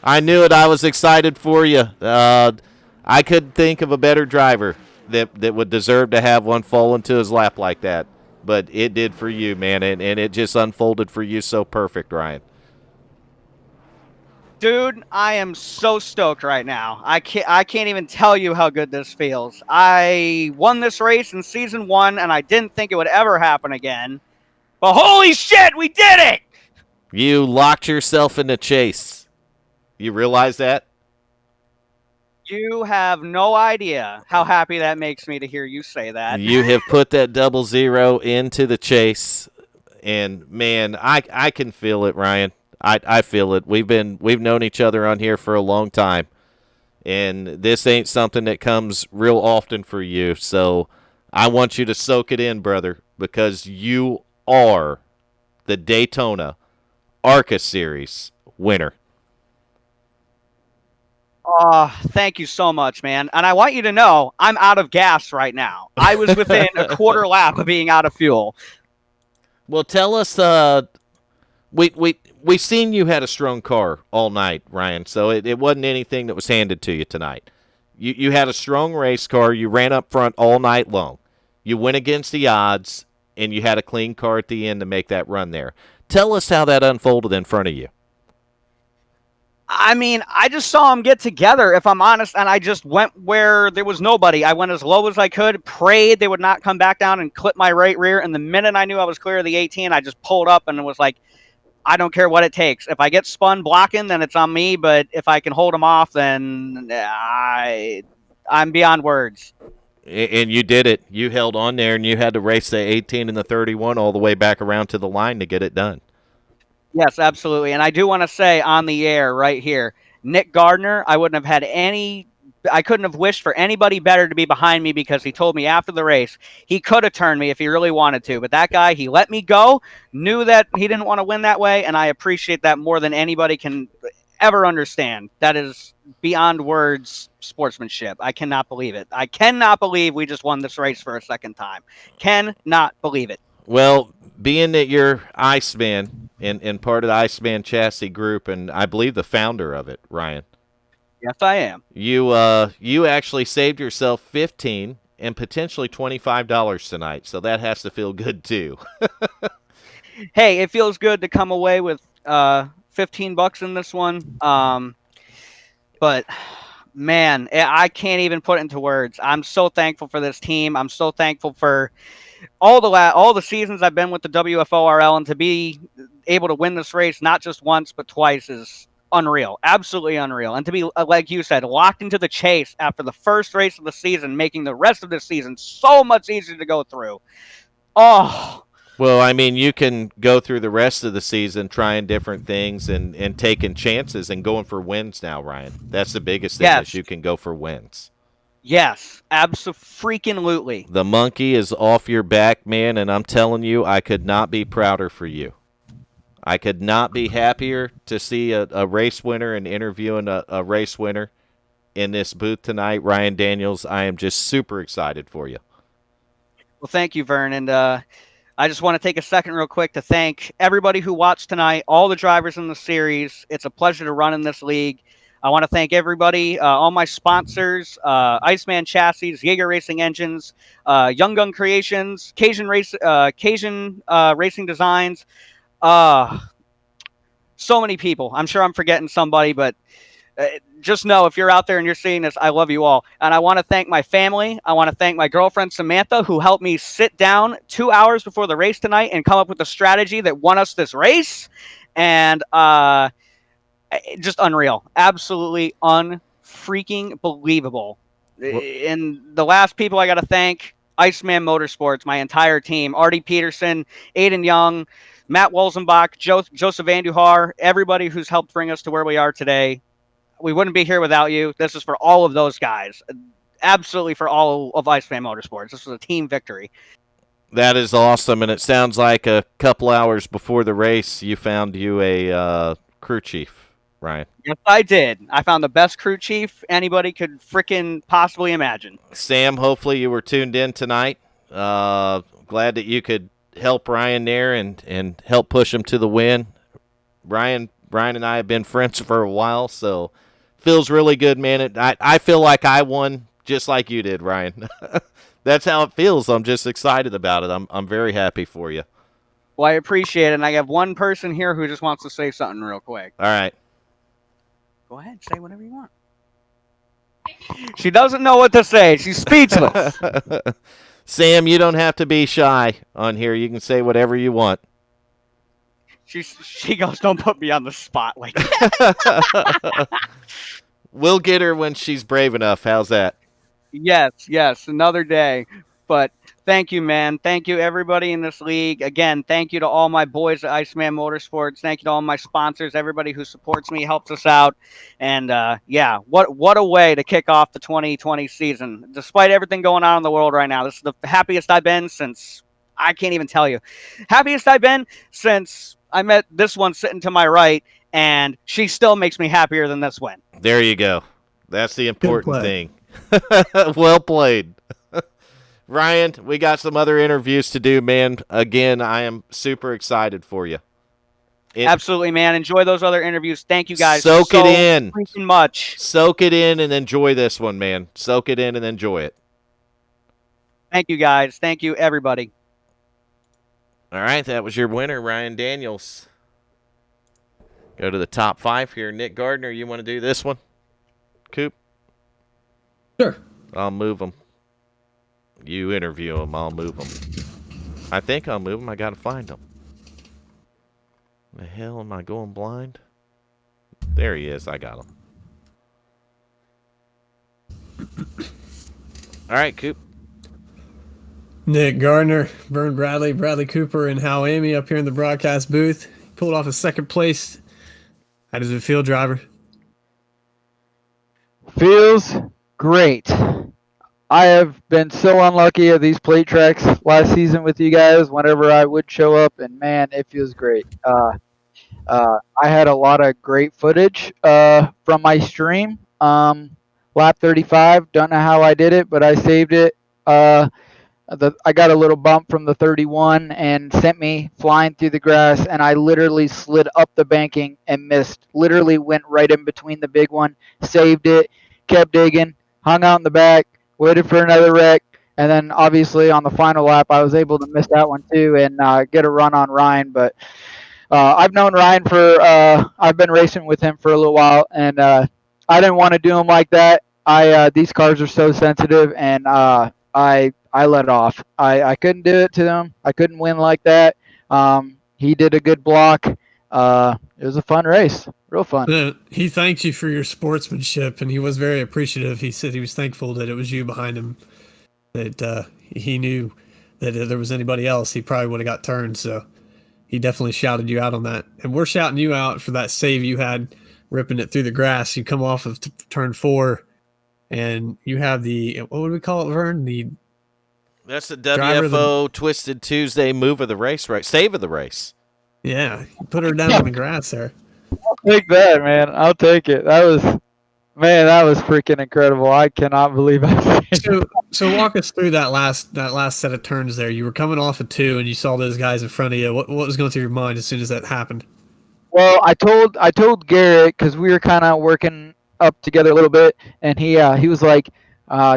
A: I knew it. I was excited for you. I couldn't think of a better driver that would deserve to have one fall into his lap like that. But it did for you, man, and it just unfolded for you so perfect, Ryan.
G: Dude, I am so stoked right now. I can't even tell you how good this feels. I won this race in season 1, and I didn't think it would ever happen again. But holy shit, we did it!
A: You locked yourself in the chase. You realize that?
G: You have no idea how happy that makes me to hear you say that.
A: You have put that 00 into the chase, and man, I can feel it, Ryan. I feel it. We've known each other on here for a long time, and this ain't something that comes real often for you. So I want you to soak it in, brother, because you are the Daytona ARCA Series winner.
G: Oh, thank you so much, man. And I want you to know I'm out of gas right now. I was within a quarter lap of being out of fuel.
A: Well, tell us. We seen you had a strong car all night, Ryan. So it wasn't anything that was handed to you tonight. You had a strong race car. You ran up front all night long. You went against the odds, and you had a clean car at the end to make that run there. Tell us how that unfolded in front of you.
G: I mean, I just saw them get together, if I'm honest, and I just went where there was nobody. I went as low as I could, prayed they would not come back down and clip my right rear, and the minute I knew I was clear of the 18, I just pulled up and was like, I don't care what it takes. If I get spun blocking, then it's on me, but if I can hold them off, then I'm beyond words.
A: And you did it. You held on there, and you had to race the 18 and the 31 all the way back around to the line to get it done.
G: Yes, absolutely. And I do want to say on the air right here, Nick Gardner, I couldn't have wished for anybody better to be behind me, because he told me after the race he could have turned me if he really wanted to. But that guy, he let me go, knew that he didn't want to win that way, and I appreciate that more than anybody can ever understand. That is beyond words sportsmanship. I cannot believe it. I cannot believe we just won this race for a second time. Cannot believe it.
A: Well, being that you're Iceman and part of the Iceman chassis group, and I believe the founder of it, Ryan.
G: Yes, I am.
A: You actually saved yourself $15 and potentially $25 tonight, so that has to feel good too.
G: Hey, it feels good to come away with $15 in this one. But man, I can't even put it into words. I'm so thankful for this team. I'm so thankful for all the seasons I've been with the WFO-RL, and to be able to win this race not just once but twice is unreal, absolutely unreal. And to be, like you said, locked into the chase after the first race of the season, making the rest of the season so much easier to go through. Oh,
A: Well, I mean, you can go through the rest of the season trying different things and taking chances and going for wins now, Ryan. That's the biggest thing
G: Yes.
A: is you can go for wins.
G: Yes, absolutely.
A: The monkey is off your back, man, and I'm telling you, I could not be prouder for you. I could not be happier to see a race winner and interviewing a race winner in this booth tonight. Ryan Daniels, I am just super excited for you.
G: Well, thank you, Vern. And I just want to take a second real quick to thank everybody who watched tonight, all the drivers in the series. It's a pleasure to run in this league. I want to thank everybody, all my sponsors, Iceman Chassis, Jaeger Racing Engines, Young Gun Creations, Cajun Racing Designs. So many people. I'm sure I'm forgetting somebody, but just know if you're out there and you're seeing this, I love you all. And I want to thank my family. I want to thank my girlfriend, Samantha, who helped me sit down 2 hours before the race tonight and come up with a strategy that won us this race. And just unreal. Absolutely unfreaking believable. And the last people I got to thank, Iceman Motorsports, my entire team, Artie Peterson, Aiden Young, Matt Wolzenbach, Joseph Andujar, everybody who's helped bring us to where we are today. We wouldn't be here without you. This is for all of those guys. Absolutely for all of Iceman Motorsports. This was a team victory.
A: That is awesome, and it sounds like a couple hours before the race you found you a crew chief, Ryan.
G: Yes, I did. I found the best crew chief anybody could frickin' possibly imagine.
A: Sam, hopefully you were tuned in tonight. Glad that you could help Ryan there and help push him to the win. Brian and I have been friends for a while, so feels really good, man. I feel like I won just like you did, Ryan. That's how it feels. I'm just excited about it. I'm very happy for you.
G: Well, I appreciate it, and I have one person here who just wants to say something real quick.
A: All right.
G: Go ahead, say whatever you want. She doesn't know what to say. She's speechless.
A: Sam, you don't have to be shy on here. You can say whatever you want.
G: She goes, don't put me on the spot like that.
A: We'll get her when she's brave enough. How's that?
G: Yes, another day. But thank you, man. Thank you, everybody in this league. Again, thank you to all my boys at Iceman Motorsports. Thank you to all my sponsors, everybody who supports me, helps us out. And, what a way to kick off the 2020 season. Despite everything going on in the world right now, this is the happiest I've been since, I can't even tell you. Happiest I've been since I met this one sitting to my right, and she still makes me happier than this win.
A: There you go. That's the important thing. Well played. Ryan, we got some other interviews to do, man. Again, I am super excited for you.
G: Absolutely, man. Enjoy those other interviews. Thank you guys
A: Soak
G: so
A: it in.
G: freaking much.
A: Soak it in and enjoy this one, man. Soak it in and enjoy it.
G: Thank you, guys. Thank you, everybody.
A: All right, that was your winner, Ryan Daniels. Go to the top 5 here. Nick Gardner, you want to do this one? Coop?
E: Sure.
A: I'll move him. You interview him. I'll move him. I think I'll move him. I got to find him. The hell am I going blind? There he is. I got him. All right, Coop.
E: Nick Gardner, Vern Bradley, Bradley Cooper, and Hal Amy up here in the broadcast booth. Pulled off a second place. How does it feel, driver?
H: Feels great. I have been so unlucky at these plate tracks last season with you guys whenever I would show up, and man, it feels great. I had a lot of great footage from my stream. Lap 35, don't know how I did it, but I saved it. I got a little bump from the 31 and sent me flying through the grass, and I literally slid up the banking and missed. Literally went right in between the big one, saved it, kept digging, hung out in the back, waited for another wreck, and then obviously on the final lap I was able to miss that one too and get a run on Ryan. But I've known Ryan for I've been racing with him for a little while, and I didn't want to do him like that. These cars are so sensitive, and I let off. I couldn't do it to them. I couldn't win like that. He did a good block. It was a fun race. Real fun.
E: He thanked you for your sportsmanship, and he was very appreciative. He said he was thankful that it was you behind him, that he knew that if there was anybody else, he probably would have got turned. So he definitely shouted you out on that. And we're shouting you out for that save you had ripping it through the grass. You come off of turn 4 and you have the, what would we call it, Vern?
A: That's the
E: Driver
A: WFO Twisted Tuesday move of the race, right? Save of the race.
E: Yeah, you put her down on the grass there.
H: Take that, man. I'll take it. That was freaking incredible. I cannot believe I
E: So walk us through that last set of turns there. You were coming off of 2 and you saw those guys in front of you. What was going through your mind as soon as that happened?
H: Well, I told Garrett, because we were kind of working up together a little bit, and he was like,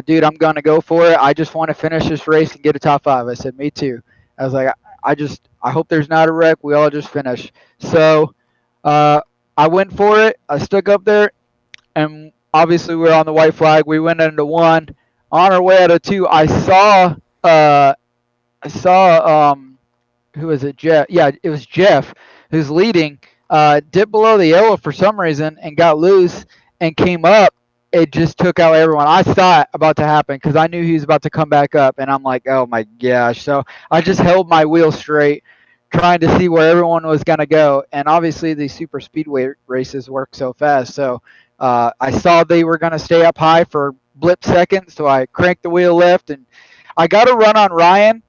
H: dude, I'm gonna go for it. I just want to finish this race and get a top 5. I said, me too. I was like, I hope there's not a wreck. We all just finish. So I went for it. I stuck up there, and obviously we were on the white flag. We went into 1. On our way out of 2, I saw who was it? Jeff. Yeah, it was Jeff who's leading. Dipped below the yellow for some reason and got loose and came up. It just took out everyone. I saw it about to happen because I knew he was about to come back up, and I'm like, oh my gosh. So I just held my wheel straight, trying to see where everyone was going to go. And obviously these super speedway races work so fast. So I saw they were going to stay up high for blip seconds, so I cranked the wheel left, and I got a run on Ryan.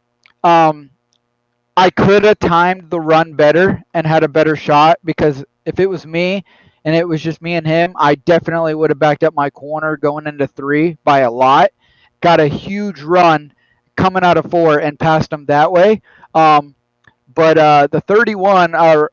H: I could have timed the run better and had a better shot, because if it was me and it was just me and him, I definitely would have backed up my corner going into 3 by a lot. Got a huge run coming out of 4 and passed him that way. But the 31,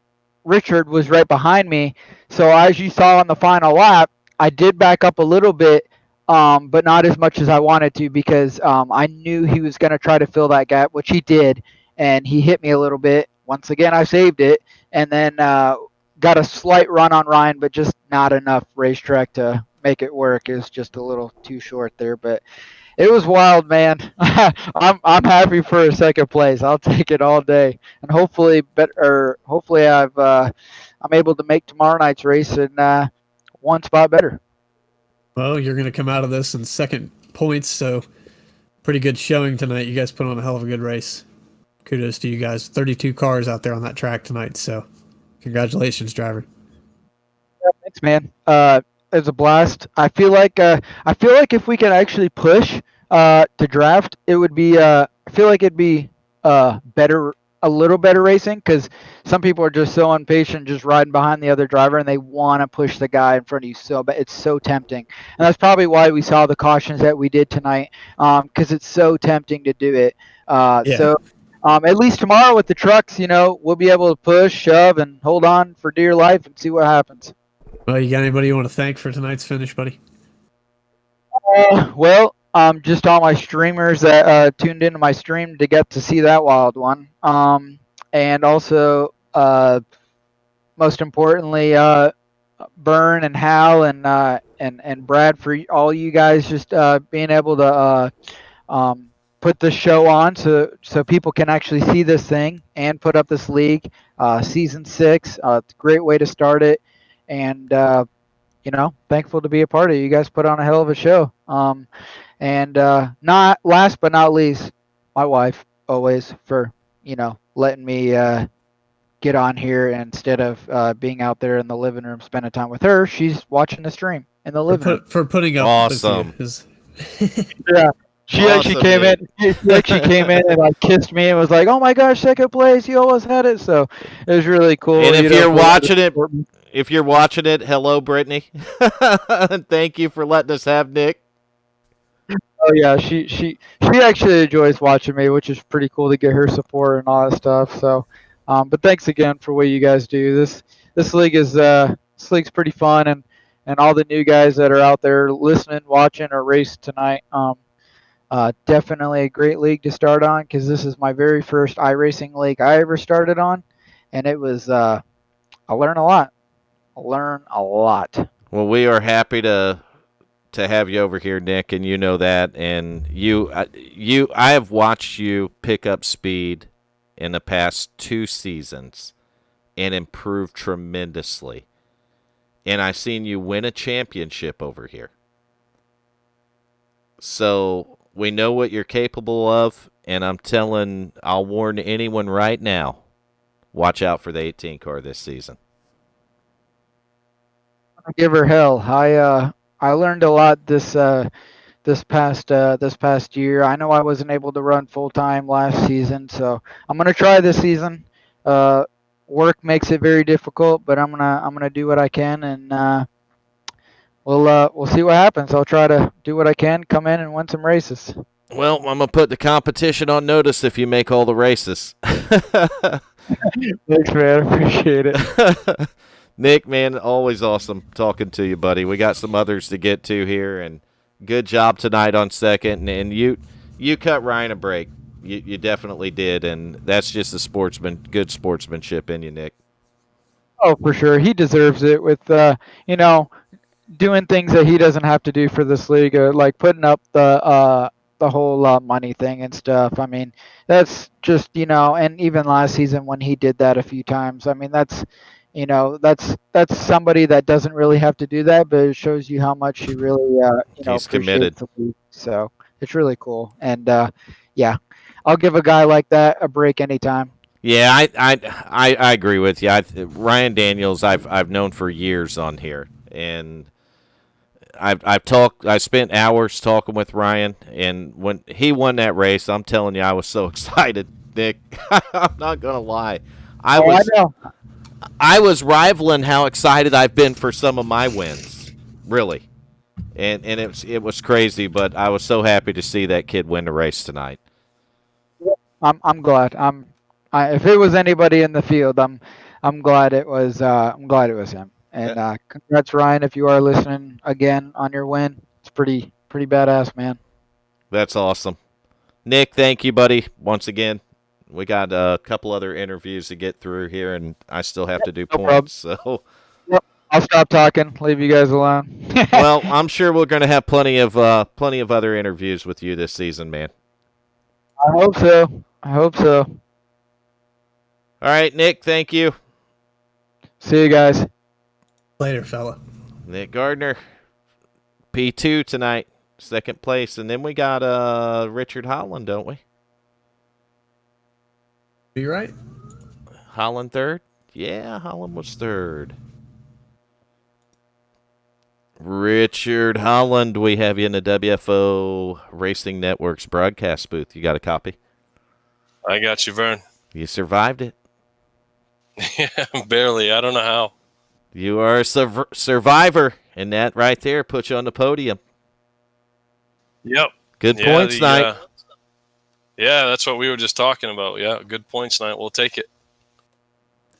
H: Richard, was right behind me. So as you saw on the final lap, I did back up a little bit, but not as much as I wanted to, because I knew he was going to try to fill that gap, which he did. And he hit me a little bit. Once again, I saved it, and then got a slight run on Ryan, but just not enough racetrack to make it work. It was just a little too short there, but it was wild, man. I'm happy for a second place. I'll take it all day, and hopefully I'm able to make tomorrow night's race in 1 spot better.
E: Well, you're going to come out of this in second points, so pretty good showing tonight. You guys put on a hell of a good race. Kudos to you guys. 32 cars out there on that track tonight, so congratulations, driver.
H: Yeah, thanks, man. It was a blast. I feel like if we can actually push to draft, it would be. I feel like it'd be better, a little better racing, because some people are just so impatient, just riding behind the other driver, and they want to push the guy in front of you so bad. It's so tempting, and that's probably why we saw the cautions that we did tonight, because it's so tempting to do it.
E: Yeah.
H: So. At least tomorrow with the trucks, we'll be able to push, shove, and hold on for dear life and see what happens.
E: Well, you got anybody you want to thank for tonight's finish, buddy?
H: Just all my streamers that tuned into my stream to get to see that wild one. And also, most importantly, Bern and Hal and Brad, for all you guys just being able to put the show on so people can actually see this thing and put up this league. Season 6, it's a great way to start it, and thankful to be a part of it. You guys put on a hell of a show. And not last but not least, my wife, always, for letting me get on here instead of being out there in the living room spending time with her. She's watching the stream in the living room.
E: For putting up
A: awesome.
H: Yeah. She actually came in. She actually came in and kissed me and was like, "Oh my gosh, second place! You almost had it." So it was really cool.
A: And if you're watching it, hello, Brittany. Thank you for letting us have Nick.
H: Oh yeah, she actually enjoys watching me, which is pretty cool to get her support and all that stuff. So, but thanks again for what you guys do. This league is league's pretty fun, and all the new guys that are out there listening, watching, or race tonight. Definitely a great league to start on, because this is my very first iRacing league I ever started on, and it was I learn a lot.
A: Well, we are happy to have you over here, Nick, and you know that. And I have watched you pick up speed in the past 2 seasons and improve tremendously. And I've seen you win a championship over here. So we know what you're capable of, and I'll warn anyone right now, watch out for the 18 car this season.
H: Give her hell. I learned a lot this past year. I know I wasn't able to run full time last season, so I'm gonna try this season. Work makes it very difficult, but I'm gonna do what I can, and we'll see what happens. I'll try to do what I can, come in and win some races.
A: Well, I'm going to put the competition on notice if you make all the races.
H: Thanks, man. Appreciate it.
A: Nick, man, always awesome talking to you, buddy. We got some others to get to here, and good job tonight on second. And you cut Ryan a break. You definitely did, and that's just good sportsmanship in you, Nick.
H: Oh, for sure. He deserves it with, doing things that he doesn't have to do for this league, like putting up the whole money thing and stuff. I mean, that's just, and even last season when he did that a few times, I mean, that's somebody that doesn't really have to do that, but it shows you how much he really,
A: he's committed.
H: the league. So it's really cool. And yeah, I'll give a guy like that a break anytime.
A: Yeah, I agree with you. Ryan Daniels, I've known for years on here, and I spent hours talking with Ryan, and when he won that race, I'm telling you, I was so excited, Nick. I'm not gonna lie, I was rivaling how excited I've been for some of my wins, really, and it was crazy, but I was so happy to see that kid win the race tonight.
H: I'm glad. If it was anybody in the field, I'm glad it was him. And congrats, Ryan, if you are listening again on your win. It's pretty badass, man.
A: That's awesome. Nick, thank you, buddy, once again. We got a couple other interviews to get through here, and I still have to do points. So
H: I'll stop talking. Leave you guys alone.
A: Well, I'm sure we're going to have plenty of other interviews with you this season, man.
H: I hope so.
A: All right, Nick, thank you.
H: See you guys.
E: Later, fella.
A: Nick Gardner, P2 tonight, second place. And then we got Richard Holland, don't we?
E: Are you right?
A: Holland third? Yeah, Holland was third. Richard Holland, we have you in the WFO Racing Network's broadcast booth. You got a copy?
I: I got you, Vern.
A: You survived it.
I: Yeah, barely. I don't know how.
A: You are a survivor, and that right there puts you on the podium.
I: Yep.
A: Good points night.
I: Yeah, that's what we were just talking about. Yeah, good points night. We'll take it.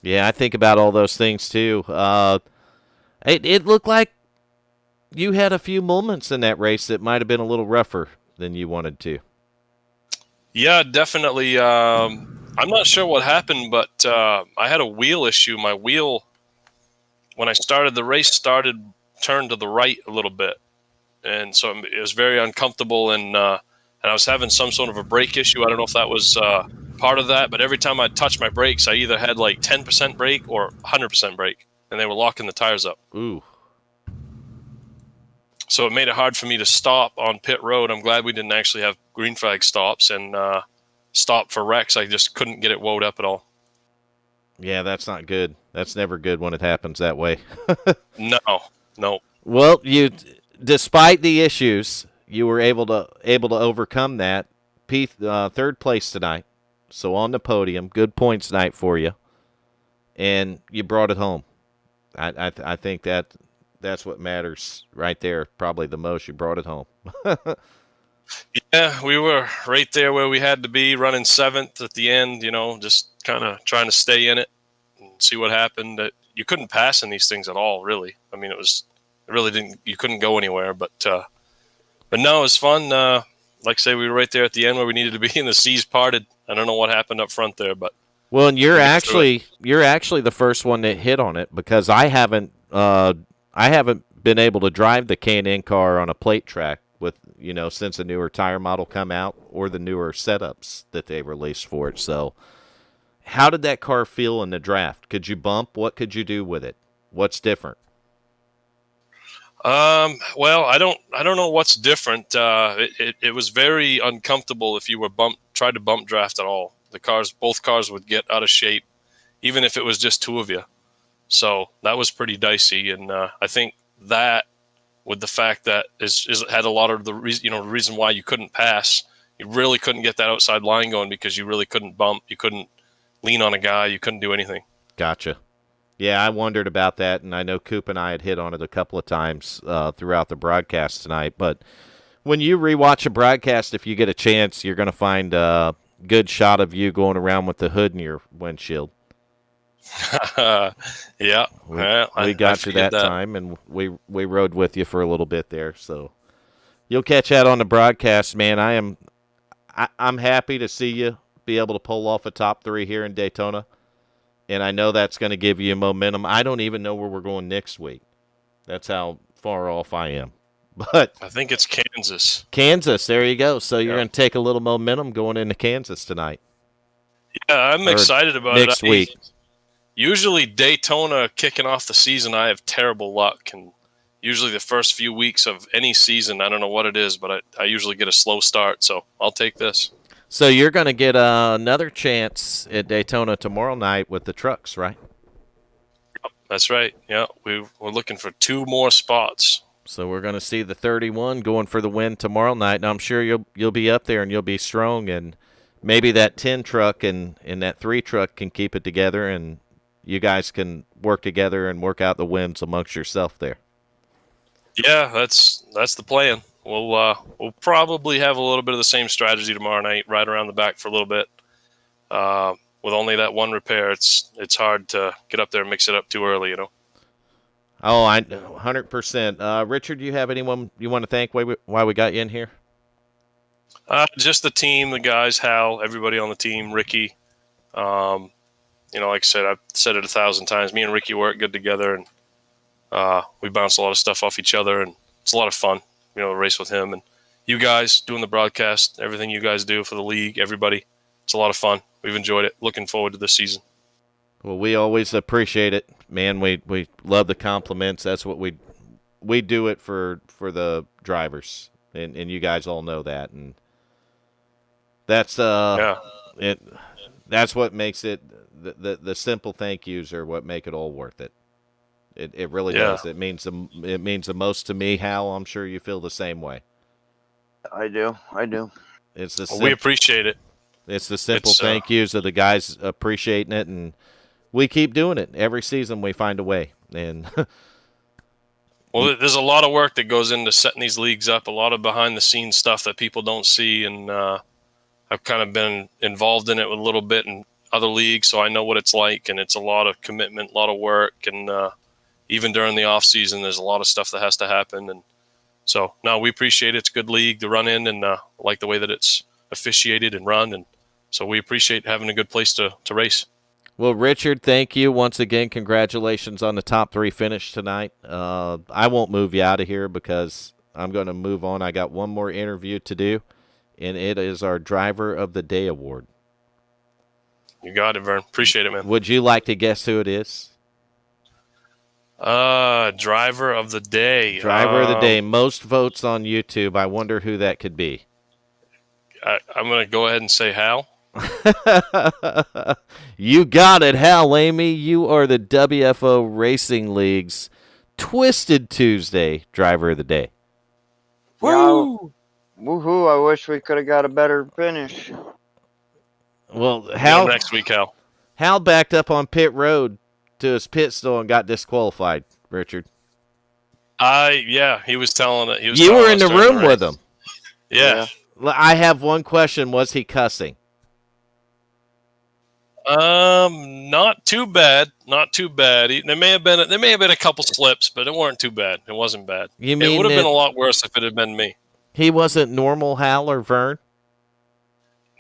A: Yeah, I think about all those things too. It looked like you had a few moments in that race that might have been a little rougher than you wanted to.
I: Yeah, definitely. I'm not sure what happened, but I had a wheel issue. My wheel, when I started the race, turned to the right a little bit. And so it was very uncomfortable, and I was having some sort of a brake issue. I don't know if that was part of that, but every time I touched my brakes, I either had like 10% brake or 100% brake, and they were locking the tires up.
A: Ooh.
I: So it made it hard for me to stop on pit road. I'm glad we didn't actually have green flag stops and stop for wrecks. I just couldn't get it wound up at all.
A: Yeah, that's not good. That's never good when it happens that way.
I: No.
A: Well, despite the issues, you were able to overcome that. Third place tonight, so on the podium. Good points night for you, and you brought it home. I think that's what matters right there. Probably the most. You brought it home.
I: Yeah, we were right there where we had to be, running seventh at the end. Just kind of trying to stay in it and see what happened. You couldn't pass in these things at all, really. I mean, you couldn't go anywhere. But no, it was fun. Like I say, we were right there at the end where we needed to be, and the seas parted. I don't know what happened up front there, but
A: well, and you're actually the first one that hit on it, because I haven't been able to drive the K&N car on a plate track with since the newer tire model come out, or the newer setups that they released for it. So how did that car feel in the draft? Could you bump? What could you do with it? What's different?
I: Well, I don't know what's different. It was very uncomfortable if you were tried to bump draft at all. Both cars would get out of shape, even if it was just two of you. So that was pretty dicey, and I think that, with the fact that had a lot of the reason why you couldn't pass, you really couldn't get that outside line going because you really couldn't bump, you couldn't lean on a guy, you couldn't do anything.
A: Gotcha. Yeah, I wondered about that, and I know Coop and I had hit on it a couple of times throughout the broadcast tonight. But when you rewatch a broadcast, if you get a chance, you're going to find a good shot of you going around with the hood in your windshield.
I: Yeah,
A: we got you that time, and we rode with you for a little bit there. So you'll catch that on the broadcast, man. I'm happy to see you be able to pull off a top 3 here in Daytona. And I know that's going to give you momentum. I don't even know where we're going next week. That's how far off I am. But
I: I think it's Kansas.
A: Kansas, there you go. So you're going to take a little momentum going into Kansas tonight.
I: Yeah, I'm excited about it.
A: Next week.
I: Usually Daytona kicking off the season, I have terrible luck. And usually the first few weeks of any season, I don't know what it is, but I usually get a slow start. So I'll take this.
A: So you're going to get another chance at Daytona tomorrow night with the trucks, right?
I: Yep, that's right. Yeah, we're looking for 2 more spots.
A: So we're going to see the 31 going for the win tomorrow night. Now I'm sure you'll be up there and you'll be strong, and maybe that 10 truck and that 3 truck can keep it together, and you guys can work together and work out the wins amongst yourself there.
I: Yeah, that's the plan. We'll probably have a little bit of the same strategy tomorrow night, ride around the back for a little bit. With only that one repair, it's hard to get up there and mix it up too early,
A: Oh, 100%. Richard, do you have anyone you want to thank why we got you in here?
I: Just the team, the guys, Hal, everybody on the team, Ricky. Like I said, I've said it 1,000 times. Me and Ricky work good together, and we bounce a lot of stuff off each other, and it's a lot of fun. Race with him and you guys doing the broadcast, everything you guys do for the league, everybody. It's a lot of fun. We've enjoyed it. Looking forward to this season.
A: Well, we always appreciate it, man. We love the compliments. That's what we do it for the drivers, and you guys all know that, and that's that's what makes it. The simple thank yous are what make it all worth it. It really does. It means the most to me. Hal, I'm sure you feel the same way.
F: I do.
I: We appreciate it.
A: It's the simple thank yous of the guys appreciating it, and we keep doing it. Every season we find a way. And
I: well, there's a lot of work that goes into setting these leagues up, a lot of behind-the-scenes stuff that people don't see, and I've kind of been involved in it a little bit in other leagues, so I know what it's like, and it's a lot of commitment, a lot of work, and even during the off season, there's a lot of stuff that has to happen. And so, no, we appreciate it. It's a good league to run in, and like the way that it's officiated and run. And so we appreciate having a good place to race.
A: Well, Richard, thank you once again. Congratulations on the top 3 finish tonight. I won't move you out of here because I'm going to move on. I got one more interview to do, and it is our Driver of the Day award.
I: You got it, Vern. Appreciate it, man.
A: Would you like to guess who it is?
I: Driver of the Day.
A: Driver of the Day. Most votes on YouTube. I wonder who that could be.
I: I'm going to go ahead and say Hal.
A: You got it, Hal Amy. You are the WFO Racing League's Twisted Tuesday Driver of the Day.
F: Woo! Woohoo! I wish we could have got a better finish.
A: Well, Hal
I: next week, Hal.
A: Hal backed up on pit road to his pit stall and got disqualified, Richard.
I: He was telling it.
A: You were in the room with him.
I: Yeah.
A: I have one question. Was he cussing?
I: Not too bad. Not too bad. There may have been a couple slips, but it weren't too bad. It wasn't bad.
A: You mean
I: it would have been a lot worse if it had been me.
A: He wasn't normal, Hal or Vern?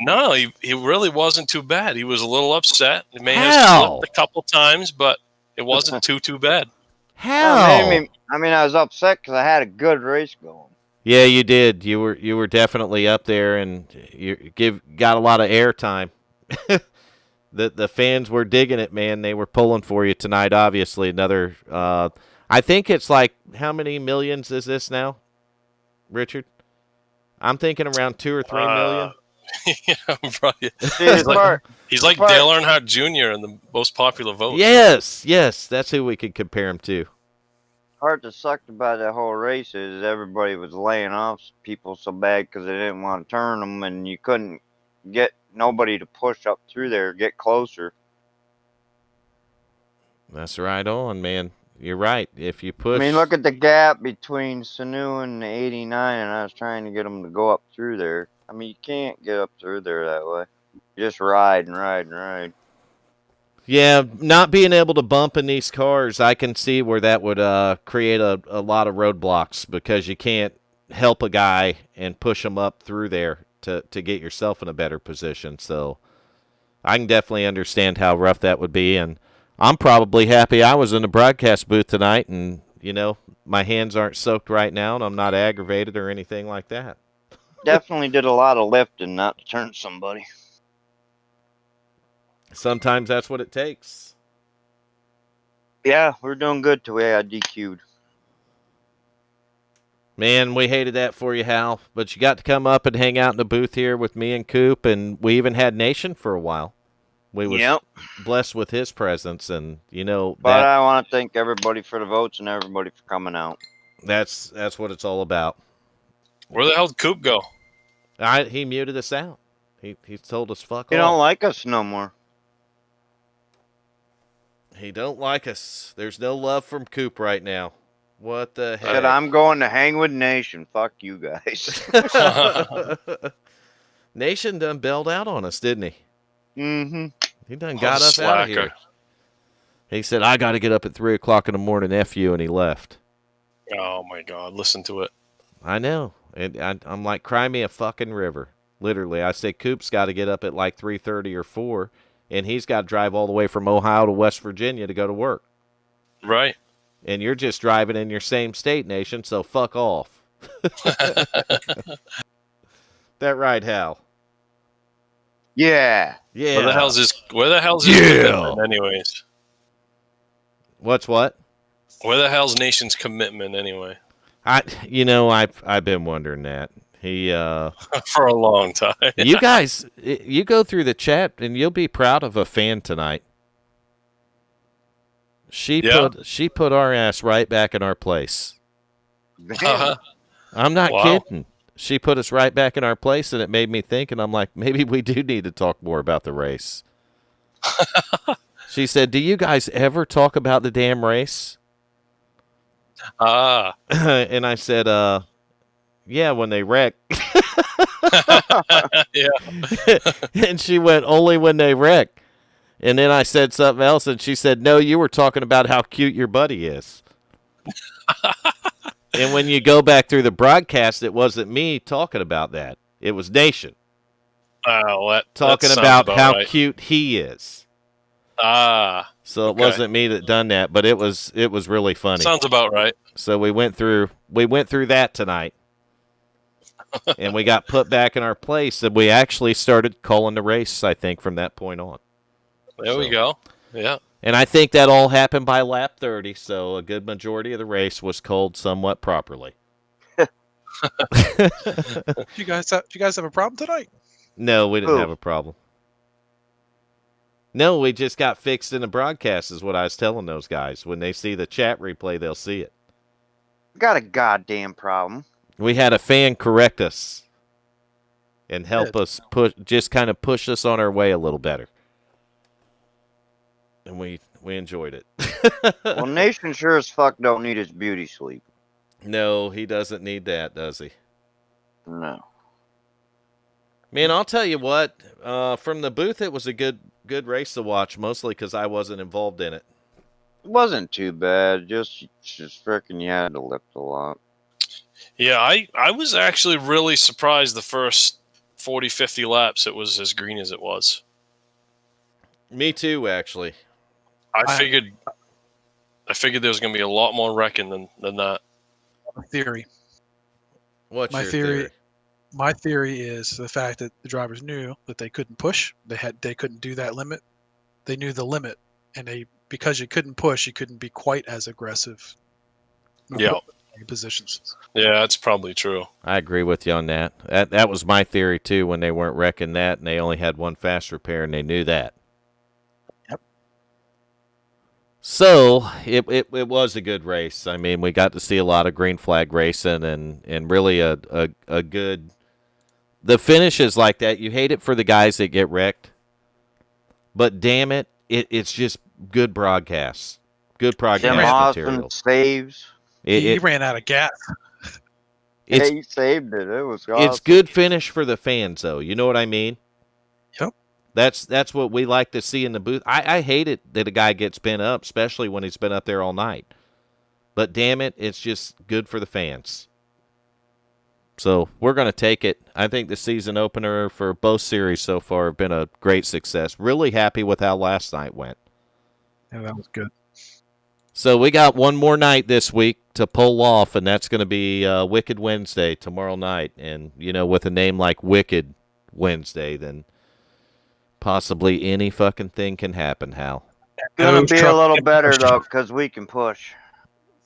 I: No, he really wasn't too bad. He was a little upset. He may have slipped a couple times, but it wasn't too bad.
A: Hell,
F: I mean, I was upset because I had a good race going.
A: Yeah, you did. You were definitely up there, and you got a lot of airtime. The fans were digging it, man. They were pulling for you tonight. Obviously, another. I think it's like, how many millions is this now, Richard? I'm thinking around 2 or 3 million.
I: Yeah, probably.
F: See,
I: He's like Dale Earnhardt Jr. in the most popular vote.
A: Yes, that's who we could compare him to.
F: part that sucked about that whole race is everybody was laying off people so bad because they didn't want to turn them, and you couldn't get nobody to push up through there, get closer.
A: That's right on, man. You're right. If you push,
F: I mean, look at the gap between Sanu and the 89, and I was trying to get them to go up through there. I mean, you can't get up through there that way. You just ride and ride and ride.
A: yeah, not being able to bump in these cars, I can see where that would create a lot of roadblocks because you can't help a guy and push him up through there to get yourself in a better position. So I can definitely understand how rough that would be, and I'm probably happy I was in the broadcast booth tonight, and my hands aren't soaked right now, and I'm not aggravated or anything like that.
F: Definitely did a lot of lifting not to turn somebody.
A: Sometimes that's what it takes.
F: Yeah, we're doing good till we got DQ'd.
A: Man, we hated that for you, Hal, but you got to come up and hang out in the booth here with me and Coop, and we even had Nation for a while. We was blessed with his presence, and
F: But I want to thank everybody for the votes and everybody for coming out.
A: That's what it's all about.
I: Where the hell did Coop go?
A: He muted us out. He told us fuck off.
F: He don't like us no more.
A: He don't like us. There's no love from Coop right now. What the heck?
F: Said I'm going to hang with Nation. Fuck you guys.
A: Nation done bailed out on us, didn't he?
F: Mm-hmm.
A: He done got us out of here. He said, I got to get up at 3 o'clock in the morning, F you, and he left.
I: Oh, my God. Listen to it.
A: I know. And I'm like, cry me a fucking river. Literally. I said, Coop's got to get up at like 3:30 or 4, and he's got to drive all the way from Ohio to West Virginia to go to work.
I: Right.
A: And you're just driving in your same state, Nation, so fuck off. That right, Hal?
F: Yeah.
A: Yeah.
I: Where the hell's his commitment, anyways?
A: What?
I: Where the hell's Nation's commitment, anyway?
A: I've been wondering that. He
I: for a long time.
A: You guys, you go through the chat and you'll be proud of a fan tonight. She put our ass right back in our place. I'm not kidding. She put us right back in our place, and it made me think, and I'm like, maybe we do need to talk more about the race. She said, do you guys ever talk about the damn race? And I said, yeah, when they wreck.
I: Yeah.
A: And she went, only when they wreck. And then I said something else, and she said, no, you were talking about how cute your buddy is. And when you go back through the broadcast, it wasn't me talking about that. It was Nation. Talking about how cute he is. So it wasn't me that done that, but it was really funny.
I: Sounds about right.
A: So we went through that tonight. And we got put back in our place, and we actually started calling the race, I think, from that point on.
I: There we go. Yeah.
A: And I think that all happened by lap 30, so a good majority of the race was called somewhat properly.
J: You guys have a problem tonight?
A: No, we didn't have a problem. No, we just got fixed in the broadcast is what I was telling those guys. When they see the chat replay, they'll see it.
F: Got a goddamn problem.
A: We had a fan correct us and help us just kind of push us on our way a little better. And we enjoyed it.
F: Well, Nation sure as fuck don't need his beauty sleep.
A: No, he doesn't need that, does he?
F: No.
A: Man, I'll tell you what. From the booth, it was a good race to watch, mostly because I wasn't involved in it.
F: It wasn't too bad. Just freaking you had to lift a lot.
I: Yeah, I was actually really surprised the first 40, 50 laps it was as green as it was.
A: Me too, actually.
I: I figured there was going to be a lot more wrecking than that.
J: Theory.
A: What's your theory?
J: My theory is the fact that the drivers knew that they couldn't push. They couldn't do that limit. They knew the limit, and because you couldn't push, you couldn't be quite as aggressive
I: Yeah.
J: Positions.
I: Yeah, that's probably true.
A: I agree with you on that. That was my theory too when they weren't wrecking that and they only had one fast repair and they knew that.
J: Yep.
A: So it was a good race. I mean, we got to see a lot of green flag racing and really a good. The finish is like that. You hate it for the guys that get wrecked, but damn it, it's just good broadcasts, good
F: Tim
A: broadcast
F: Austin
A: material.
F: saves.
J: He ran out of gas.
F: Yeah, he saved it. It was awesome.
A: It's good finish for the fans, though. You know what I mean?
J: Yep.
A: That's what we like to see in the booth. I hate it that a guy gets bent up, especially when he's been up there all night. But damn it, it's just good for the fans. So we're going to take it. I think the season opener for both series so far have been a great success. Really happy with how last night went.
J: Yeah, that was good.
A: So we got one more night this week to pull off, and that's going to be Wicked Wednesday tomorrow night. And, you know, with a name like Wicked Wednesday, then possibly any fucking thing can happen, Hal.
F: Gonna be a little better, though, because we can push.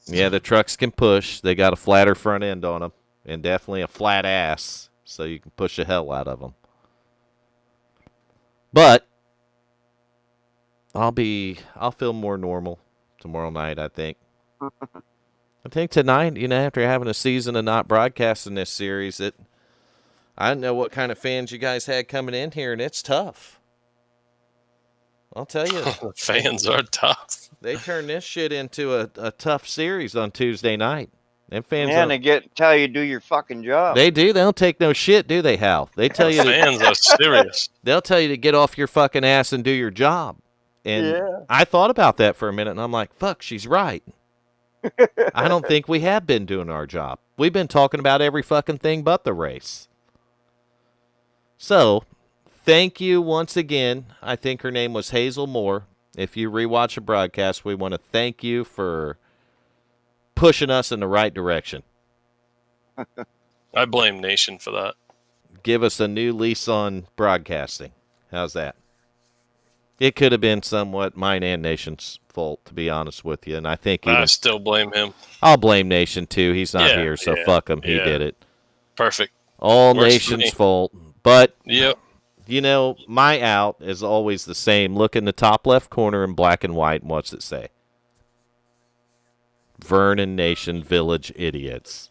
A: Yeah, the trucks can push. They got a flatter front end on them and definitely a flat ass, so you can push the hell out of them. But I'll feel more normal tomorrow night, I think. I think tonight, you know, after having a season of not broadcasting this series, I don't know what kind of fans you guys had coming in here, and it's tough. I'll tell you.
I: Fans are tough.
A: They turned this shit into a tough series on Tuesday night. Them fans
F: And they tell you do your fucking job.
A: They do. They don't take no shit, do they, Hal? They tell you
I: fans are serious.
A: They'll tell you to get off your fucking ass and do your job. And
F: Yeah.
A: I thought about that for a minute, and I'm like, fuck, she's right. I don't think we have been doing our job. We've been talking about every fucking thing but the race. So, thank you once again. I think her name was Hazel Moore. If you rewatch the broadcast, we want to thank you for pushing us in the right direction.
I: I blame Nation for that.
A: Give us a new lease on broadcasting. How's that? It could have been somewhat mine and Nation's fault, to be honest with you. And I think
I: I still blame him.
A: I'll blame Nation, too. He's not here, so fuck him. He did it.
I: Perfect.
A: All
I: Works for
A: Nation's
I: me.
A: fault. But,
I: Yep.
A: you know, my out is always the same. Look in the top left corner in black and white, and what's it say? Vernon Nation Village Idiots.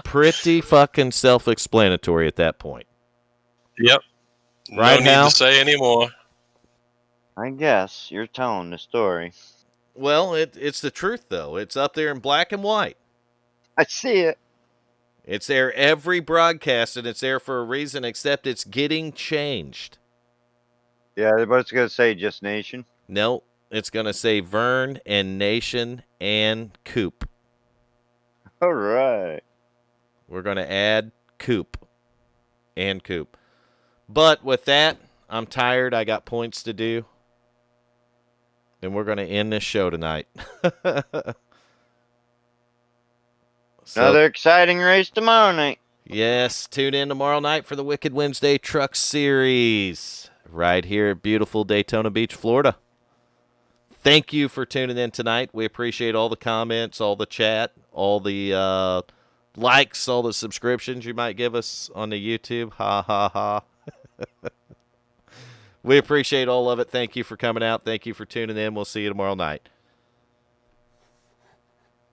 A: Pretty fucking self-explanatory at that point.
I: Yep.
A: Right,
I: no need
A: Hal?
I: to say any more.
F: I guess you're telling the story.
A: Well, it's the truth, though. It's up there in black and white.
F: I see it.
A: It's there every broadcast, and it's there for a reason, except it's getting changed.
F: Yeah, but it's gonna say just Nation.
A: No, it's going to say Vern and Nation and Coop.
F: All right.
A: We're going to add Coop and Coop. But with that, I'm tired. I got points to do. And we're going to end this show tonight.
F: Another exciting race tomorrow night.
A: Yes, tune in tomorrow night for the Wicked Wednesday Truck Series right here at beautiful Daytona Beach, Florida. Thank you for tuning in tonight. We appreciate all the comments, all the chat, all the likes, all the subscriptions you might give us on the YouTube. Ha, ha, ha. We appreciate all of it. Thank you for coming out. Thank you for tuning in. We'll see you tomorrow night.